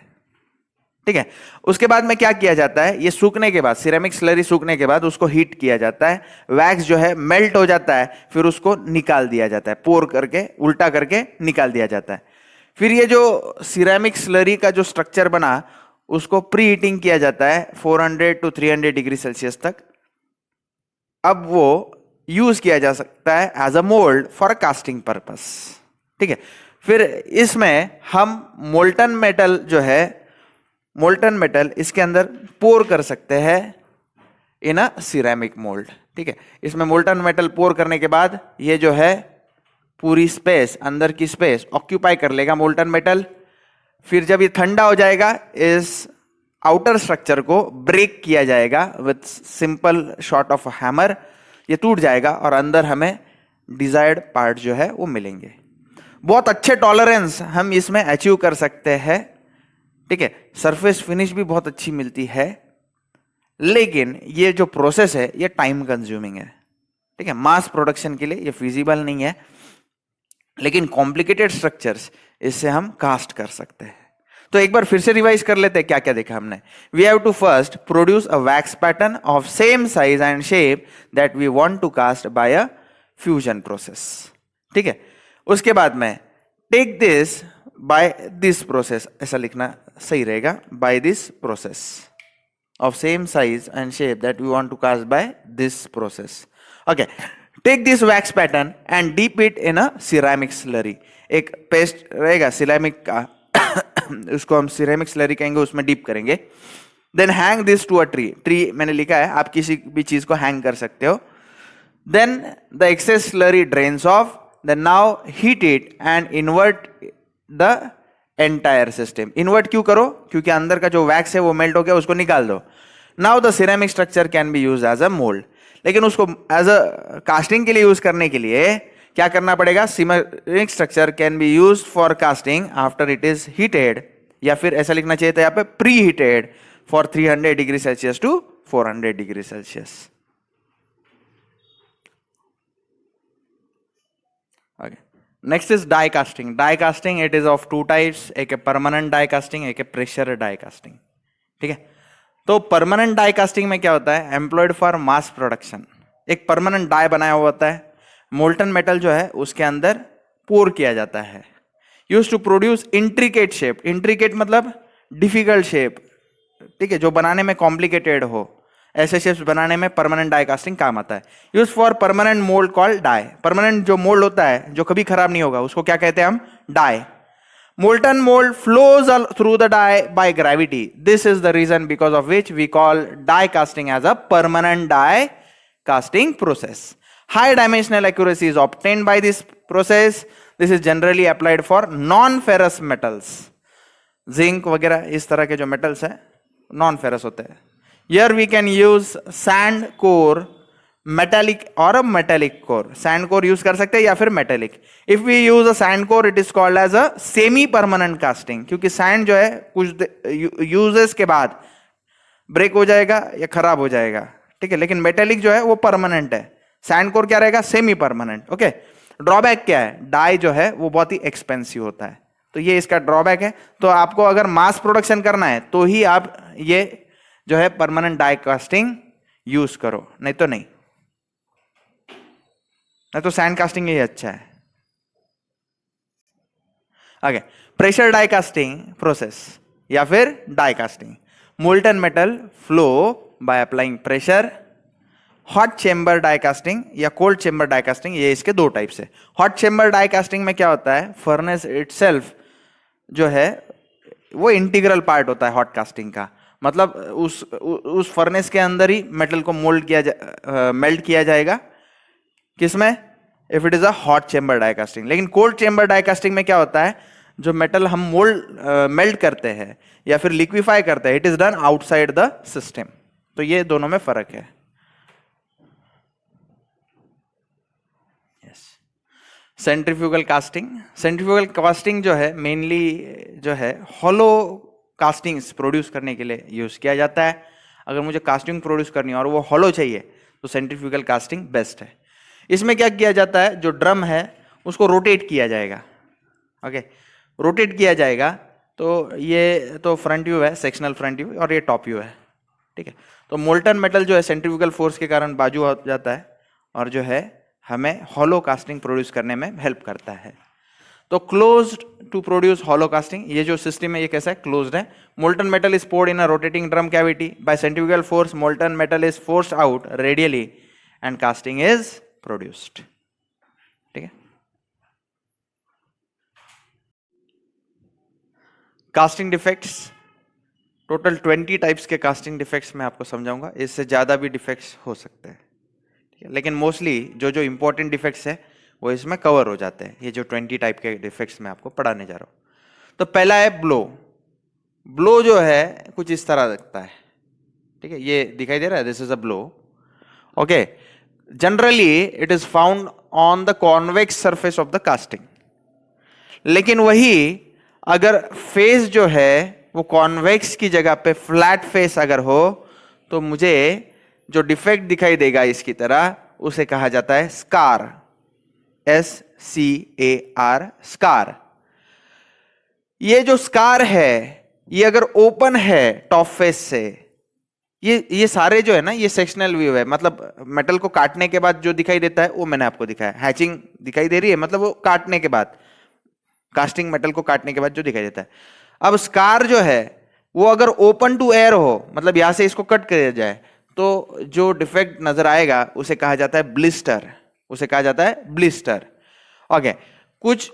[SPEAKER 1] ठीक है, उसके बाद में क्या किया जाता है, ये सूखने के बाद, सिरेमिक स्लरी सूखने के बाद उसको हीट किया जाता है, वैक्स जो है मेल्ट हो जाता है, फिर उसको निकाल दिया जाता है, पोर करके उल्टा करके निकाल दिया जाता है। फिर ये जो सिरेमिक स्लरी का जो स्ट्रक्चर बना उसको प्री हीटिंग किया जाता है 400 to 300 डिग्री सेल्सियस तक। अब वो यूज किया जा सकता है as a mould for casting purpose. ठीक है, फिर इसमें हम मोल्टन मेटल जो है, मोल्टन मेटल इसके अंदर पोर कर सकते हैं इन अ सिरेमिक मोल्ड। ठीक है, इसमें मोल्टन मेटल पोर करने के बाद ये जो है पूरी स्पेस, अंदर की स्पेस ऑक्यूपाई कर लेगा मोल्टन मेटल। फिर जब ये ठंडा हो जाएगा, इस आउटर स्ट्रक्चर को ब्रेक किया जाएगा with simple shot of hammer, ये टूट जाएगा और अंदर हमें डिजायर्ड पार्ट जो है वो मिलेंगे। बहुत अच्छे टॉलरेंस हम इसमें अचीव कर सकते हैं। ठीक है, सरफेस फिनिश भी बहुत अच्छी मिलती है, लेकिन ये जो प्रोसेस है ये टाइम कंज्यूमिंग है। ठीक है, मास प्रोडक्शन के लिए ये फिजिबल नहीं है, लेकिन कॉम्प्लिकेटेड स्ट्रक्चर्स इससे हम कास्ट कर सकते हैं। तो एक बार फिर से रिवाइज कर लेते हैं क्या क्या देखा हमने। We have to first produce a wax pattern of same size and shape that we want to cast by a fusion process. ठीक है, उसके बाद में take this by this process, ऐसा लिखना सही रहेगा, by this process of same size and shape that we want to cast by this process. Okay, take this wax pattern and dip it in a ceramic slurry. एक paste रहेगा ceramic का उसको हम ceramic slurry कहेंगे, उसमें dip करेंगे। Then hang this to a tree, tree मैंने लिखा है, आप किसी भी चीज को हैंग कर सकते हो। Then the excess slurry drains off, then now heat it and invert the entire system. Invert क्यों करो? क्योंकि अंदर का जो वैक्स है वो मेल्ट हो गया, उसको निकाल दो। Now the ceramic structure can be use as a mould. लेकिन उसको एज अ कास्टिंग के लिए यूज करने के लिए क्या करना पड़ेगा? Ceramic structure can be use for casting after it is heated, या फिर ऐसा लिखना चाहिए था यहाँ पे pre heated for 300 degree Celsius to 400 degree Celsius. Okay, next is die casting. Die casting it is of two types, एक है परमानेंट डाई कास्टिंग, एक है प्रेशर डाई कास्टिंग। ठीक है, तो परमानेंट डाई कास्टिंग में क्या होता है? Employed for mass production. एक परमानेंट डाई बनाया हुआ होता है, मोल्टन मेटल जो है उसके अंदर पोर किया जाता है, use to produce intricate shape. Intricate मतलब डिफिकल्ट शेप, ठीक है, जो बनाने में कॉम्प्लिकेटेड हो, ऐसे शेप्स बनाने में परमानेंट डाई कास्टिंग काम आता है। Use for permanent mould called die. Permanent जो मोल्ड होता है जो कभी खराब नहीं होगा, उसको क्या कहते हैं हम? Die. Molten mold flows through the die by gravity. This is the reason because of which we call die casting as a permanent die casting process. High dimensional accuracy is obtained by this process. This is generally applied for non-ferrous metals. Zinc वगैरह इस तरह के जो metals है non-ferrous होते हैं। Here we can use sand core, metallic or a metallic core. Sand core use कर सकते हैं या फिर metallic. If we use a sand core, it is called as a semi-permanent casting. क्योंकि sand जो है कुछ uses के बाद break हो जाएगा या खराब हो जाएगा, ठीक है, लेकिन metallic जो है वो permanent है। sand core क्या रहेगा? semi-permanent. ओके, ड्रॉबैक क्या है? डाई जो है वो बहुत ही एक्सपेंसिव होता है, तो ये इसका ड्रॉबैक है। तो आपको अगर मास प्रोडक्शन करना है तो ही आप ये जो है परमानेंट डाई कास्टिंग यूज करो, नहीं तो नहीं, नहीं तो सैंड कास्टिंग ही अच्छा है। आगे प्रेशर डाई कास्टिंग प्रोसेस या फिर die casting. Molten metal flow by applying pressure. Hot chamber die casting या कोल्ड चेंबर डाई कास्टिंग, ये इसके दो टाइप्स है। हॉट चेंबर डाई कास्टिंग में क्या होता है? फर्नेस इटसेल्फ जो है वो इंटीग्रल पार्ट होता है हॉट कास्टिंग का। मतलब उस फर्नेस के अंदर ही मेटल को मोल्ड किया मेल्ट किया जाएगा। किसमें? If it is a hot chamber die casting. लेकिन कोल्ड चेम्बर डाई कास्टिंग में क्या होता है, जो मेटल हम मेल्ट करते हैं या फिर लिक्विफाई करते हैं, it is done outside the system. तो ये दोनों में फर्क है। सेंट्रीफ्यूगल कास्टिंग, सेंट्रीफ्यूगल कास्टिंग जो है मेनली जो है हॉलो कास्टिंग्स प्रोड्यूस करने के लिए यूज किया जाता है। अगर मुझे कास्टिंग प्रोड्यूस करनी है और वो हॉलो चाहिए तो सेंट्रीफ्यूगल कास्टिंग बेस्ट है। इसमें क्या किया जाता है, जो ड्रम है उसको रोटेट किया जाएगा। ओके, रोटेट किया जाएगा। तो ये तो फ्रंट व्यू है, सेक्शनल फ्रंट व्यू, और ये टॉप व्यू है। ठीक है, तो मोल्टन मेटल जो है सेंट्रीफ्यूगल फोर्स के कारण बाजू हो जाता है और जो है हमें हॉलो कास्टिंग प्रोड्यूस करने में हेल्प करता है। तो closed to produce hollow casting, ये जो सिस्टम है ये कैसा है, क्लोज्ड है। Molten metal is poured in a rotating drum cavity by centrifugal force, molten metal is forced out radially and casting is produced. ठीक है, कास्टिंग डिफेक्ट्स, टोटल 20 टाइप्स के कास्टिंग डिफेक्ट्स मैं आपको समझाऊंगा, इससे ज्यादा भी डिफेक्ट्स हो सकते हैं। लेकिन मोस्टली जो जो इंपॉर्टेंट डिफेक्ट्स है वो इसमें कवर हो जाते हैं, ये जो 20 टाइप के डिफेक्ट्स मैं आपको पढ़ाने जा रहा हूं। तो पहला है ब्लो। ब्लो जो है कुछ इस तरह दिखता है। ठीक है, ये दिखाई दे रहा है, this is a blow. Okay, generally it is found on the convex surface of the casting. लेकिन वही अगर फेस जो है वो कॉन्वेक्स की जगह पे फ्लैट फेस अगर हो तो मुझे जो डिफेक्ट दिखाई देगा इसकी तरह, उसे कहा जाता है स्कार, SCAR, स्कार। ये जो स्कार है ये अगर ओपन है टॉप फेस से, ये सारे जो है ना ये सेक्शनल व्यू है, मतलब मेटल को काटने के बाद जो दिखाई देता है वो मैंने आपको दिखाया। हैचिंग दिखाई दे रही है, मतलब वो काटने के बाद, कास्टिंग मेटल को काटने के बाद जो दिखाई देता है। अब स्कार जो है वो अगर ओपन टू एयर हो, मतलब यहां से इसको कट किया जाए, तो जो डिफेक्ट नजर आएगा उसे कहा जाता है ब्लिस्टर, उसे कहा जाता है ब्लिस्टर। ओके, कुछ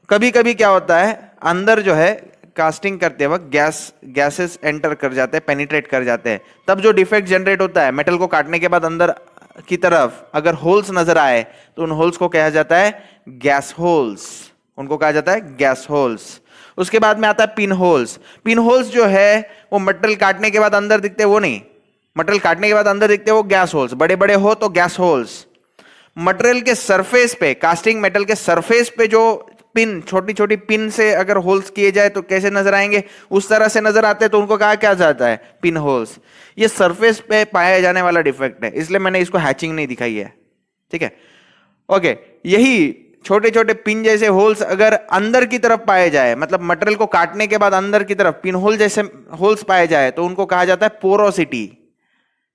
[SPEAKER 1] कभी कभी क्या होता है, अंदर जो है कास्टिंग करते वक्त गैसेस एंटर कर जाते हैं, पेनिट्रेट कर जाते हैं, तब जो डिफेक्ट जनरेट होता है मेटल को काटने के बाद अंदर की तरफ अगर होल्स नजर आए तो उन होल्स को कहा जाता है गैस होल्स, उनको कहा जाता है गैस होल्स। उसके बाद में आता है पिन होल्स। पिन होल्स जो है वो मेटल काटने के बाद अंदर दिखते, वो नहीं, मटेरियल काटने के बाद अंदर दिखते वो गैस होल्स, बड़े बड़े हो तो गैस होल्स। मटेरियल के सरफेस पे, कास्टिंग मेटल के सरफेस पे जो पिन, छोटी छोटी पिन से अगर होल्स किए जाए तो कैसे नजर आएंगे, उस तरह से नजर आते हैं, तो उनको कहा क्या जाता है, पिन होल्स। ये सरफेस पे पाया जाने वाला डिफेक्ट है, इसलिए मैंने इसको हैचिंग नहीं दिखाई है। ठीक है, ओके, यही छोटे छोटे पिन जैसे होल्स अगर अंदर की तरफ पाए जाए, मतलब मटेरियल को काटने के बाद अंदर की तरफ पिन होल जैसे होल्स पाए जाए, तो उनको कहा जाता है पोरोसिटी।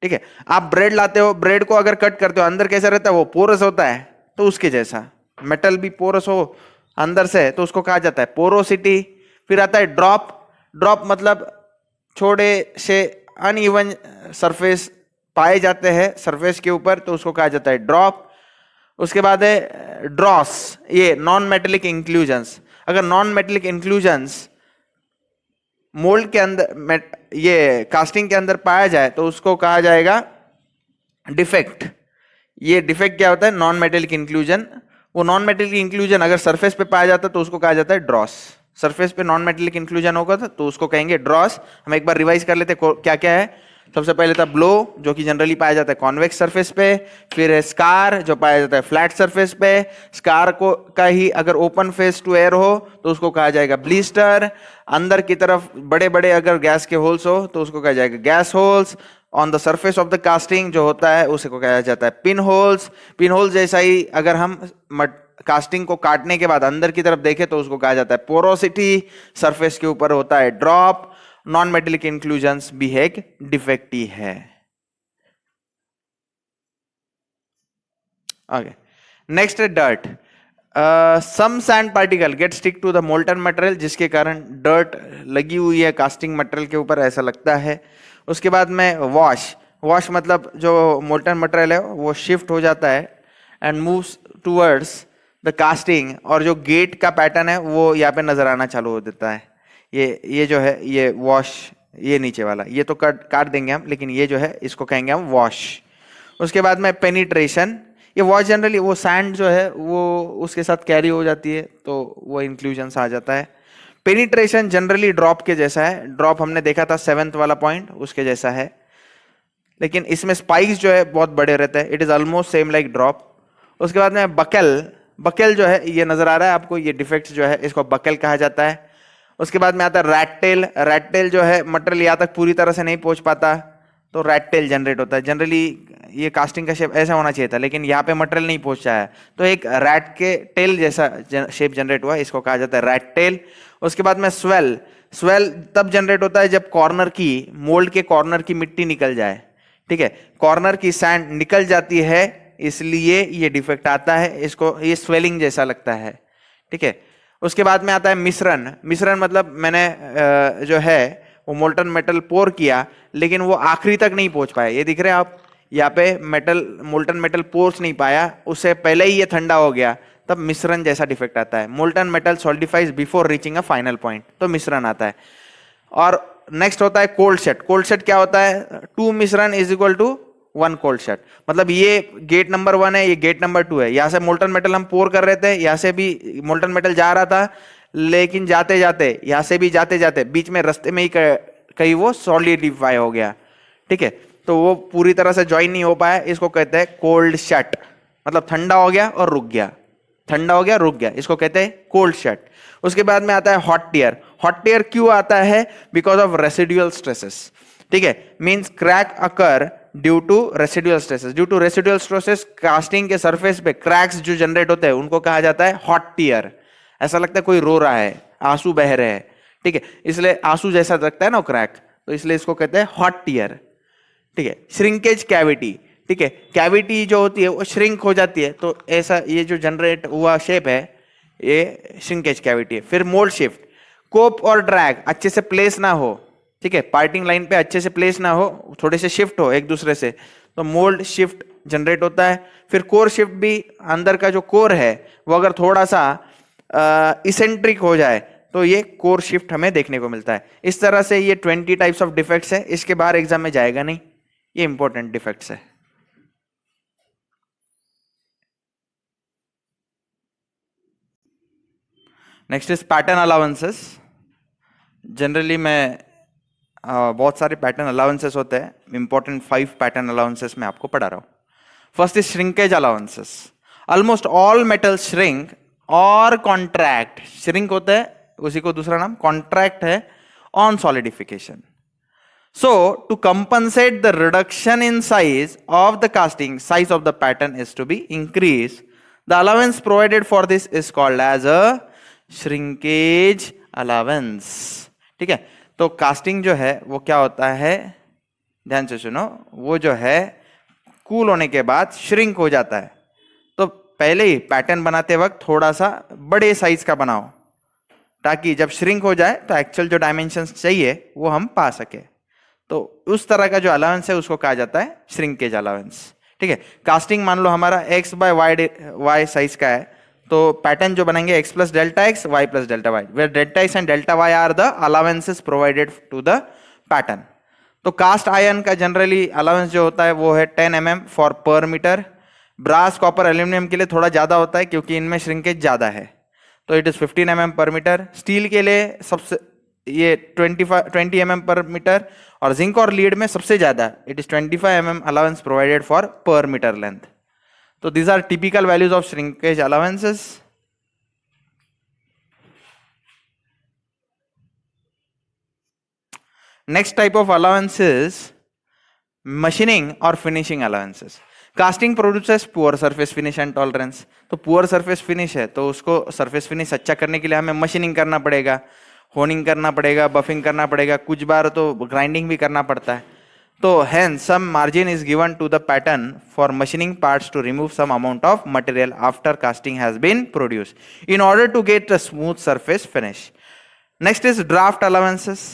[SPEAKER 1] ठीक है, आप ब्रेड लाते हो, ब्रेड को अगर कट करते हो अंदर कैसा रहता है, वो पोरस होता है, तो उसके जैसा मेटल भी पोरस हो अंदर से तो उसको कहा जाता है पोरोसिटी। फिर आता है ड्रॉप। ड्रॉप मतलब छोटे से अनइवन सरफेस पाए जाते हैं सरफेस के ऊपर, तो उसको कहा जाता है ड्रॉप। उसके बाद है ड्रॉस, ये नॉन मेटेलिक इंक्लूजन्स। अगर नॉन मेटेलिक इंक्लूजन्स मोल्ड के अंदर, ये कास्टिंग के अंदर पाया जाए तो उसको कहा जाएगा डिफेक्ट। ये डिफेक्ट क्या होता है, नॉन मेटेलिक इंक्लूजन। वो नॉन मेटेलिक इंक्लूजन अगर सरफेस पे पाया जाता है तो उसको कहा जाता है ड्रॉस। सरफेस पे नॉन मेटेलिक इंक्लूजन होगा तो उसको कहेंगे ड्रॉस। हम एक बार रिवाइज कर लेते क्या क्या है। सबसे पहले था ब्लो, जो कि जनरली पाया जाता है कॉन्वेक्स सरफेस पे। फिर है स्कार, जो पाया जाता है फ्लैट सरफेस पे। स्कार को का ही अगर ओपन फेस टू एयर हो तो उसको कहा जाएगा ब्लिस्टर। अंदर की तरफ बड़े बड़े अगर गैस के होल्स हो तो उसको कहा जाएगा gas holes. On the surface of the casting जो होता है उसे को कहा जाता है पिन होल्स। पिन होल्स जैसा ही अगर हम कास्टिंग को काटने के बाद अंदर की तरफ देखें तो उसको कहा जाता है पोरोसिटी। सरफेस के ऊपर होता है ड्रॉप। नॉन मेटेलिक इंक्लूजन्स भी एक डिफेक्ट ही है। ओके, नेक्स्ट है dirt. Some sand particle get stick to the molten material, जिसके कारण डर्ट लगी हुई है कास्टिंग मटेरियल के ऊपर ऐसा लगता है। उसके बाद में वॉश। वॉश मतलब जो मोल्टन मटेरियल है वो शिफ्ट हो जाता है and moves towards the casting, और जो गेट का पैटर्न है वो यहाँ पे नजर आना चालू हो देता है। ये जो है ये वॉश, ये नीचे वाला ये तो काट देंगे हम, लेकिन ये जो है इसको कहेंगे हम वॉश। उसके बाद में पेनिट्रेशन, ये वॉश जनरली वो सैंड जो है वो उसके साथ कैरी हो जाती है, तो वो इंक्लूजन आ जाता है। पेनिट्रेशन जनरली ड्रॉप के जैसा है, ड्रॉप हमने देखा था 7th वाला पॉइंट, उसके जैसा है, लेकिन इसमें स्पाइक्स जो है बहुत बड़े रहते हैं। It is almost same like drop. उसके बाद में बकल, बकल जो है ये नजर आ रहा है आपको, ये डिफेक्ट जो है इसको बकल कहा जाता है। उसके बाद में आता है रैट टेल। रैट टेल जो है मटेरियल यहाँ तक पूरी तरह से नहीं पहुंच पाता, तो रैट टेल जनरेट होता है। जनरली ये कास्टिंग का शेप ऐसा होना चाहिए था, लेकिन यहाँ पे मटेरियल नहीं पहुंचा है, तो एक रैट के टेल जैसा शेप जनरेट हुआ, इसको कहा जाता है रैट टेल। उसके बाद में स्वेल। स्वेल तब जनरेट होता है जब कॉर्नर की, मोल्ड के कॉर्नर की मिट्टी निकल जाए, ठीक है, कॉर्नर की सैंड निकल जाती है, इसलिए ये डिफेक्ट आता है, इसको ये स्वेलिंग जैसा लगता है, ठीक है। उसके बाद में आता है मिश्रण। मिश्रण मतलब मैंने जो है वो मोल्टन मेटल पोर किया, लेकिन वो आखिरी तक नहीं पहुंच पाया। ये दिख रहे हैं आप, यहाँ पे मेटल, मोल्टन मेटल पोर्स नहीं पाया, उससे पहले ही ये ठंडा हो गया, तब मिश्रण जैसा डिफेक्ट आता है। Molten metal solidifies before reaching a final point, तो मिश्रण आता है। और नेक्स्ट होता है कोल्ड सेट। कोल्ड सेट क्या होता है? 2 मिश्रण is equal to 1 cold set. मतलब ये गेट नंबर 1 है, ये गेट नंबर 2 है। यहां से मोल्टन मेटल हम पोर कर रहे थे, यहां से भी मोल्टन मेटल जा रहा था, लेकिन जाते जाते यहां से भी जाते जाते बीच में रास्ते में ही कहीं वो सॉलिडिफाई हो गया, ठीक है, तो वो पूरी तरह से ज्वाइन नहीं हो पाया, इसको कहते हैं कोल्ड शट। मतलब ठंडा हो गया और रुक गया, ठंडा हो गया रुक गया, इसको कहते हैं कोल्ड शट। उसके बाद में आता है हॉट टीयर। हॉट टीयर क्यों आता है? बिकॉज ऑफ रेसिडुअल स्ट्रेसेस, ठीक है, means crack occur due to residual stresses. Due to residual stresses casting के सरफेस पे क्रैक्स जो जनरेट होते हैं उनको कहा जाता है हॉट टीयर। ऐसा लगता है कोई रो रहा है, आंसू बह रहे हैं, ठीक है, इसलिए आंसू जैसा लगता है ना क्रैक, तो इसलिए इसको कहते हैं हॉट टीयर, ठीक है। श्रिंकेज कैविटी, ठीक है, कैविटी जो होती है वो श्रिंक हो जाती है, तो ऐसा ये जो जनरेट हुआ शेप है ये श्रिंकेज कैविटी है। फिर मोल्ड शिफ्ट। कोप और ड्रैग अच्छे से प्लेस ना हो, ठीक है, पार्टिंग लाइन पे अच्छे से प्लेस ना हो, थोड़े से शिफ्ट हो एक दूसरे से, तो मोल्ड शिफ्ट जनरेट होता है। फिर कोर शिफ्ट भी, अंदर का जो कोर है वो अगर थोड़ा सा इसेंट्रिक हो जाए तो ये कोर शिफ्ट हमें देखने को मिलता है। इस तरह से ये 20 टाइप्स ऑफ डिफेक्ट्स है, इसके बाहर एग्जाम में जाएगा नहीं, ये इंपॉर्टेंट डिफेक्ट्स है। Next is pattern allowances. Generally मैं बहुत सारे पैटर्न अलाउंसेस होते हैं, इंपॉर्टेंट 5 पैटर्न अलाउंसेस मैं आपको पढ़ा रहा हूं। First is shrinkage allowances. Almost all metal shrink और कॉन्ट्रैक्ट। श्रिंक होता है, उसी को दूसरा नाम कॉन्ट्रैक्ट है, on solidification. So to compensate the reduction in size of the casting, size of the pattern is to be increased. The allowance provided for this is called as a shrinkage allowance. ठीक है, तो casting जो है वो क्या होता है, ध्यान से सुनो, वो जो है कूल होने के बाद श्रिंक हो जाता है, तो पहले ही पैटर्न बनाते वक्त थोड़ा सा बड़े साइज का बनाओ, ताकि जब श्रिंक हो जाए तो एक्चुअल जो डायमेंशंस चाहिए वो हम पा सके। तो उस तरह का जो अलाउंस है उसको कहा जाता है श्रिंकेज अलाउंस, ठीक है। कास्टिंग मान लो हमारा x बाय वाई साइज का है, तो पैटर्न जो बनेंगे x plus delta x, y plus delta y, where delta x and delta y are the allowances provided to the pattern. तो कास्ट आयरन का जनरली अलाउंस जो होता है वो है 10 mm for per meter. Brass, copper, aluminium के लिए थोड़ा ज्यादा होता है क्योंकि इनमें श्रिंकेज ज्यादा है, तो इट इज 15 mm पर मीटर। स्टील के लिए सबसे ये 20 mm पर मीटर, और जिंक और लीड में सबसे ज्यादा it is 25 mm allowance provided for per metre length. तो these are typical values of shrinkage allowances. Next type of allowances machining और finishing allowances. Casting produces poor surface finish and tolerance. तो poor surface finish है तो उसको surface finish अच्छा करने के लिए हमें मशीनिंग करना पड़ेगा, होनिंग करना पड़ेगा, बफिंग करना पड़ेगा, कुछ बार तो ग्राइंडिंग भी करना पड़ता है। तो hence some margin is given to the pattern for machining parts to remove some amount of material after casting has been produced in order to get a smooth surface finish. Next is draft allowances.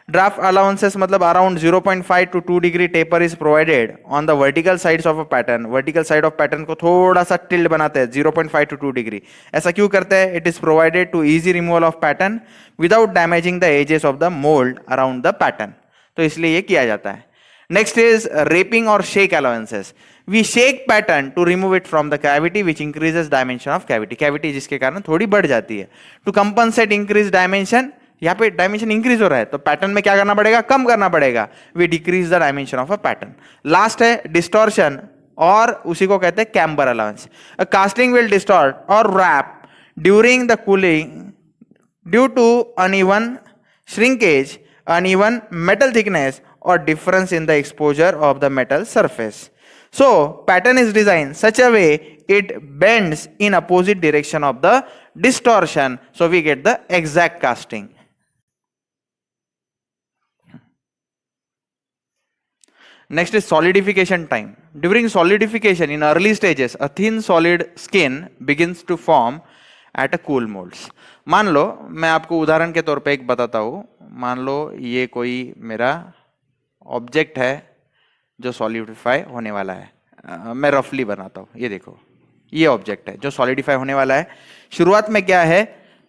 [SPEAKER 1] Draft allowances मतलब around 0.5 to 2 degree taper is provided on the vertical sides of a pattern. Vertical side of pattern को थोड़ा सा tilde बनाते हैं 0.5 to 2 degree. ऐसा क्यों करते हैं? It is provided to easy removal of pattern without damaging the edges of the mould around the pattern. तो इसलिए ये किया जाता है। Next is raping or shake allowances. We shake pattern to remove it from the cavity, which increases dimension of cavity. Cavity जिसके कारण थोड़ी बढ़ जाती है. To compensate increased dimension, यहाँ पे डायमेंशन इंक्रीज हो रहा है तो पैटर्न में क्या करना पड़ेगा, कम करना पड़ेगा. We decrease the dimension of a pattern. Last है डिस्टॉर्शन, और उसी को कहते हैं camber allowance. A casting will distort और warp during the cooling due to uneven shrinkage, uneven metal thickness, or difference in the exposure of the metal surface. So pattern is designed such a way it bends in opposite direction of the distortion, so we get the exact casting. Next is solidification time. During solidification in early stages, a thin solid skin begins to form at a cool molds. मान लो मैं आपको उदाहरण के तौर पे एक बताता हूँ. मान लो ये कोई मेरा ऑब्जेक्ट है जो सॉलिडिफाई होने वाला है. मैं रफली बनाता हूँ. ये देखो, ये ऑब्जेक्ट है जो सॉलिडिफाई होने वाला है. शुरुआत में क्या है,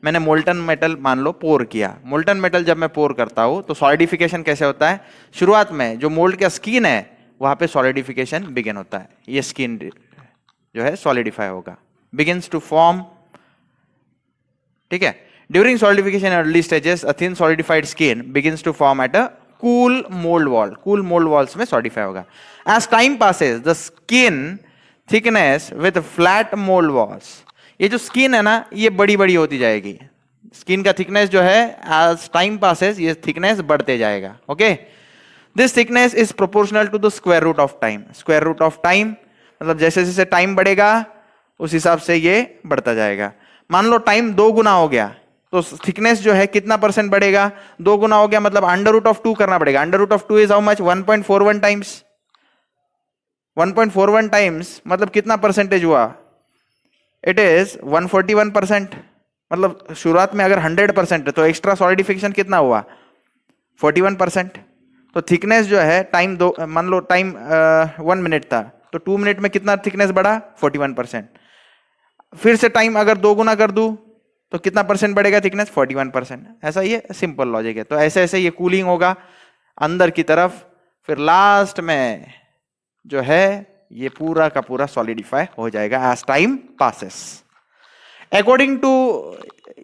[SPEAKER 1] मैंने मोल्टन मेटल मान लो पोर किया. मोल्टन मेटल जब मैं पोर करता हूँ तो सॉलिडिफिकेशन कैसे होता है, शुरुआत में जो मोल्ड का स्किन है वहां पे सॉलिडिफिकेशन बिगिन होता है. ये स्किन जो है सॉलिडिफाई होगा, बिगिन्स टू फॉर्म. ठीक है. During solidification early stages a thin solidified skin begins to form at a cool mould wall. Cool mould walls में सॉलिडिफाई होगा. As time passes the skin thickness with flat mould walls. ये जो skin है ना ये बड़ी बड़ी होती जाएगी. स्किन का थिकनेस जो है एज टाइम पासेस ये थिकनेस बढ़ते जाएगा. ओके. This thickness is proportional to the square root of time. Square root of time मतलब जैसे जैसे टाइम बढ़ेगा उस हिसाब से ये बढ़ता जाएगा. मान लो टाइम 2 गुना हो गया तो थिकनेस जो है कितना परसेंट बढ़ेगा, 2 गुना हो गया मतलब अंडर रूट ऑफ 2 करना पड़ेगा. Under root of 2 is how much, 1.41 times. 1.41 times मतलब कितना परसेंटेज हुआ, इट इज 141%. मतलब शुरुआत में अगर 100% है तो एक्स्ट्रा सॉलिडिफिकेशन कितना हुआ, 41%. तो थिकनेस जो है टाइम 2, मान लो टाइम 1 मिनट था तो 2 मिनट में कितना थिकनेस बढ़ा, 41%. फिर से टाइम अगर 2 गुना कर दूं तो कितना परसेंट बढ़ेगा थिकनेस, 41%. ऐसा ये सिंपल लॉजिक है. तो ऐसे ऐसे ये कूलिंग होगा अंदर की तरफ, फिर लास्ट में जो है ये पूरा का पूरा सॉलिडिफाई हो जाएगा as time passes. According to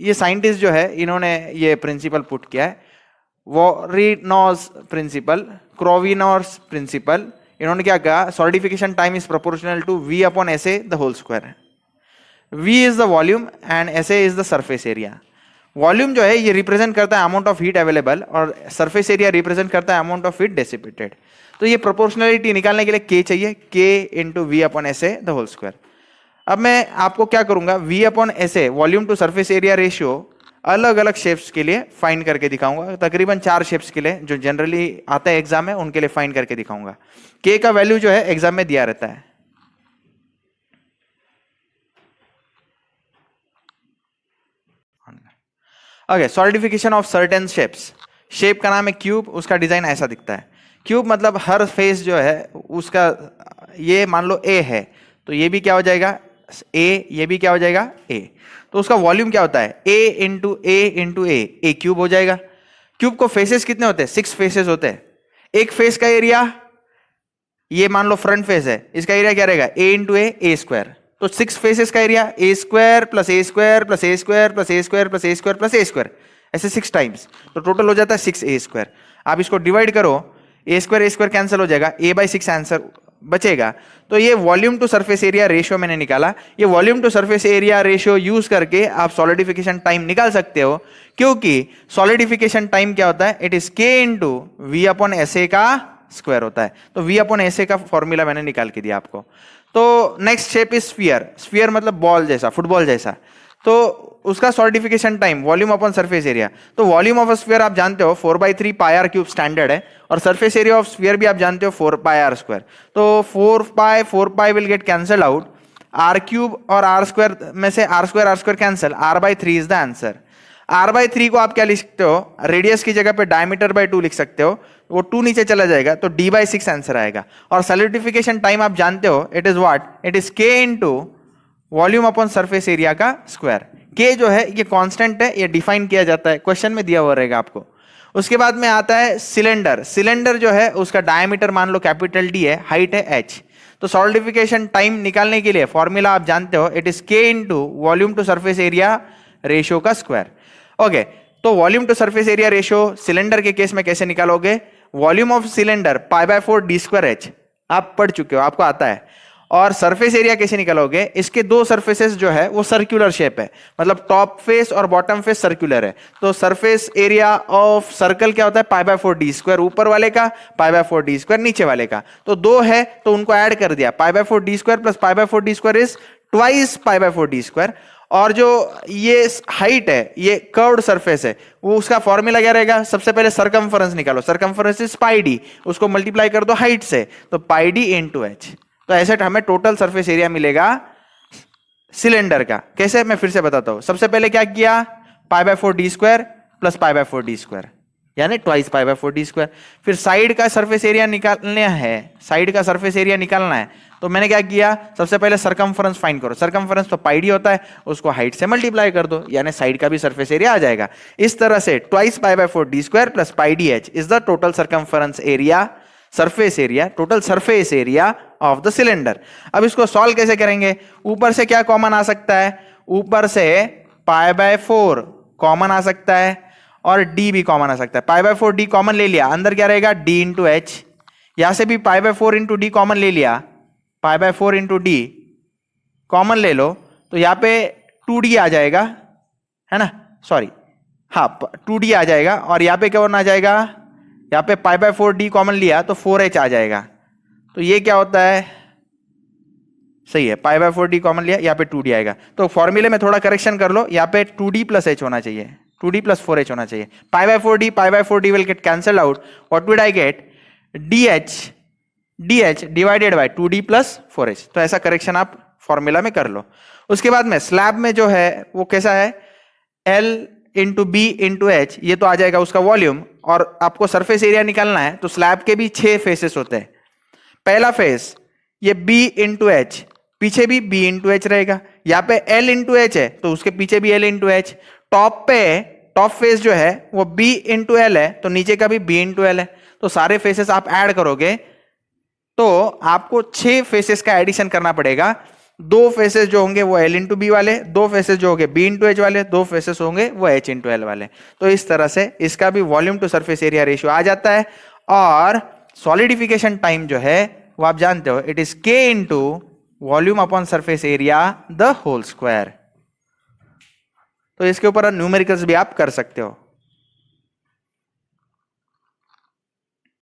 [SPEAKER 1] ये साइंटिस्ट जो है इन्होंने ये प्रिंसिपल पुट किया है, वॉरिनॉस प्रिंसिपल, क्रोविनॉस प्रिंसिपल. इन्होंने क्या कहा, solidification time is proportional to V upon SA the whole square. V is the volume and SA is the surface area. Volume जो है ये रिप्रेजेंट करता है अमाउंट ऑफ हीट अवेलेबल और सरफेस एरिया रिप्रेजेंट करता है अमाउंट ऑफ हीट डिसिपेटेड. तो ये प्रोपोर्शनलिटी निकालने के लिए K चाहिए, K into V upon SA the whole square. अब मैं आपको क्या करूंगा, V upon SA volume to surface area ratio अलग अलग शेप्स के लिए फाइंड करके दिखाऊंगा. तकरीबन 4 शेप्स के लिए जो जनरली आता है एग्जाम में उनके लिए फाइंड करके दिखाऊंगा. K का वैल्यू जो है एग्जाम में दिया रहता है. Okay. Solidification of certain shapes. Shape का नाम है क्यूब, उसका डिजाइन ऐसा दिखता है. क्यूब मतलब हर फेस जो है उसका, ये मान लो A है तो ये भी क्या हो जाएगा A, ये भी क्या हो जाएगा A. तो उसका वॉल्यूम क्या होता है, A इंटू A क्यूब हो जाएगा. क्यूब को फेसेस कितने होते हैं, 6 फेसेस होते हैं. एक फेस का एरिया, ये मान लो फ्रंट फेस है, इसका एरिया क्या रहेगा A इंटू A स्क्वायर. तो 6 फेसेस का area A square plus A square plus A square plus A square plus A square plus A square, ऐसे 6 टाइम्स. तो टोटल हो जाता है 6A स्क्वायर. आप इसको डिवाइड करो, A स्क्वायर कैंसिल हो जाएगा, A/6 आंसर बचेगा. तो ये volume to surface area ratio मैंने निकाला. ये volume to surface area ratio use करके आप सॉलिडिफिकेशन टाइम निकाल सकते हो, क्योंकि सॉलिडिफिकेशन टाइम क्या होता है, it is K into V upon SA का स्क्वायर होता है. तो V अपॉन SA का फॉर्मूला मैंने निकाल के दिया आपको. तो next shape is sphere. Sphere मतलब बॉल जैसा, फुटबॉल जैसा. तो उसका solidification time volume upon surface area. तो वॉल्यूम ऑफ स्फीयर आप जानते हो 4/3 पाई आर क्यूब स्टैंडर्ड है, और सरफेस एरिया ऑफ स्फीयर भी आप जानते हो 4 पाई आर स्क्वायर. तो 4 pi will get cancel out. R cube और आर स्क्वायर में से R square cancel, R/3 is the answer. R/3 को आप क्या लिख सकते हो, रेडियस की जगह पे डायमीटर बाय 2 लिख सकते हो. वो 2 नीचे चला जाएगा तो D/6 आंसर आएगा. और सॉलिडिफिकेशन टाइम आप जानते हो, it is what, it is K into volume upon surface area का स्क्वायर. K जो है ये कांस्टेंट है, ये डिफाइन किया जाता है, क्वेश्चन में दिया हुआ रहेगा आपको. उसके बाद में आता है सिलेंडर। सिलेंडर जो है उसका डायमीटर मान लो कैपिटल डी है, हाइट है h। तो सॉलिडिफिकेशन टाइम निकालने के लिए फॉर्मूला आप जानते हो, it is k into volume to surface area ratio का स्क्वायर। ओके, तो volume to surface area ratio cylinder के केस में कैसे निकालोगे? वॉल्यूम ऑफ सिलेंडर π/4 d²h आप पढ़ चुके हो, आपको आता है। और सरफेस एरिया कैसे निकालोगे? इसके दो सरफेसेस जो है वो सर्कुलर शेप है, मतलब टॉप फेस और बॉटम फेस सर्कुलर है। तो सरफेस एरिया ऑफ सर्कल क्या होता है? π/4 d² ऊपर वाले का, π/4 d² नीचे वाले का। तो दो है तो उनको ऐड कर दिया, π/4 d² plus π/4 d² is twice π/4 d²। और जो ये हाइट है, ये कर्व्ड सरफेस है, वो उसका फॉर्मूला क्या रहेगा? सबसे पहले सरकमफरेंस निकालो, सरकमफरेंस इज πd, उसको मल्टीप्लाई कर दो हाइट से, तो πd इंटू h। तो ऐसे हमें टोटल सरफेस एरिया मिलेगा सिलेंडर का। कैसे? मैं फिर से बताता हूं। सबसे पहले क्या किया? π/4 d² प्लस π/4 d², यानी ट्वाइस π/4 d²। फिर साइड का सरफेस एरिया निकालना है, साइड का सरफेस एरिया निकालना है, तो मैंने क्या किया? सबसे पहले सरकमफरेंस फाइंड करो। सरकमफरेंस तो πd होता है, उसको हाइट से मल्टीप्लाई कर दो, यानी साइड का भी सरफेस एरिया आ जाएगा। इस तरह से twice π/4 d² plus πdh is the total circumference area, surface area, total surface area of the cylinder. अब इसको सॉल्व कैसे करेंगे? ऊपर से क्या कॉमन आ सकता है? ऊपर से π/4 कॉमन आ सकता है और d भी कॉमन आ सकता है। π/4 d कॉमन ले लिया, अंदर क्या रहेगा? d into h। यहां से भी π/4 इंटू डी कॉमन ले लिया, π/4 इंटू डी कॉमन ले लो, तो यहां पे 2d आ जाएगा, है ना? सॉरी, हाँ 2d आ जाएगा। और यहां पे क्या होना जाएगा? यहां पे π/4 d कॉमन लिया तो 4h आ जाएगा। तो ये क्या होता है? सही है, π/4 d कॉमन लिया, यहाँ पे 2d आएगा। तो फॉर्मूले में थोड़ा करेक्शन कर लो, यहाँ पे 2d प्लस h होना चाहिए, 2d प्लस 4h होना चाहिए। π/4 d will get cancel out, what will I get? dh divided by 2d plus 4h। तो ऐसा करेक्शन आप फॉर्मूला में कर लो। उसके बाद में स्लैब में जो है वो कैसा है? l into B into H, ये तो आ जाएगा उसका वॉल्यूम। और आपको सरफेस एरिया निकालना है, तो स्लैब के भी 6 फेसेस होते हैं। पहला फेस ये b इंटू एच, पीछे भी b इंटू एच रहेगा। यहाँ पे l इंटू एच है तो उसके पीछे भी l इंटू एच। टॉप पे टॉप फेस जो है वो b इंटू एल है, तो नीचे का भी b इंटू एल है। तो सारे फेसेस आप ऐड करोगे तो आपको 6 फेसेस का एडिशन करना पड़ेगा। 2 फेसेस जो होंगे वो l इंटू बी वाले, 2 फेसेस जो होंगे b इंटू एच वाले, 2 फेसेस होंगे वो h इंटू एल वाले। तो इस तरह से इसका भी volume to surface area ratio आ जाता है। और सॉलिडिफिकेशन टाइम जो है वो आप जानते हो, it is k into volume upon surface area the whole square. तो इसके ऊपर न्यूमेरिकल्स भी आप कर सकते हो।